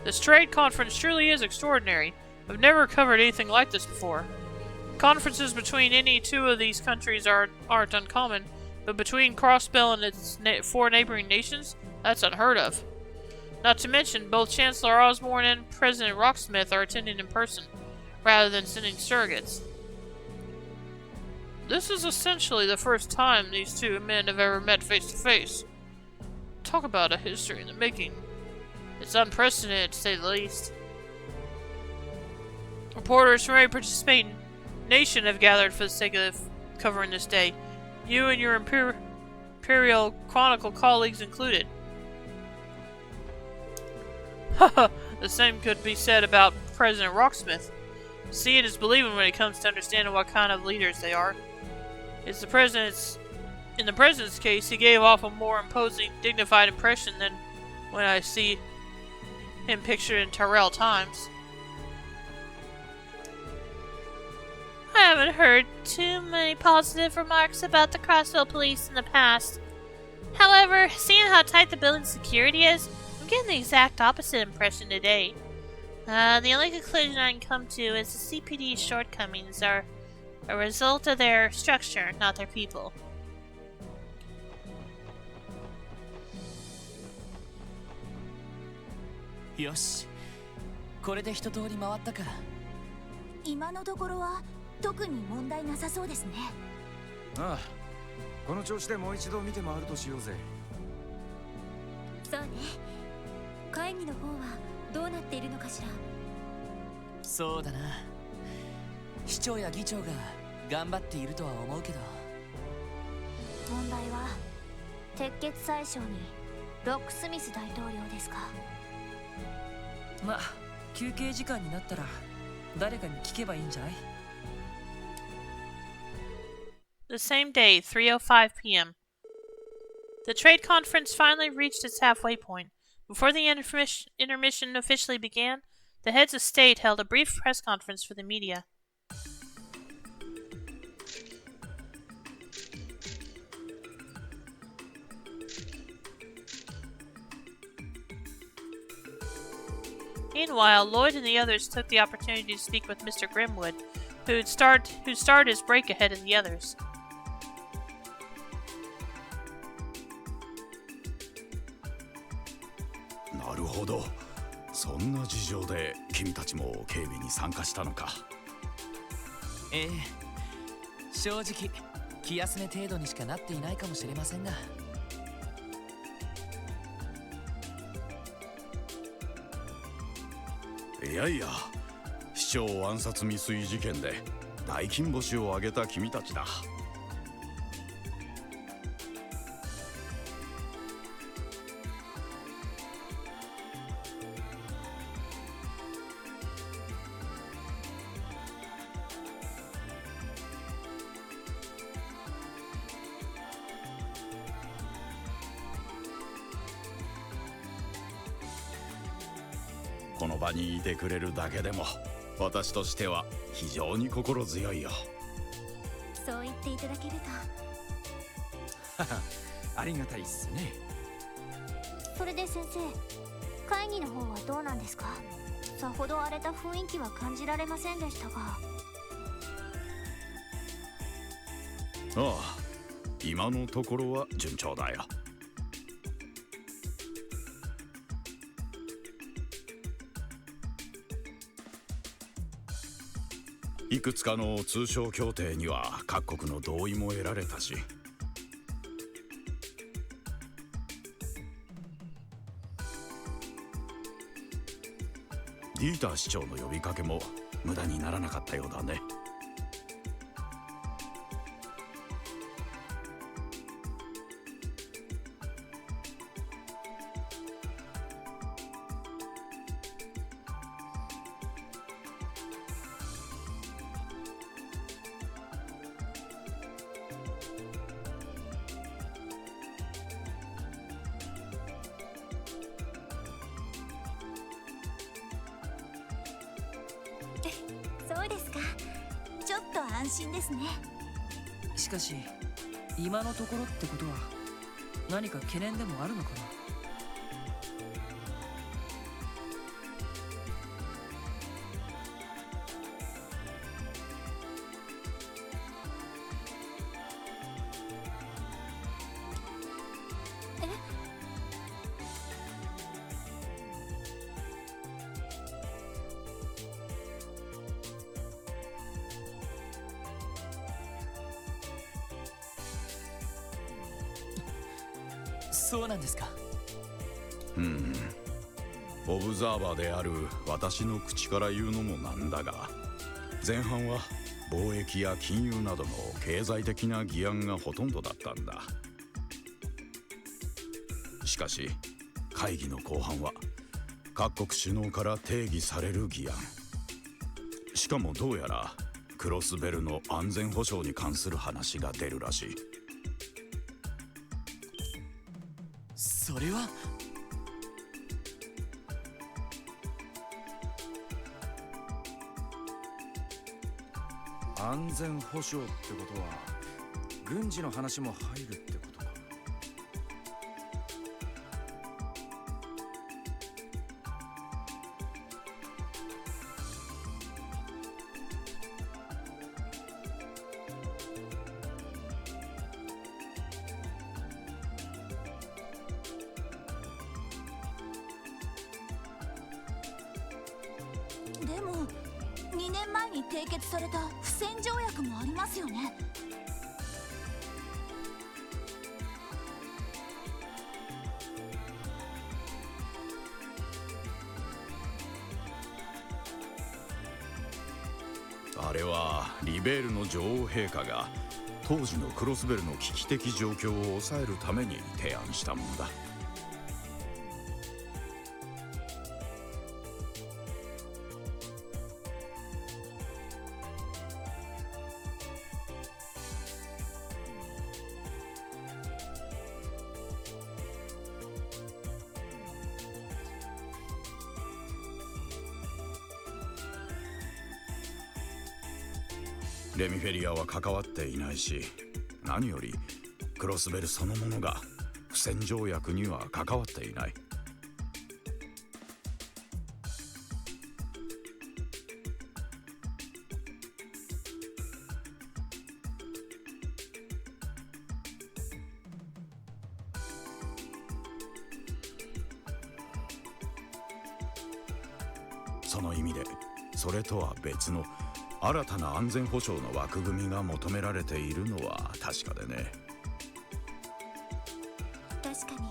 This trade conference truly is extraordinary. I've never covered anything like this before. Conferences between any two of these countries aren't uncommon, but between Crossbell and its 4 neighboring nations, that's unheard of. Not to mention, both Chancellor Osborne and President Rocksmith are attending in person, rather than sending surrogates. This is essentially the first time these two men have ever met face to face. Talk about a history in the making. It's unprecedented, to say the least. Reporters from every participating nation have gathered for the sake of covering this day. You and your Imperial Chronicle colleagues included. Haha, the same could be said about President Rocksmith. Seeing is believing when it comes to understanding what kind of leaders they are. In the president's case, he gave off a more imposing, dignified impression than when I see him pictured in Tyrrell Times. I haven't heard too many positive remarks about the Crossville police in the past. However, seeing how tight the building's security is, I'm getting the exact opposite impression today. The only conclusion I can come to is the CPD's shortcomings are a result of their structure, not their people. Yoshi, これで一通り回ったか。今のところは特に問題なさそうですね。ああ、この調子でもう一度見て回るとしようぜ。そうね。会議の方はどうなっているのかしら。そうだな。市長や議長が頑張っているとは思うけど。問題は鉄血宰相にロックスミス大統領ですか。ま、休憩時間になったら誰かに聞けばいいんじゃない？ The same day, 3:05 p.m. The trade conference finally reached its halfway point. Before the intermission officially began, the heads of state held a brief press conference for the media. Meanwhile, Lloyd and the others took the opportunity to speak with Mr. Grimwood, who started his break ahead of the others. Naるほど。そんな事情で君たちも警備に参加したのか。ええ、正直気休め程度にしかなっていないかもしれませんが。いやいや、市長暗殺未遂事件で大金星を挙げた君たちだ。この場にいてくれるだけでも私としては非常に心強いよ。そう言っていただけると。ありがたいっすね。それで先生、会議の方はどうなんですか？さほど荒れた雰囲気は感じられませんでしたが。ああ、今のところは順調だよ。いくつかの通商協定には各国の同意も得られたし、ディーター市長の呼びかけも無駄にならなかったようだね。そうですか。ちょっと安心ですね。しかし今のところってことは何か懸念でもあるのかな。そうなんですか。オブザーバーである私の口から言うのもなんだが、前半は貿易や金融などの経済的な議案がほとんどだったんだ。しかし会議の後半は各国首脳から定義される議案、しかもどうやらクロスベルの安全保障に関する話が出るらしい。それは安全保障ってことは軍事の話も入るってことか。でも2年前に締結された不戦条約もありますよね。あれはリベールの女王陛下が当時のクロスベルの危機的状況を抑えるために提案したものだ。レミフェリアは関わっていないし、何よりクロスベルそのものが不戦条約には関わっていない。その意味でそれとは別の新たな安全保障の枠組みが求められているのは確かでね。確かに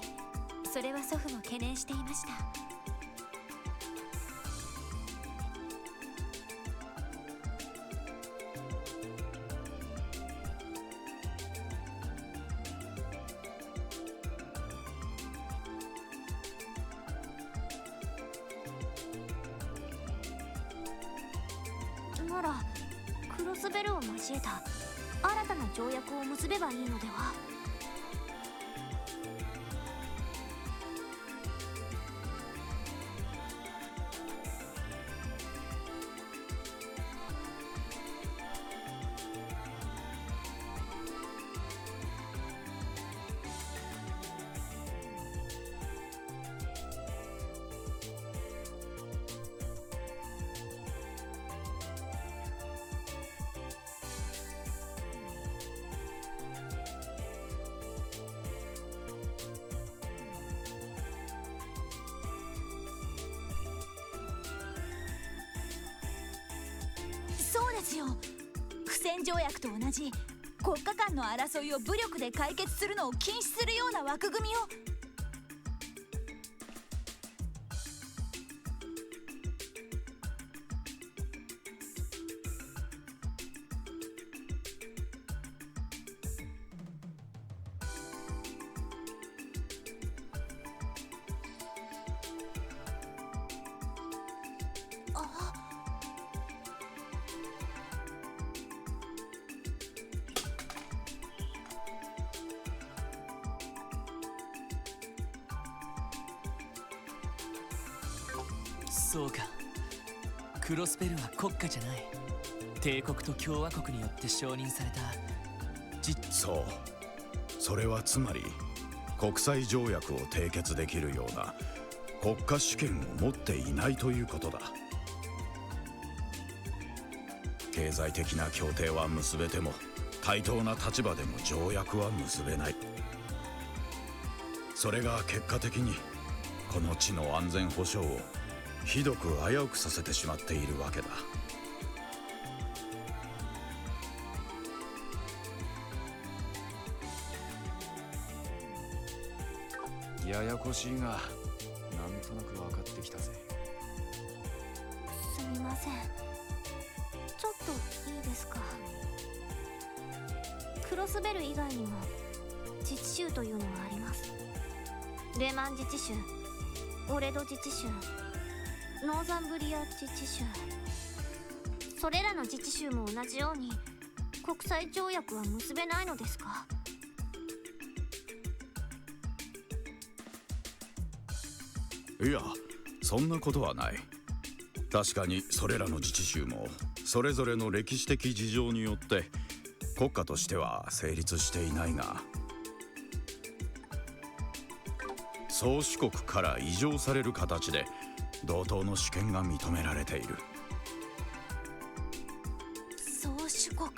それは祖父も懸念していました。ならクロスベルを交えた新たな条約を結べばいいのでは。ですよ。不戦条約と同じ国家間の争いを武力で解決するのを禁止するような枠組みを。そうか、クロスベルは国家じゃない、帝国と共和国によって承認されたそう、それはつまり国際条約を締結できるような国家主権を持っていないということだ。経済的な協定は結べても対等な立場での条約は結べない。それが結果的にこの地の安全保障をひどく危うくさせてしまっているわけだ。ややこしいが、なんとなく分かってきたぜ。すみません、ちょっといいですか。クロスベル以外にも自治州というのがあります。レマン自治州、オレド自治州、ノーザンブリア自治州。それらの自治州も同じように国際条約は結べないのですか？いや、そんなことはない。確かにそれらの自治州もそれぞれの歴史的事情によって国家としては成立していないが、宗主国から移譲される形で同等の主権が認められている。宗主国。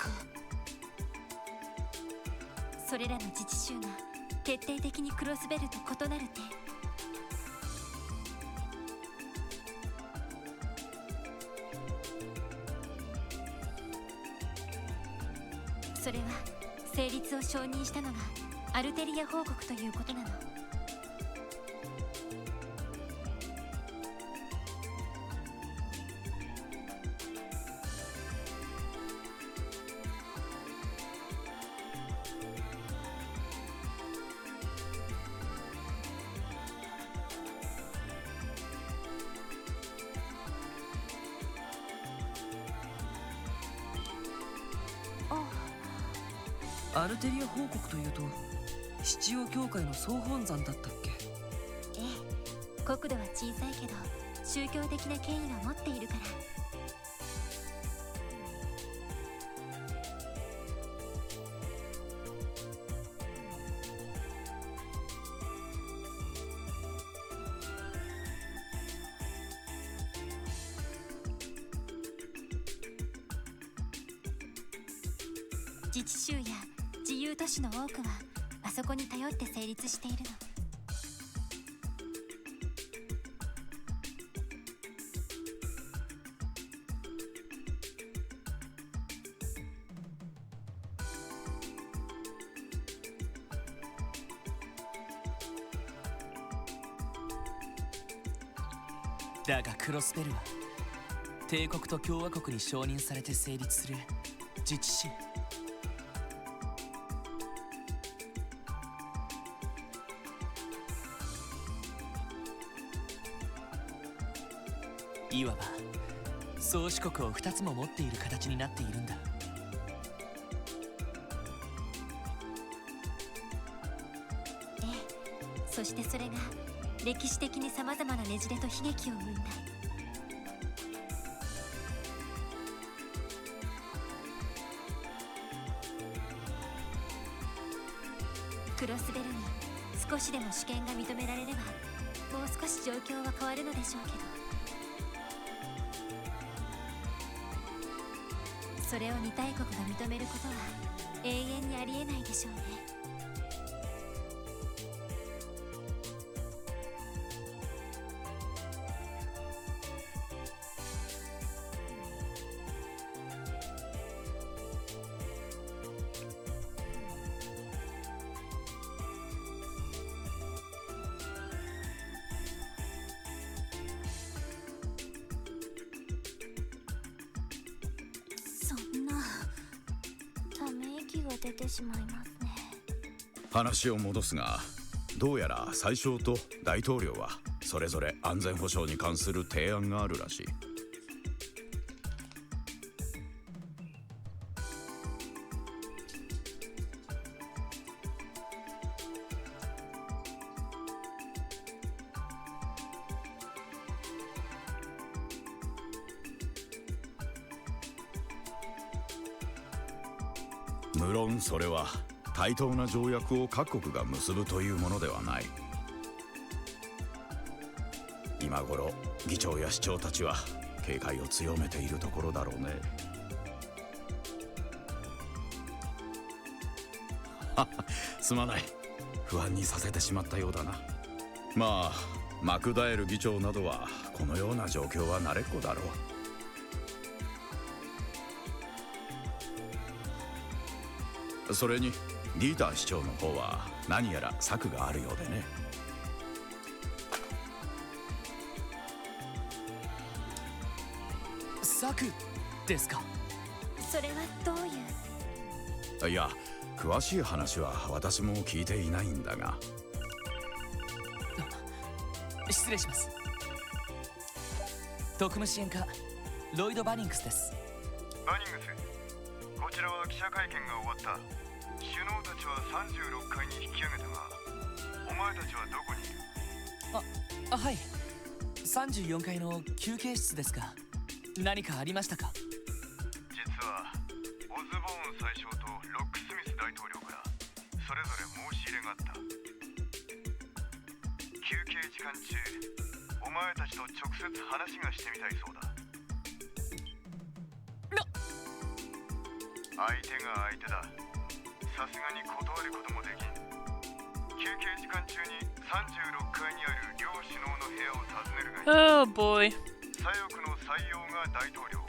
それらの自治州が決定的にクロスベルと異なる点。それは成立を承認したのがアルテリア報国ということなの。アルテリア報国というと七葉教会の総本山だったっけ？ええ、国土は小さいけど宗教的な権威は持っているから。自治州や自由都市の多くはあそこに頼って成立しているの。だがクロスベルは帝国と共和国に承認されて成立する自治州。いわば宗主国を2つも持っている形になっているんだ。ええ、そしてそれが歴史的にさまざまなねじれと悲劇を生んだ。クロスベルに少しでも主権が認められればもう少し状況は変わるのでしょうけど、それを2大国が認めることは永遠にありえないでしょうね。出てしまいますね。話を戻すが、どうやら宰相と大統領はそれぞれ安全保障に関する提案があるらしい。無論それは対等な条約を各国が結ぶというものではない。今頃議長や市長たちは警戒を強めているところだろうね。すまない、不安にさせてしまったようだな。まあマクダエル議長などはこのような状況は慣れっこだろう。それにリーダー市長の方は何やら策があるようでね。策ですか？それはどういう？いや、詳しい話は私も聞いていないんだが。失礼します。特務支援課ロイド・バニングスです。バニングス、こちらは記者会見が終わった。首脳たちは36階に引き上げたが、お前たちはどこにいる？はい、34階の休憩室ですが、何かありましたか？実はオズボーン宰相とロックスミス大統領からそれぞれ申し入れがあった。休憩時間中、お前たちと直接話がしてみたいそうだ。相手が相手だ。さすがに断ることもできん。休憩時間中に36階にある両首脳の部屋を訪ねるがいい。Oh boy. 左翼の採用が大統領、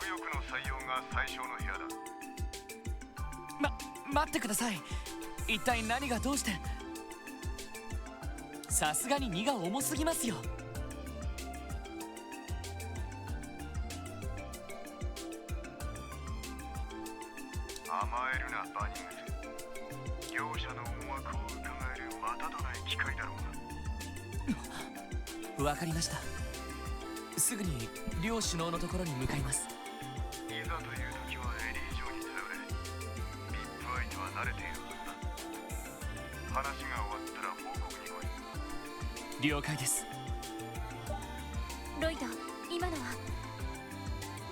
右翼の採用が宰相の部屋だ。待ってください。一体何がどうして？さすがに荷が重すぎますよ。甘えるな、バニングス。両者の思惑を伺えるまたとない機会だろうわかりました。すぐに両首脳のところに向かいます。いざという時はエリー城に頼れ。ビップ相手は慣れているはずだ。話が終わったら報告に来い。了解です。ロイド、今のは？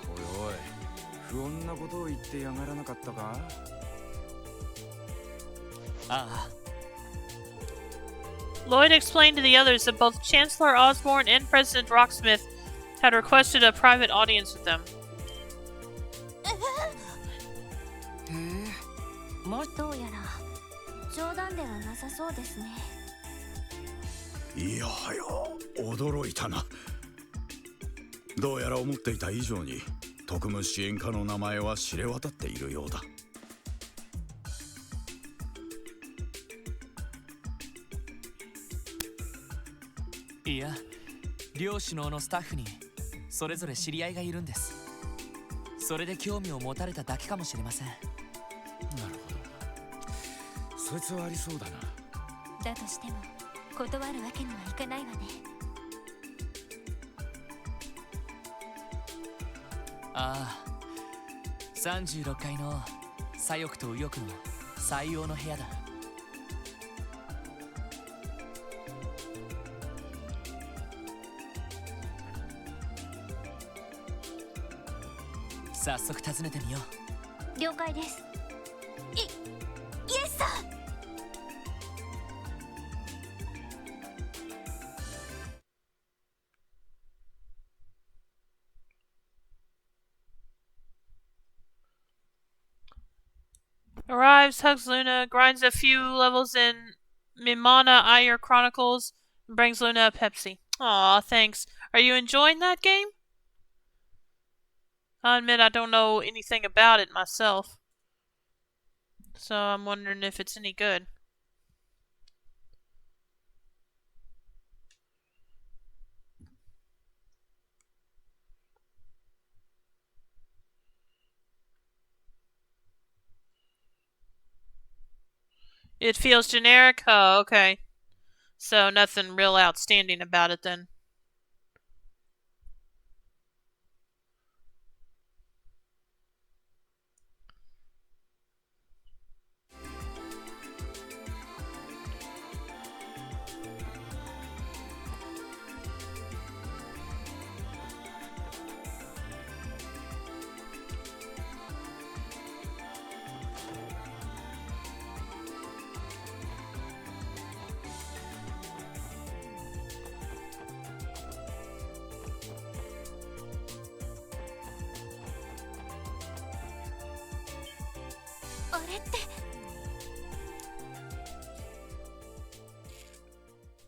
おいおい、不穏なことを言ってやがらなかったか？ああ。Lloyd explained to the others that both Chancellor Osborne and President Rocksmith had requested a private audience with them. どうやら冗談ではなさそうですね。いやはや、驚いたな。どうやら思っていた以上に特務支援課の名前は知れ渡っているようだ。いや、両首脳のスタッフにそれぞれ知り合いがいるんです。それで興味を持たれただけかもしれません。なるほど、そいつはありそうだな。だとしても断るわけにはいかないわね。ああ、36階の左翼と右翼の採用の部屋だ。早速訪ねてみよう。了解です。イエスさん。Arrives, hugs Luna, grinds a few levels in Mimana Ire Chronicles, and brings Luna a Pepsi. Aw, thanks. Are you enjoying that game? I admit I don't know anything about it myself, so I'm wondering if it's any good. It feels generic? Oh, okay. So nothing real outstanding about it then.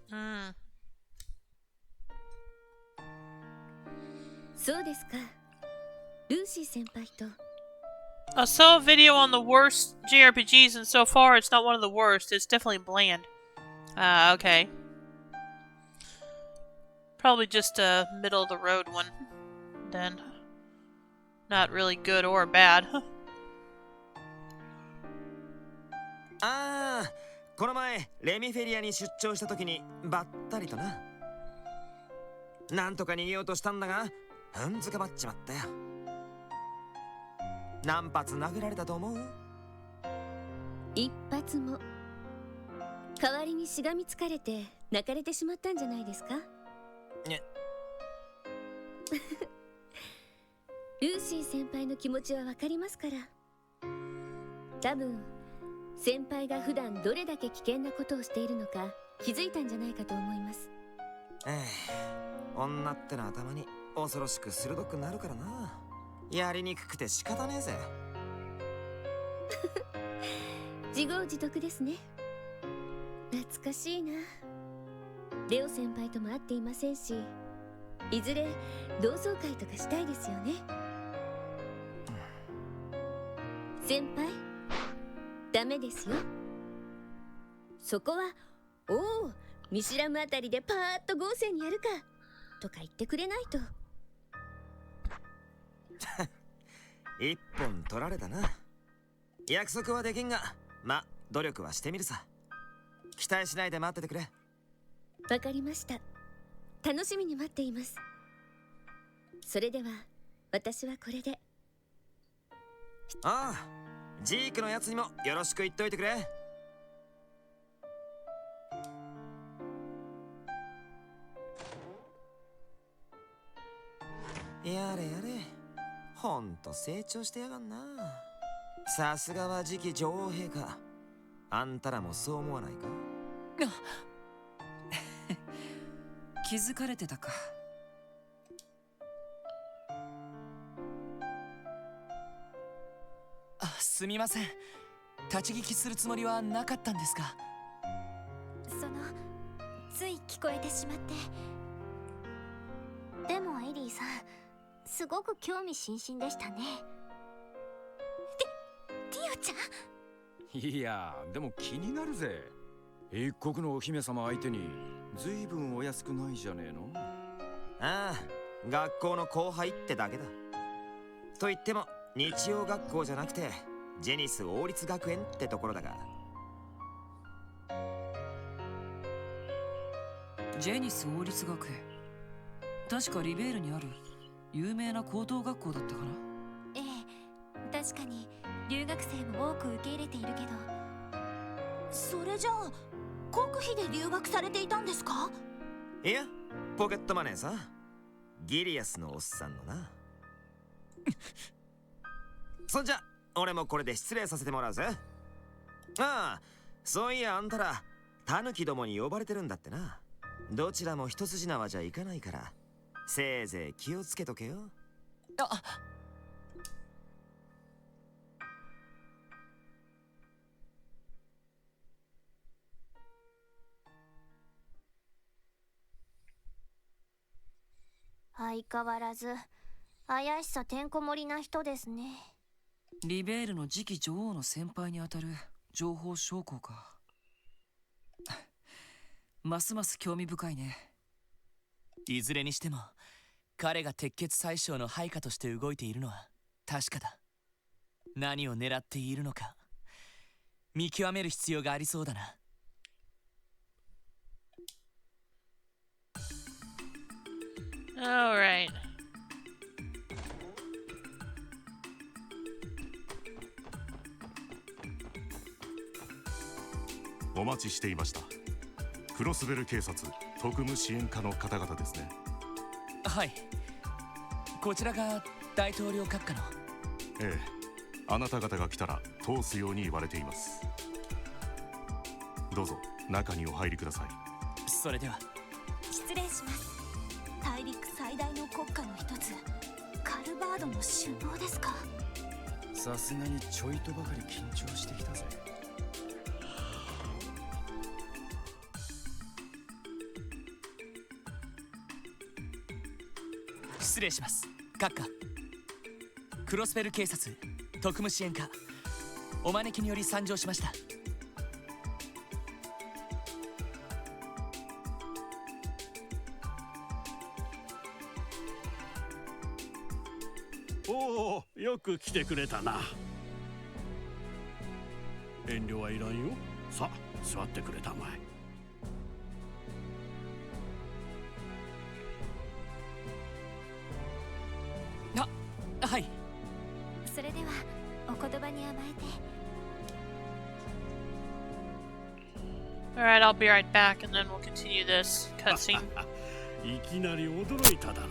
Hmm. そうですか。ルーシー先輩と。 I saw a video on the worst JRPGs, and so far it's not one of the worst. It's definitely bland. Ah, okay. Probably just a middle of the road one. Then. Not really good or bad. ああ、この前レミフェリアに出張した時にばったりとな。なんとか逃げようとしたんだが、ふんづかまっちまったよ。何発殴られたと思う？一発も。代わりにしがみつかれて泣かれてしまったんじゃないですか？ね。ルーシー先輩の気持ちはわかりますから。多分先輩が普段どれだけ危険なことをしているのか気づいたんじゃないかと思います。女ってのはたまに恐ろしく鋭くなるからな。やりにくくて仕方ねえぜ。自業自得ですね。懐かしいな。レオ先輩とも会っていませんし、いずれ同窓会とかしたいですよね。先輩、ダメですよ。そこは「おお、見知らぬあたりでパーッと豪勢にやるか」とか言ってくれないと。一本取られたな。約束はできんが、ま、努力はしてみるさ。期待しないで待っててくれ。わかりました。楽しみに待っています。それでは私はこれで。ああ、ジークのやつにもよろしく言っといてくれ。やれやれ、ほんと成長してやがんな。さすがは次期女王陛下。あんたらもそう思わないか？気づかれてたか。すみません。立ち聞きするつもりはなかったんですが。つい聞こえてしまって。でもエリーさん、すごく興味津々でしたね。ティオちゃん？いや、でも気になるぜ。一国のお姫様相手にずいぶんお安くないじゃねえの。ああ、学校の後輩ってだけだ。と言っても日曜学校じゃなくてジェニス王立学園ってところだが。ジェニス王立学園、確かリベールにある有名な高等学校だったかな。ええ、確かに留学生も多く受け入れているけど。それじゃあ国費で留学されていたんですか？いや、ポケットマネーさ。ギリアスのおっさんのな。そんじゃ俺もこれで失礼させてもらうぜ。ああ、そういやあんたらタヌキどもに呼ばれてるんだってな。どちらも一筋縄じゃいかないから、せいぜい気をつけとけよ。相変わらず怪しさてんこ盛りな人ですね。リベールの次期女王の先輩にあたる情報将校か。ますます興味深いね。いずれにしても彼が鉄血宰相の配下として動いているのは確かだ。何を狙っているのか見極める必要がありそうだな。Alright. お待ちしていました。クロスベル警察特務支援課の方々ですね。はい、こちらが大統領閣下の。ええ、あなた方が来たら通すように言われています。どうぞ中にお入りください。それでは。失礼します。大陸最大の国家の一つカルバードの首脳ですか。さすがにちょいとばかり緊張してきたぜ。失礼します、閣下。クロスベル警察特務支援課、お招きにより参上しました。おお、よく来てくれたな。遠慮はいらんよ。さあ座ってくれたまえ。はい。それではお言葉に甘えて。 Alright, I'll be right back and then we'll continue this cutscene. いきなり驚いただろう。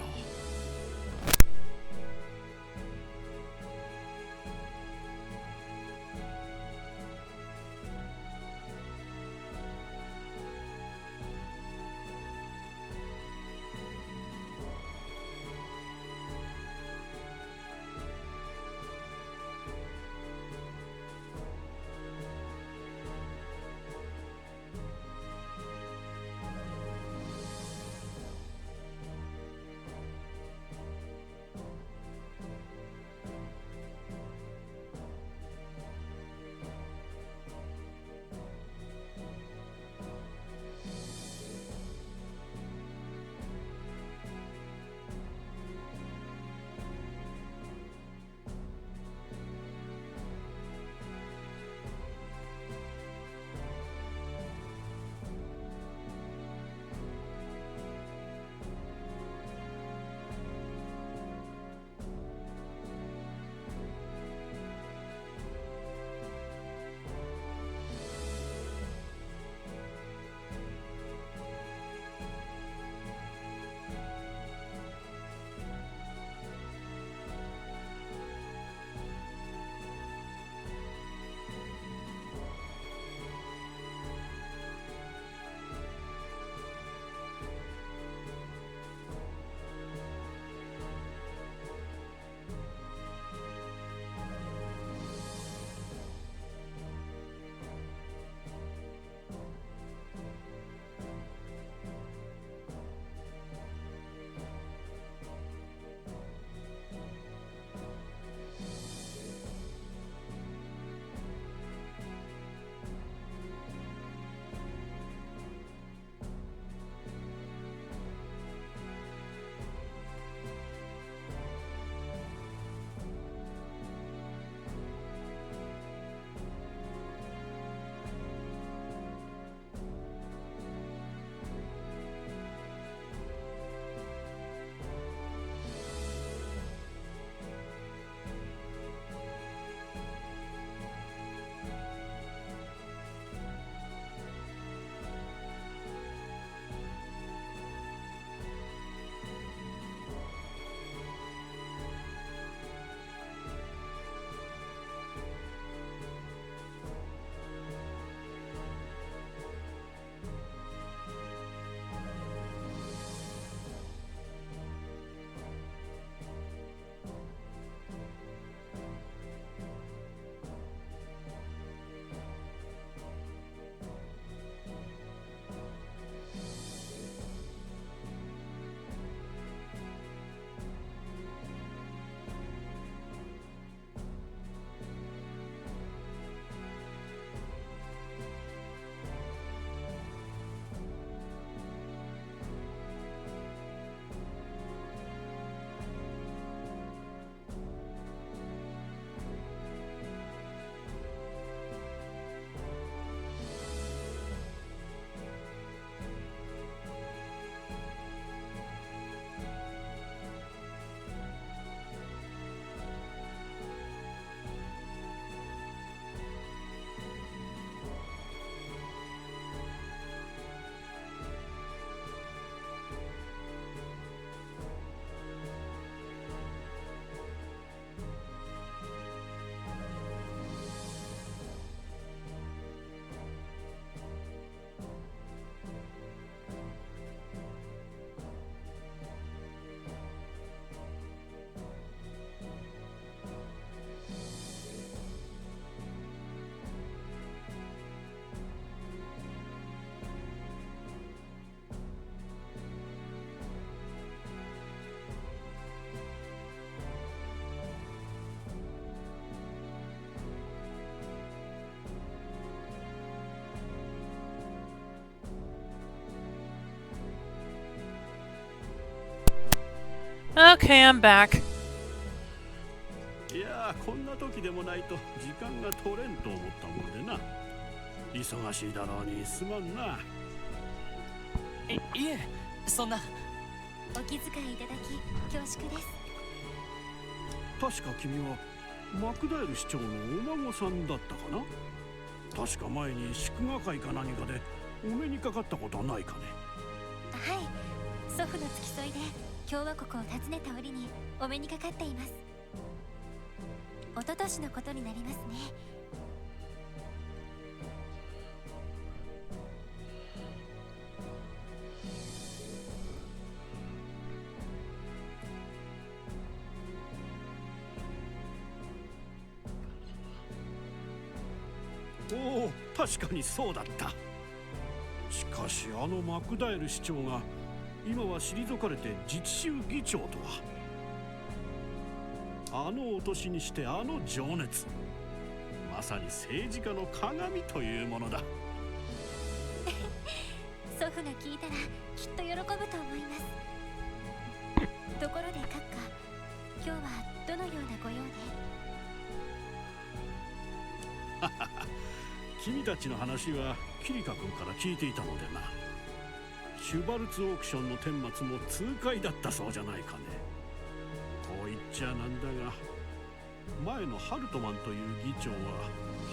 Okay, I'm back. いやー、こんな時でもないと時間が取れんと思ったもんでな。忙しいだろうにすまんな。いえ、そんな。お気遣いいただき恐縮です。確か君はマクダエル市長のお孫さんだったかな。確か前に祝賀会か何かでお目にかかったことはないかね。はい、祖父の付き添いで共和国を訪ねた折にお目にかかっています。一昨年のことになりますね。おお、確かにそうだった。しかしあのマクダエル市長が今は退かれて自治州議長とは。あのお年にしてあの情熱、まさに政治家の鏡というものだ。祖父が聞いたらきっと喜ぶと思います。ところで閣下、今日はどのようなご用で？君たちの話はキリカ君から聞いていたのでな。シュバルツオークションの顛末も痛快だったそうじゃないかね。こう言っちゃなんだが、前のハルトマンという議長は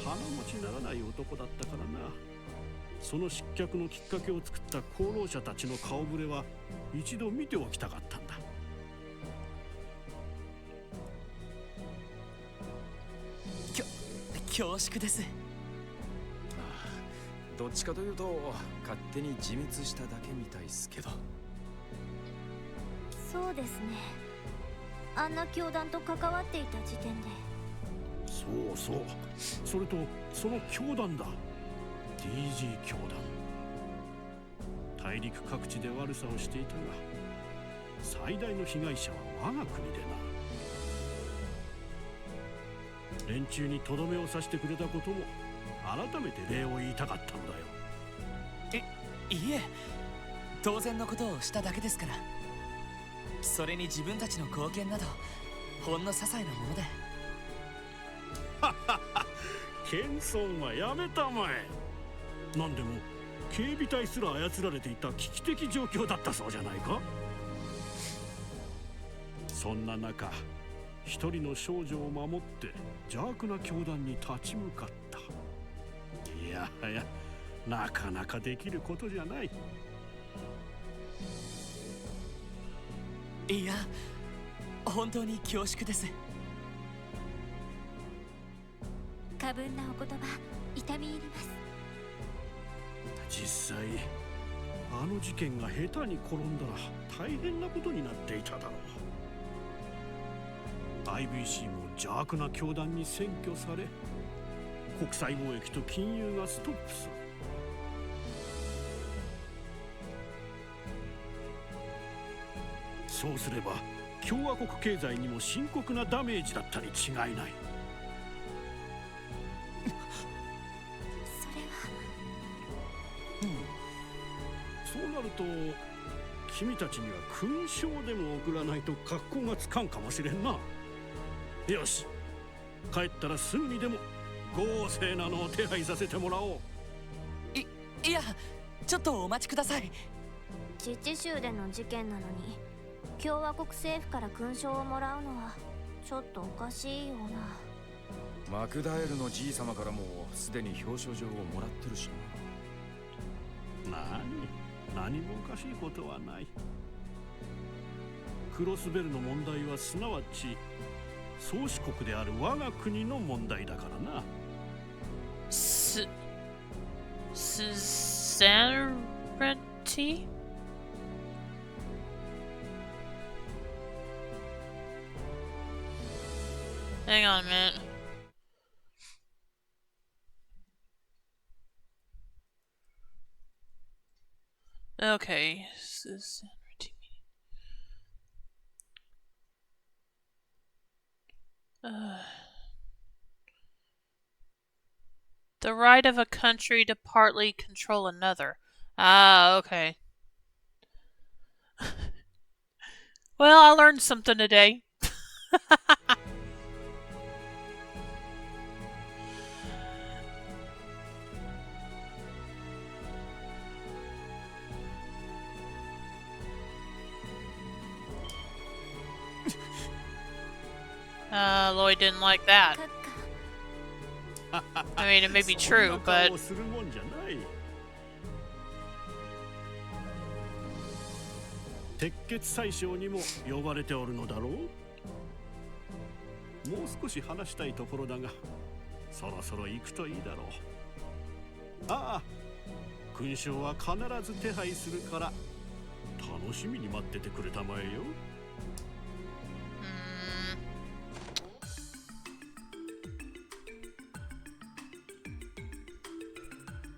鼻持ちならない男だったからな。その失脚のきっかけを作った功労者たちの顔ぶれは一度見ておきたかったんだ。恐縮です。どっちかというと勝手に自滅しただけみたいっすけど。そうですね。あんな教団と関わっていた時点で。そうそう、それとその教団だ。 DG 教団。大陸各地で悪さをしていたが、最大の被害者は我が国でな。連中にとどめを刺してくれたことも改めて礼を言いたかったのだよ。いえ、当然のことをしただけですから。それに自分たちの貢献などほんの些細なもので。謙遜はやめたまえ。何でも警備隊すら操られていた危機的状況だったそうじゃないか。そんな中、一人の少女を守って邪悪な教団に立ち向かった。いやはや、なかなかできることじゃない。いや、本当に恐縮です。過分なお言葉、痛み入ります。実際あの事件が下手に転んだら大変なことになっていただろう。 IBC も邪悪な教団に占拠され、国際貿易と金融がストップする。そうすれば共和国経済にも深刻なダメージだったに違いない。そうなると君たちには勲章でも送らないと格好がつかんかもしれんな。よし、帰ったらすぐにでも豪勢なのを手配させてもらおう。いや、ちょっとお待ちください。自治州での事件なのに共和国政府から勲章をもらうのはちょっとおかしいような。マクダエルのじい様からもすでに表彰状をもらってるしな。何もおかしいことはない。クロスベルの問題はすなわち宗主国である我が国の問題だからな。Sovereignty? Hang on a minute. Okay, sovereignty. The right of a country to partly control another. Ah, okay. Well, I learned something today. Lloyd didn't like that. I mean, it may be true, but... 鉄血宰相にも呼ばれておるのだろう。もう少し話したいところだが、そろそろ行くといいだろう。ああ、勲章は必ず手配するから楽しみに待っててくれたまえよ。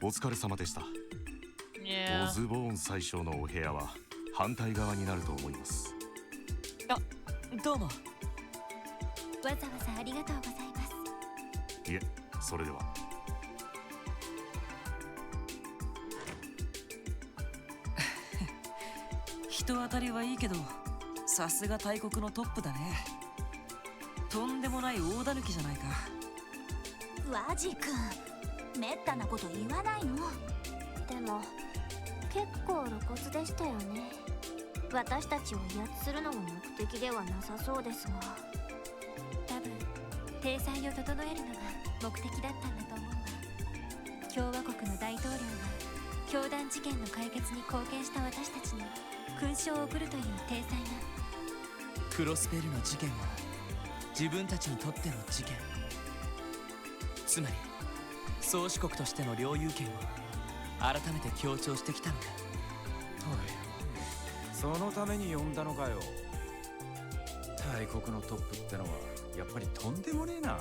お疲れ様でした。Yeah. オズボーン宰相のお部屋は反対側になると思います。あ、どうも。わざわざありがとうございます。いえ、それでは。人当たりはいいけど、さすが大国のトップだね。とんでもない大狸じゃないか。ワジ君、めったなこと言わないの。でも結構露骨でしたよね。私たちを威圧するのが目的ではなさそうですが、多分体裁を整えるのが目的だったんだと思うわ。共和国の大統領が教団事件の解決に貢献した私たちに勲章を贈るという体裁が。クロスベルの事件は自分たちにとっての事件。つまり宗主国としての領有権を改めて強調してきたのだ。そのために呼んだのかよ。大国のトップってのはやっぱりとんでもねえな。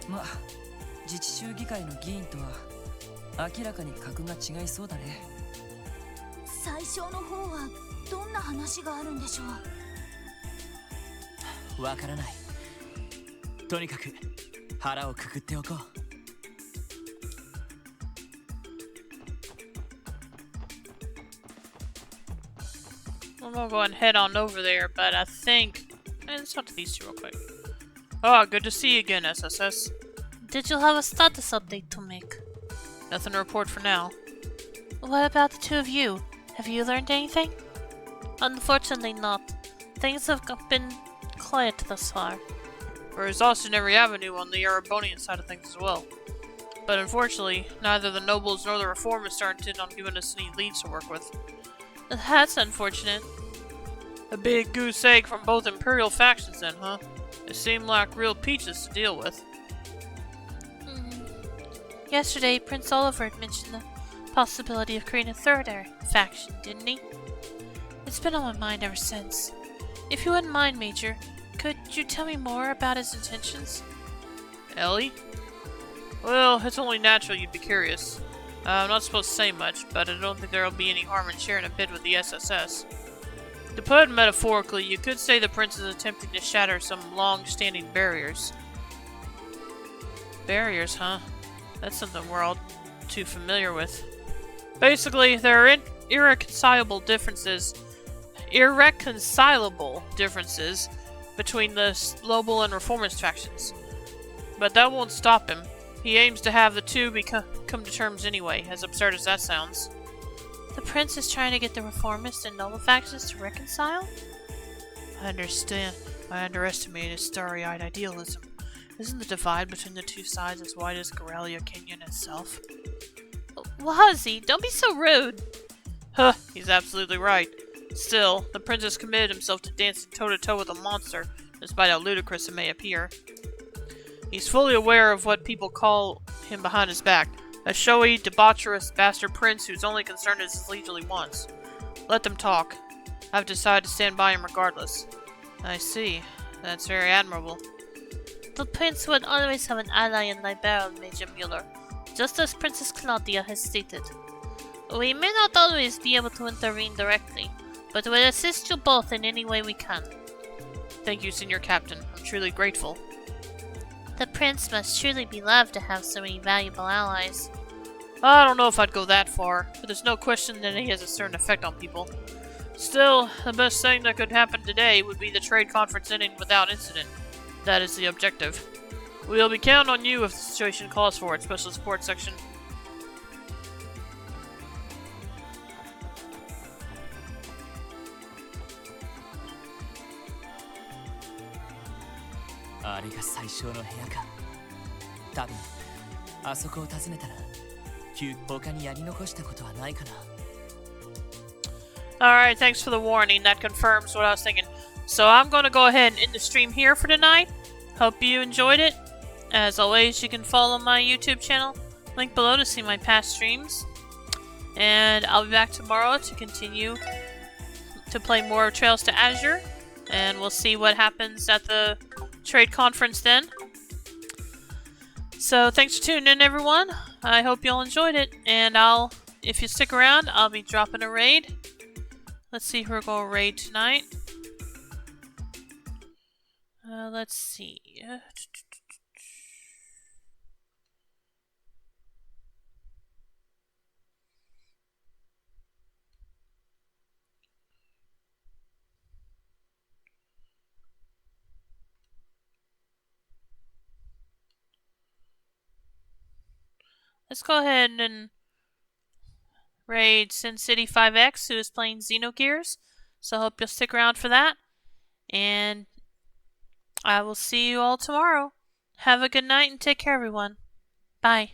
まあ、自治州議会の議員とは明らかに格が違いそうだね。最初の方はどんな話があるんでしょう。わからない。とにかく腹をくくっておこう。I'm gonna go ahead and head on over there, but I think... let's talk to these two real quick. Oh, good to see you again, SSS. Did you have a status update to make? Nothing to report for now. What about the two of you? Have you learned anything? Unfortunately not. Things have been quiet thus far. We're exhausted in every avenue on the Erebonian side of things as well. But unfortunately, neither the nobles nor the reformists are intent on giving us any leads to work with. That's unfortunate. A big goose egg from both Imperial factions then, huh? It seemed like real peaches to deal with. Yesterday, Prince Oliver had mentioned the possibility of creating a third faction, didn't he? It's been on my mind ever since. If you wouldn't mind, Major, could you tell me more about his intentions? Ellie? Well, it's only natural you'd be curious. I'm not supposed to say much, but I don't think there'll be any harm in sharing a bit with the SSS. To put it metaphorically, you could say the Prince is attempting to shatter some long-standing barriers. Barriers, huh? That's something we're all too familiar with. Basically, there are irreconcilable differences between the Noble and Reformist factions. But that won't stop him. He aims to have the two come to terms anyway, as absurd as that sounds. The Prince is trying to get the Reformist and Noble factions to reconcile? I understand. I underestimated his starry-eyed idealism. Isn't the divide between the two sides as wide as Goralia Canyon itself? Wazzy, don't be so rude! Huh, he's absolutely right. Still, the Prince has committed himself to dancing toe-to-toe with a monster, despite how ludicrous it may appear. He's fully aware of what people call him behind his back, a showy, debaucherous bastard prince whose only concern is his leisurely wants. Let them talk. I've decided to stand by him regardless. I see. That's very admirable. The Prince would always have an ally in Liberal, Major Mueller, just as Princess Claudia has stated. We may not always be able to intervene directly, but we'll assist you both in any way we can. Thank you, Senior Captain. I'm truly grateful. The Prince must truly be loved to have so many valuable allies. I don't know if I'd go that far, but there's no question that he has a certain effect on people. Still, the best thing that could happen today would be the trade conference ending without incident. That is the objective. We'll be counting on you if the situation calls for it, Special Support Section. Alright, thanks for the warning. That confirms what I was thinking. So I'm going to go ahead and end the stream here for tonight. Hope you enjoyed it. As always, you can follow my YouTube channel. Link below to see my past streams. And I'll be back tomorrow to continue to play more Trails to Azure. And we'll see what happens at the trade conference then. So thanks for tuning in, everyone. I hope you all enjoyed it. And if you stick around, I'll be dropping a raid. Let's see who we're going to raid tonight. Let's see. Let's go ahead and raid Sin City 5X, who is playing Xenogears. So I hope you'll stick around for that. And I will see you all tomorrow. Have a good night and take care, everyone. Bye.